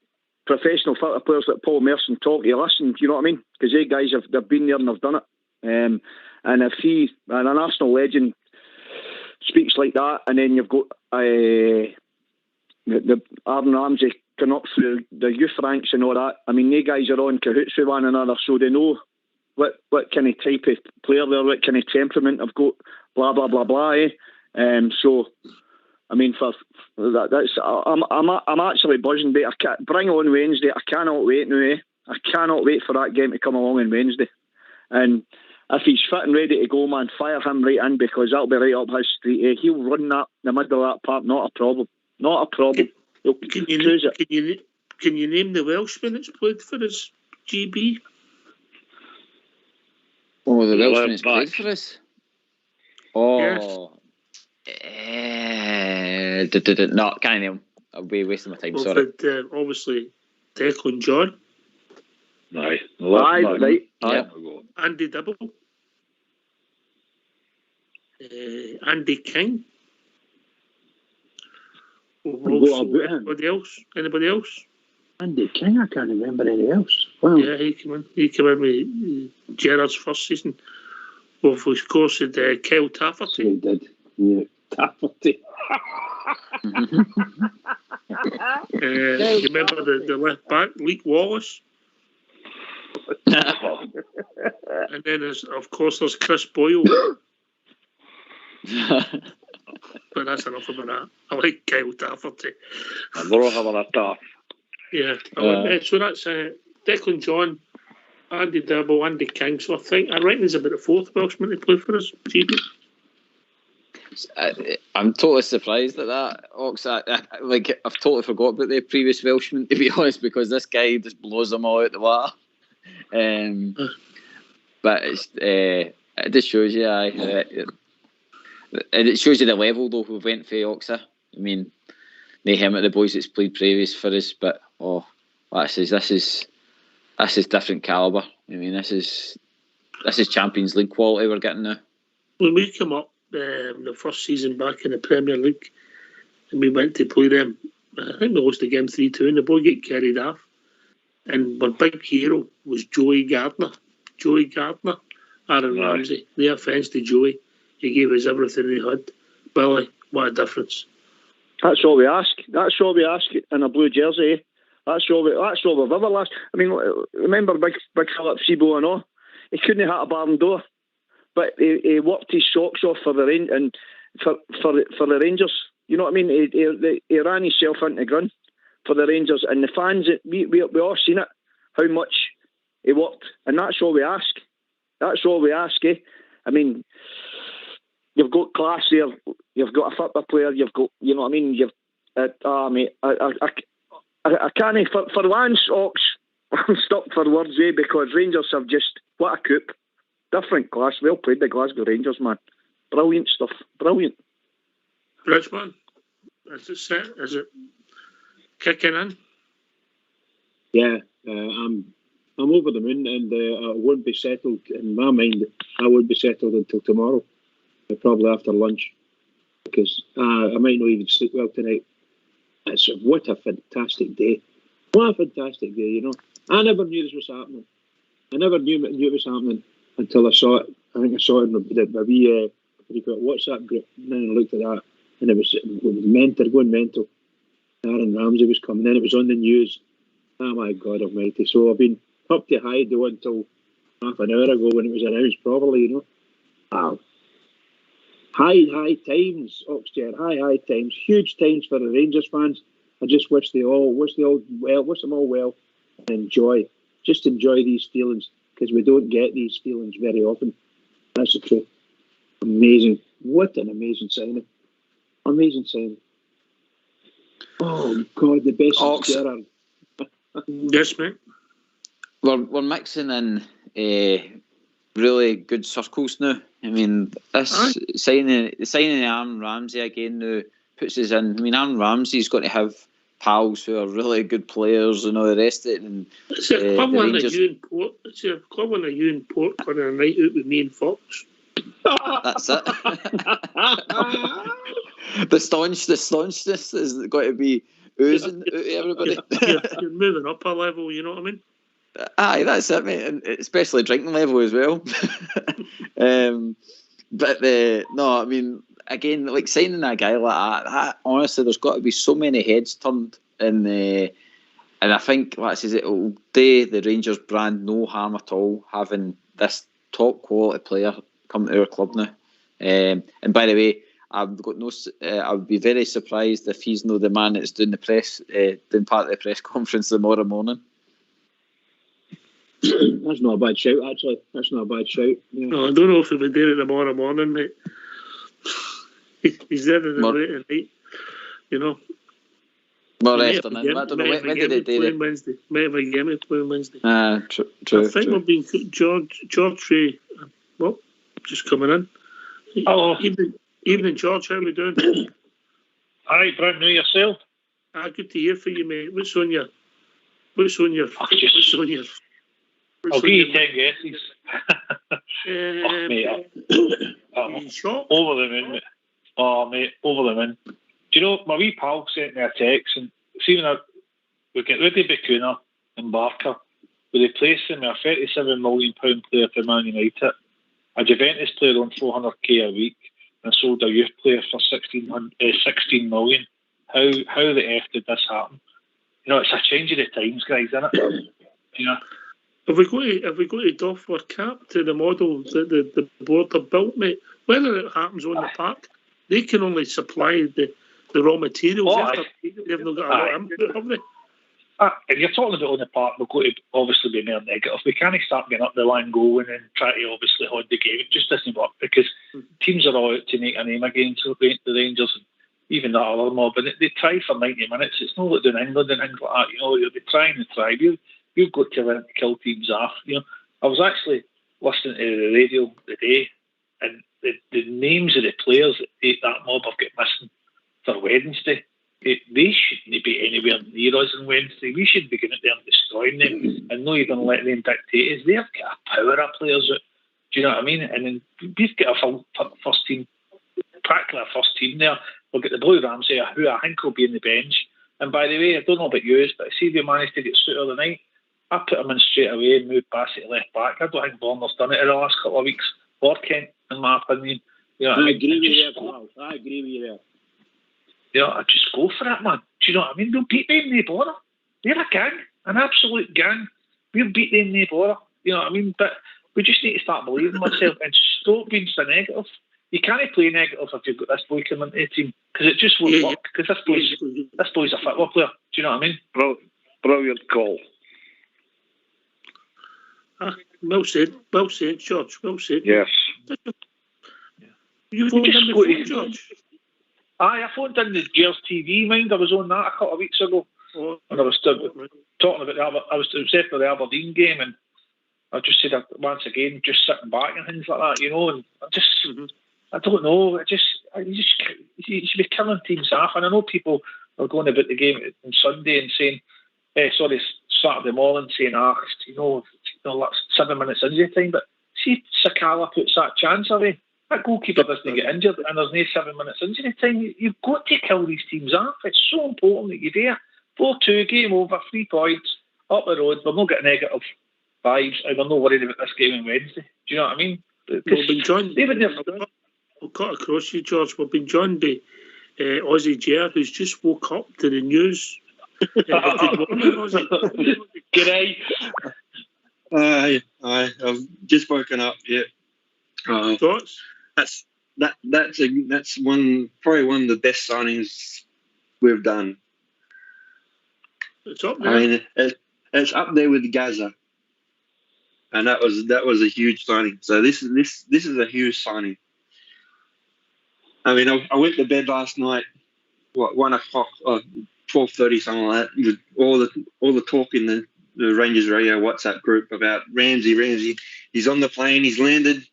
professional football players like Paul Merson talk, you listen, you know what I mean? Because they guys they've been there and they've done it. And if an Arsenal legend speaks like that, and then you've got the Aaron Ramsey coming up through the youth ranks and all that. They guys are on cahoots with one another, so they know what kind of type of player they're, what kind of temperament they've got, blah blah blah blah. So, for that's I'm actually buzzing. But I can't bring on Wednesday. I cannot wait now. I cannot wait for that game to come along on Wednesday. And if he's fit and ready to go, man, fire him right in, because that'll be right up his street. He'll run that in the middle of that park. Not a problem. Not a problem. Can you name the Welshman that's played for us, GB? Oh, the Welshman that's played for us? Oh. Yes. No, can't name him. I'll be wasting my time, sorry. But, obviously, Declan John. Aye. Right. Yeah. Andy Dibble. Andy King. Anybody else? Andy King, I can't remember any else. Wow. Yeah, he came in with Gerrard's first season. Well, of course, had Kyle Tafferty. He did, yeah. Tafferty. You remember the left back, Leek Wallace? And then, there's Chris Boyle. But that's enough about that. I like Kyle Tafferty. And we're all having a tap. Yeah. So that's Declan John, Andy Dibble, Andy King. So I reckon there's about a fourth Welshman to play for us, GB. I'm totally surprised at that, Ox. I've totally forgot about the previous Welshman, to be honest, because this guy just blows them all out the water. But it just shows you, and it shows you the level though we went for Oxa. They him at the boys that's played previous for us, but this is this is different calibre. I mean, this is Champions League quality we're getting now. When we came up the first season back in the Premier League, and we went to play them, I think we lost the game 3-2, and the boy get carried off. And our big hero was Joey Gardner, Aaron Ramsey. No offence to Joey, he gave us everything he had. Billy, what a difference! That's all we ask. That's all we ask in a blue jersey. Eh? That's all we've ever asked. I mean, remember big Philip Sebo and all? He couldn't hit a barn door, but he worked his socks off for the the Rangers. You know what I mean? He ran himself into the ground for the Rangers, and the fans. We all seen it, how much he worked, and that's all we ask. That's all we ask. Eh? I mean, you've got class there. You've got a football player. You've got, you know what I mean. You've, mate, I can't for once, Ox. I'm stuck for words, because Rangers have just, what a coup, different class. Well played, the Glasgow Rangers, man. Brilliant stuff. Brilliant. Richmond, is it set? Is it kicking in? Yeah, I'm over the moon, and I won't be settled in my mind. I won't be settled until tomorrow, probably after lunch, because I might not even sleep well tonight. What a fantastic day! What a fantastic day! You know, I never knew this was happening. I never knew it was happening until I saw it. I think I saw it in the wee WhatsApp group, and then I looked at that, and it was mental, going mental. Aaron Ramsey was coming in. It was on the news. Oh my God Almighty! So I've been up to high though until half an hour ago when it was announced properly. You know, wow. High times, Oxford. High times. Huge times for the Rangers fans. I just wish them all well, and enjoy these feelings, because we don't get these feelings very often. That's the truth. Amazing. What an amazing signing. Amazing signing. Oh God, the best Ox. Yes, mate. We're mixing in really good circles now. I mean, this signing Aaron Ramsey again now puts us in. I mean, Aaron Ramsey's got to have pals who are really good players and all the rest of it. And it's the equivalent of you and Port on a night out with me and Fox. That's it. The staunchness has got to be oozing out of everybody. You're moving up a level, you know what I mean? Aye, that's it, mate, and especially drinking level as well. But no, I mean, again, like signing a guy like that, honestly, there's got to be so many heads turned in the. And I think, like I says, it will do the Rangers brand no harm at all having this top quality player come to our club now. And by the way, I would be very surprised if he's not the man that's doing the press, doing part of the press conference tomorrow morning. That's not a bad shout, actually. That's not a bad shout. Yeah. No, I don't know if he'll be doing it tomorrow morning, mate. He's there in the late at night, you know. More afternoon. I don't know. When did they do it? Wednesday. Might have a game playing Wednesday. True. I think we've been George Ray. Well, just coming in. Hello. Evening, George. How are we doing? All right, brand new yourself. Good to hear from you, mate. What's on your? I'll give you 10 guesses. Mate, over the moon, mate. Oh, mate, over the moon. Do you know, my wee pal sent me a text, and see when we get rid of Bacuna and Barker, we replace him with a £37 million player for Man United, a Juventus player on $400k a week, and sold a youth player for 16 million. How the F did this happen? You know, it's a change of the times, guys, isn't it? You know. Have we got to doff our cap to the model that the board have built, mate? Whether it happens on the park, they can only supply the raw materials. They've not got a lot of input, have they? If you're talking about on the park, we're going to obviously be more negative. We can't start getting up the line going and try to obviously hold the game. It just doesn't work, because teams are all out to make a name against the Rangers, and even that other mob. And they try for 90 minutes. It's not like doing England and things like that. You know, they're trying and try. You've got to kill teams off. You know, I was actually listening to the radio today, and the names of the players that that mob have got missing for Wednesday. they shouldn't be anywhere near us on Wednesday. We should be going out there and destroying them. And no, you're going to let them dictate us. They've got a power of players. Do you know what I mean? And then we've got a full first team, practically a first team there. We'll get the Blue Ramsey, who I think will be in the bench. And by the way, I don't know about yours, but see if they managed to get Suter the night, I put him in straight away and moved Bassett to left back. I don't think Warner's done it in the last couple of weeks, or Kent, in my opinion. You know, I agree with you there, pal. I agree with you there. You know, I just go for it, man. Do you know what I mean? We'll beat them, they bother. They're a gang, an absolute gang. We'll beat them, they bother. You know what I mean? But we just need to start believing ourselves and stop being so negative. You can't play negative if you've got this boy coming into the team, because it just won't work. Because this boy's a football player. Do you know what I mean? Brilliant call. Well said, George. Well said. Yes. You phoned in before, George? Aye, I phoned in the Gers TV, mind. I was on that a couple of weeks ago. And I was talking about it was after the Aberdeen game, and I just said, once again, just sitting back and things like that, you know, and I just, I don't know, you should be killing teams off. And I know people are going about the game on Sunday and saying, Saturday morning, saying, that's 7 minutes injury time, but see, Sakala puts that chance away. That goalkeeper doesn't get injured, and there's no 7 minutes injury time. You've got to kill these teams off. It's so important that you do it. 4-2, game over, 3 points, up the road. We're not getting negative vibes, and we're not worried about this game on Wednesday. Do you know what I mean? We've been joined. We'll cut across you, George. We've been joined by Ozzy Ger, who's just woke up to the news. Good morning, Ozzy. G'day. Aye, I've just woken up. Yeah. Thoughts? That's probably one of the best signings we've done. It's up there. I mean, it's up there with Gaza, and that was a huge signing. So this is a huge signing. I mean, I went to bed last night, 1 o'clock, 12:30, something like that. With all the talk in the Rangers Radio WhatsApp group about Ramsey. He's on the plane. He's landed.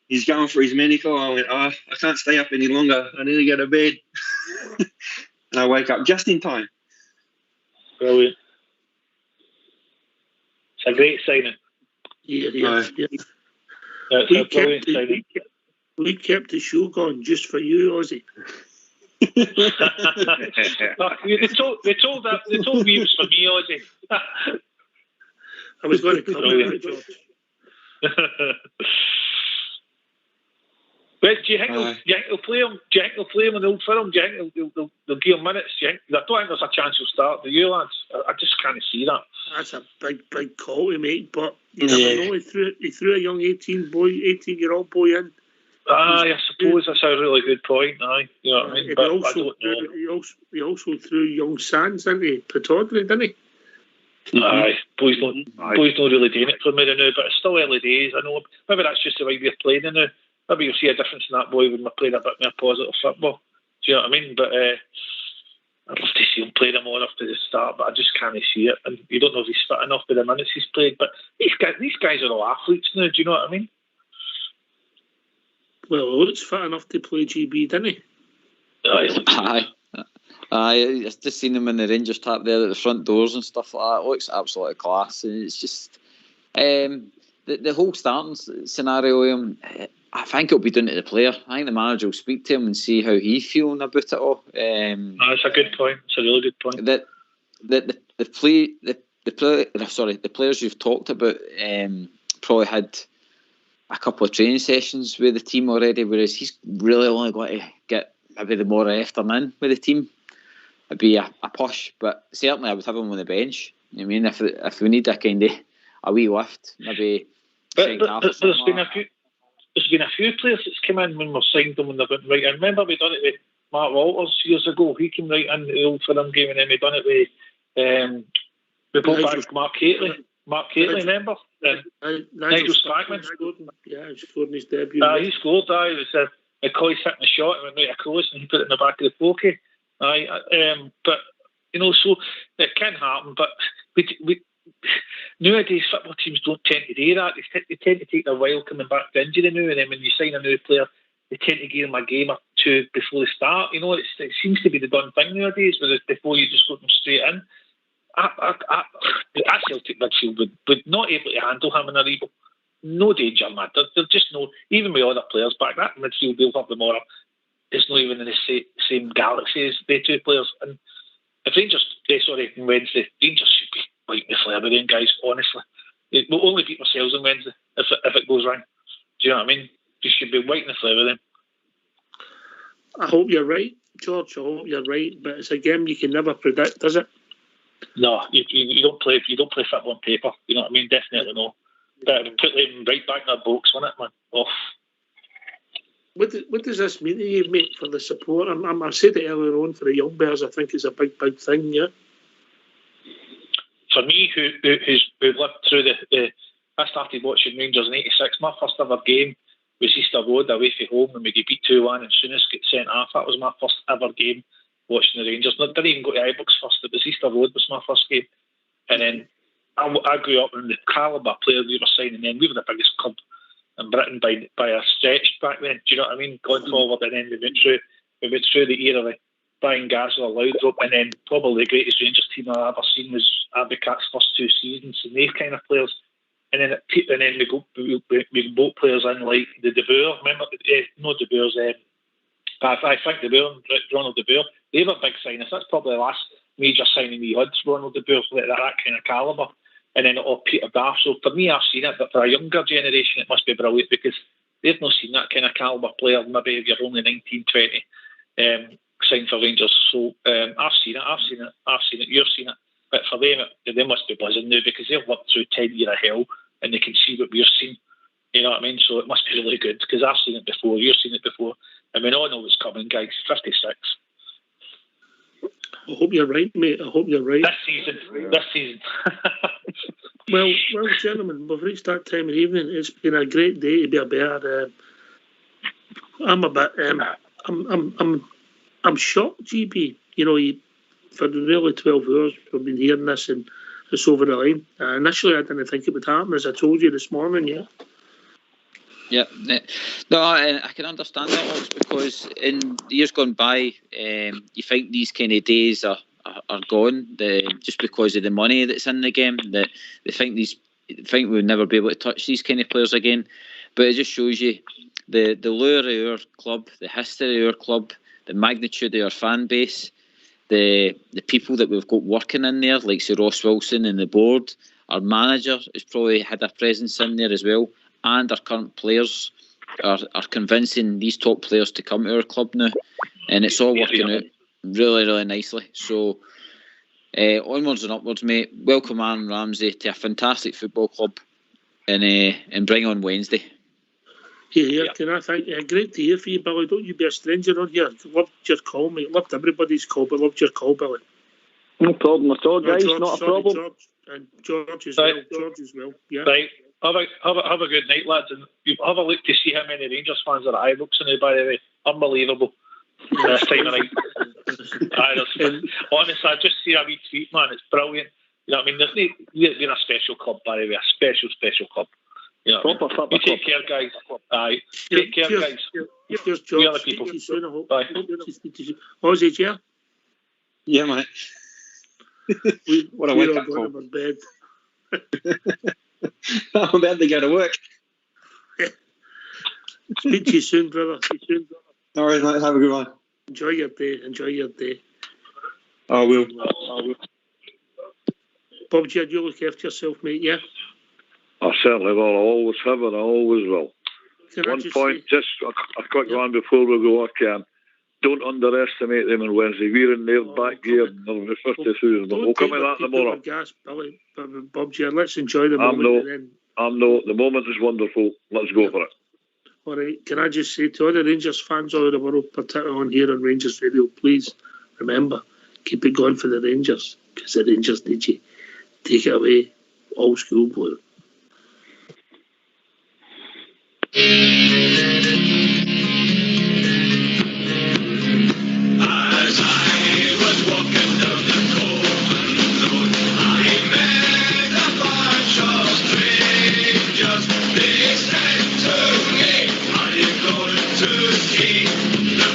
He's going for his medical. I went, I can't stay up any longer. I need to go to bed. And I wake up just in time. Brilliant. It's a great signing. Yeah. It's a brilliant signing. We kept the show going just for you, Ozzy. They told me it was for me, Ozzy. I was going to come out, George. But do you think they'll play him? Do you think they'll play him in Old Firm? Do you think they'll give him minutes? I don't think there's a chance he'll start. Do you, lads? I just can't see that. That's a big call to make, but you never know. He threw a young 18-year-old boy in. I suppose that's a really good point. Aye, you know what I mean. But I don't know. He also threw young Sands into Pataudry, didn't he? Aye, boys not really doing it for me now, but it's still early days. I know maybe that's just the way we're playing now. Maybe you'll see a difference in that boy when we're playing a bit more positive football. Do you know what I mean? But I'd love to see him play them on after the start, but I just can't see it. And you don't know if he's fit enough with the minutes he's played. But these guys are all athletes now. Do you know what I mean? Well, Oates fit enough to play GB, didn't he? Aye. I've just seen him in the Rangers tap there at the front doors and stuff like that. It looks absolutely class. And it's just the whole starting scenario. I think it'll be down to the player. I think the manager will speak to him and see how he's feeling about it all. That's a good point. It's a really good point. The players you've talked about probably had a couple of training sessions with the team already, whereas he's really only got to get maybe the more afternoon with the team. It'd be a push, but certainly I would have him on the bench. I mean, if we need a wee lift, maybe. But there's been a few players that's come in when we've signed them and they've been right. I remember we done it with Mark Walters years ago. He came right in the Old Firm game, and then we done it with we brought back Mark Catley. Remember? Nigel Spackman. Yeah, he scored in his debut. He scored. It was McCoy hitting the shot and went right across, and he put it in the back of the pokey. But you know, so it can happen. But we nowadays football teams don't tend to do that. They tend to take a while coming back to injury now, and then when you sign a new player, they tend to give them a game or 2 before they start. You know, it seems to be the done thing nowadays, where before you just got them straight in. That Celtic midfield would not able to handle him in a Rebo. No danger, man. There's just no, even with other players back, that midfield built up the more. It's not even in the same galaxy as the 2 players. And if Wednesday, Rangers should be wiping the flare with them guys, honestly. We'll only beat ourselves on Wednesday if it goes wrong. Do you know what I mean? We should be wiping the flare with them. I hope you're right, George. I hope you're right. But it's a game you can never predict, is it? No, you don't play football on paper. You know what I mean? Definitely no. But put them right back in their box, won't it, man? Off. What does this mean to you, mate, for the support? I said it earlier on, for the young bears, I think it's a big thing, yeah? For me, who's lived through I started watching Rangers in '86. My first ever game was Easter Road away from home when we get beat 2-1 and Souness get sent off. That was my first ever game watching the Rangers. I didn't even go to Ibrox first. It was Easter Road was my first game. And then I grew up in the calibre of players we were signing then. We were the biggest club in Britain by a stretch back then. Do you know what I mean? Going forward, and then we went through the era of Brian Gazza, Laudrup, and then probably the greatest Rangers team I've ever seen was Abicat's first 2 seasons, and these kind of players. And then we both players in like the De Boer. Remember, no De Boer's. I think De Boer, Ronald De Boer. They were big signings. That's probably the last major signing we had. Ronald De Boer, that kind of calibre. And then Peter Daff. So for me, I've seen it, but for a younger generation, it must be brilliant because they've not seen that kind of calibre player. Maybe if you're only 19, 20, signed for Rangers. So I've seen it. You've seen it. But for them, they must be buzzing now because they've worked through 10 years of hell and they can see what we've seen. You know what I mean? So it must be really good because I've seen it before. You've seen it before. And we all know what's coming, guys. 56. I hope you're right, mate. I hope you're right. This season. Well, gentlemen, we've reached that time of evening. It's been a great day to be a bear. I'm a bit. I'm shocked, GB. You know, for nearly 12 hours we've been hearing this, and it's over the line. Initially, I didn't think it would happen, as I told you this morning. Yeah. Yeah, no, I can understand that, Ox, because in years gone by, you think these kind of days are gone, just because of the money that's in the game. That they think we'll never be able to touch these kind of players again. But it just shows you the lure of our club, the history of our club, the magnitude of our fan base, the people that we've got working in there, like Sir Ross Wilson and the board. Our manager has probably had a presence in there as well. And our current players are convincing these top players to come to our club now. And it's all working out really, really nicely. So, onwards and upwards, mate. Welcome Aaron Ramsey to a fantastic football club and bring on Wednesday. Yeah. Can I thank you? Great to hear from you, Billy. Don't you be a stranger on here. Loved your call, mate. Loved everybody's call, but loved your call, Billy. No problem at all, guys. George, not a problem. George, and George as well. George as well. Yeah. Right. Have a good night, lads, and have a look to see how many Rangers fans are at Ibrox now, by the way. Unbelievable. This time of night. Honestly, I just see a wee tweet, man. It's brilliant. You know what I mean? We're a special club, by the way. A special club. You know what I mean? You take care, guys. Aye. Take care, guys. Cheers, George. We other people. See you soon, I hope. Bye. Ozzy, yeah? Yeah, mate. What a wake up call. Bed. I'm about to go to work. Speak to you soon, brother. All right, mate. Have a good one. Enjoy your day. I will. Bob, you look after yourself, mate, yeah? I certainly will. I always have and I always will. One point, just a quick one before we go, don't underestimate them on Wednesday. We're in their back gear. They're 50,000. We'll come to that tomorrow. Gas, Billy, Bob, let's enjoy the moment. The moment is wonderful. Let's go for it. All right. Can I just say to all the Rangers fans all over the world, particularly on here on Rangers Radio, please remember, keep it going for the Rangers, because the Rangers need you. Take it away, old school blue. As I was walking down the Coleman Road, I met a bunch of strangers. They said to me, are you going to see the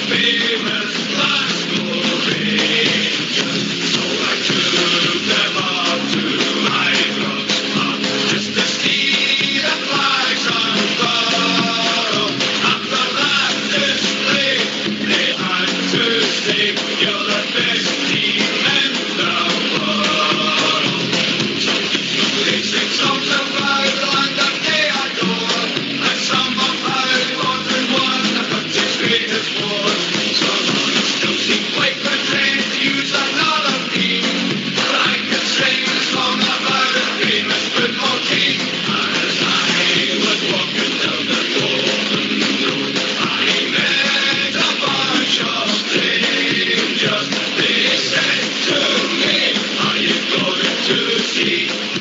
to see.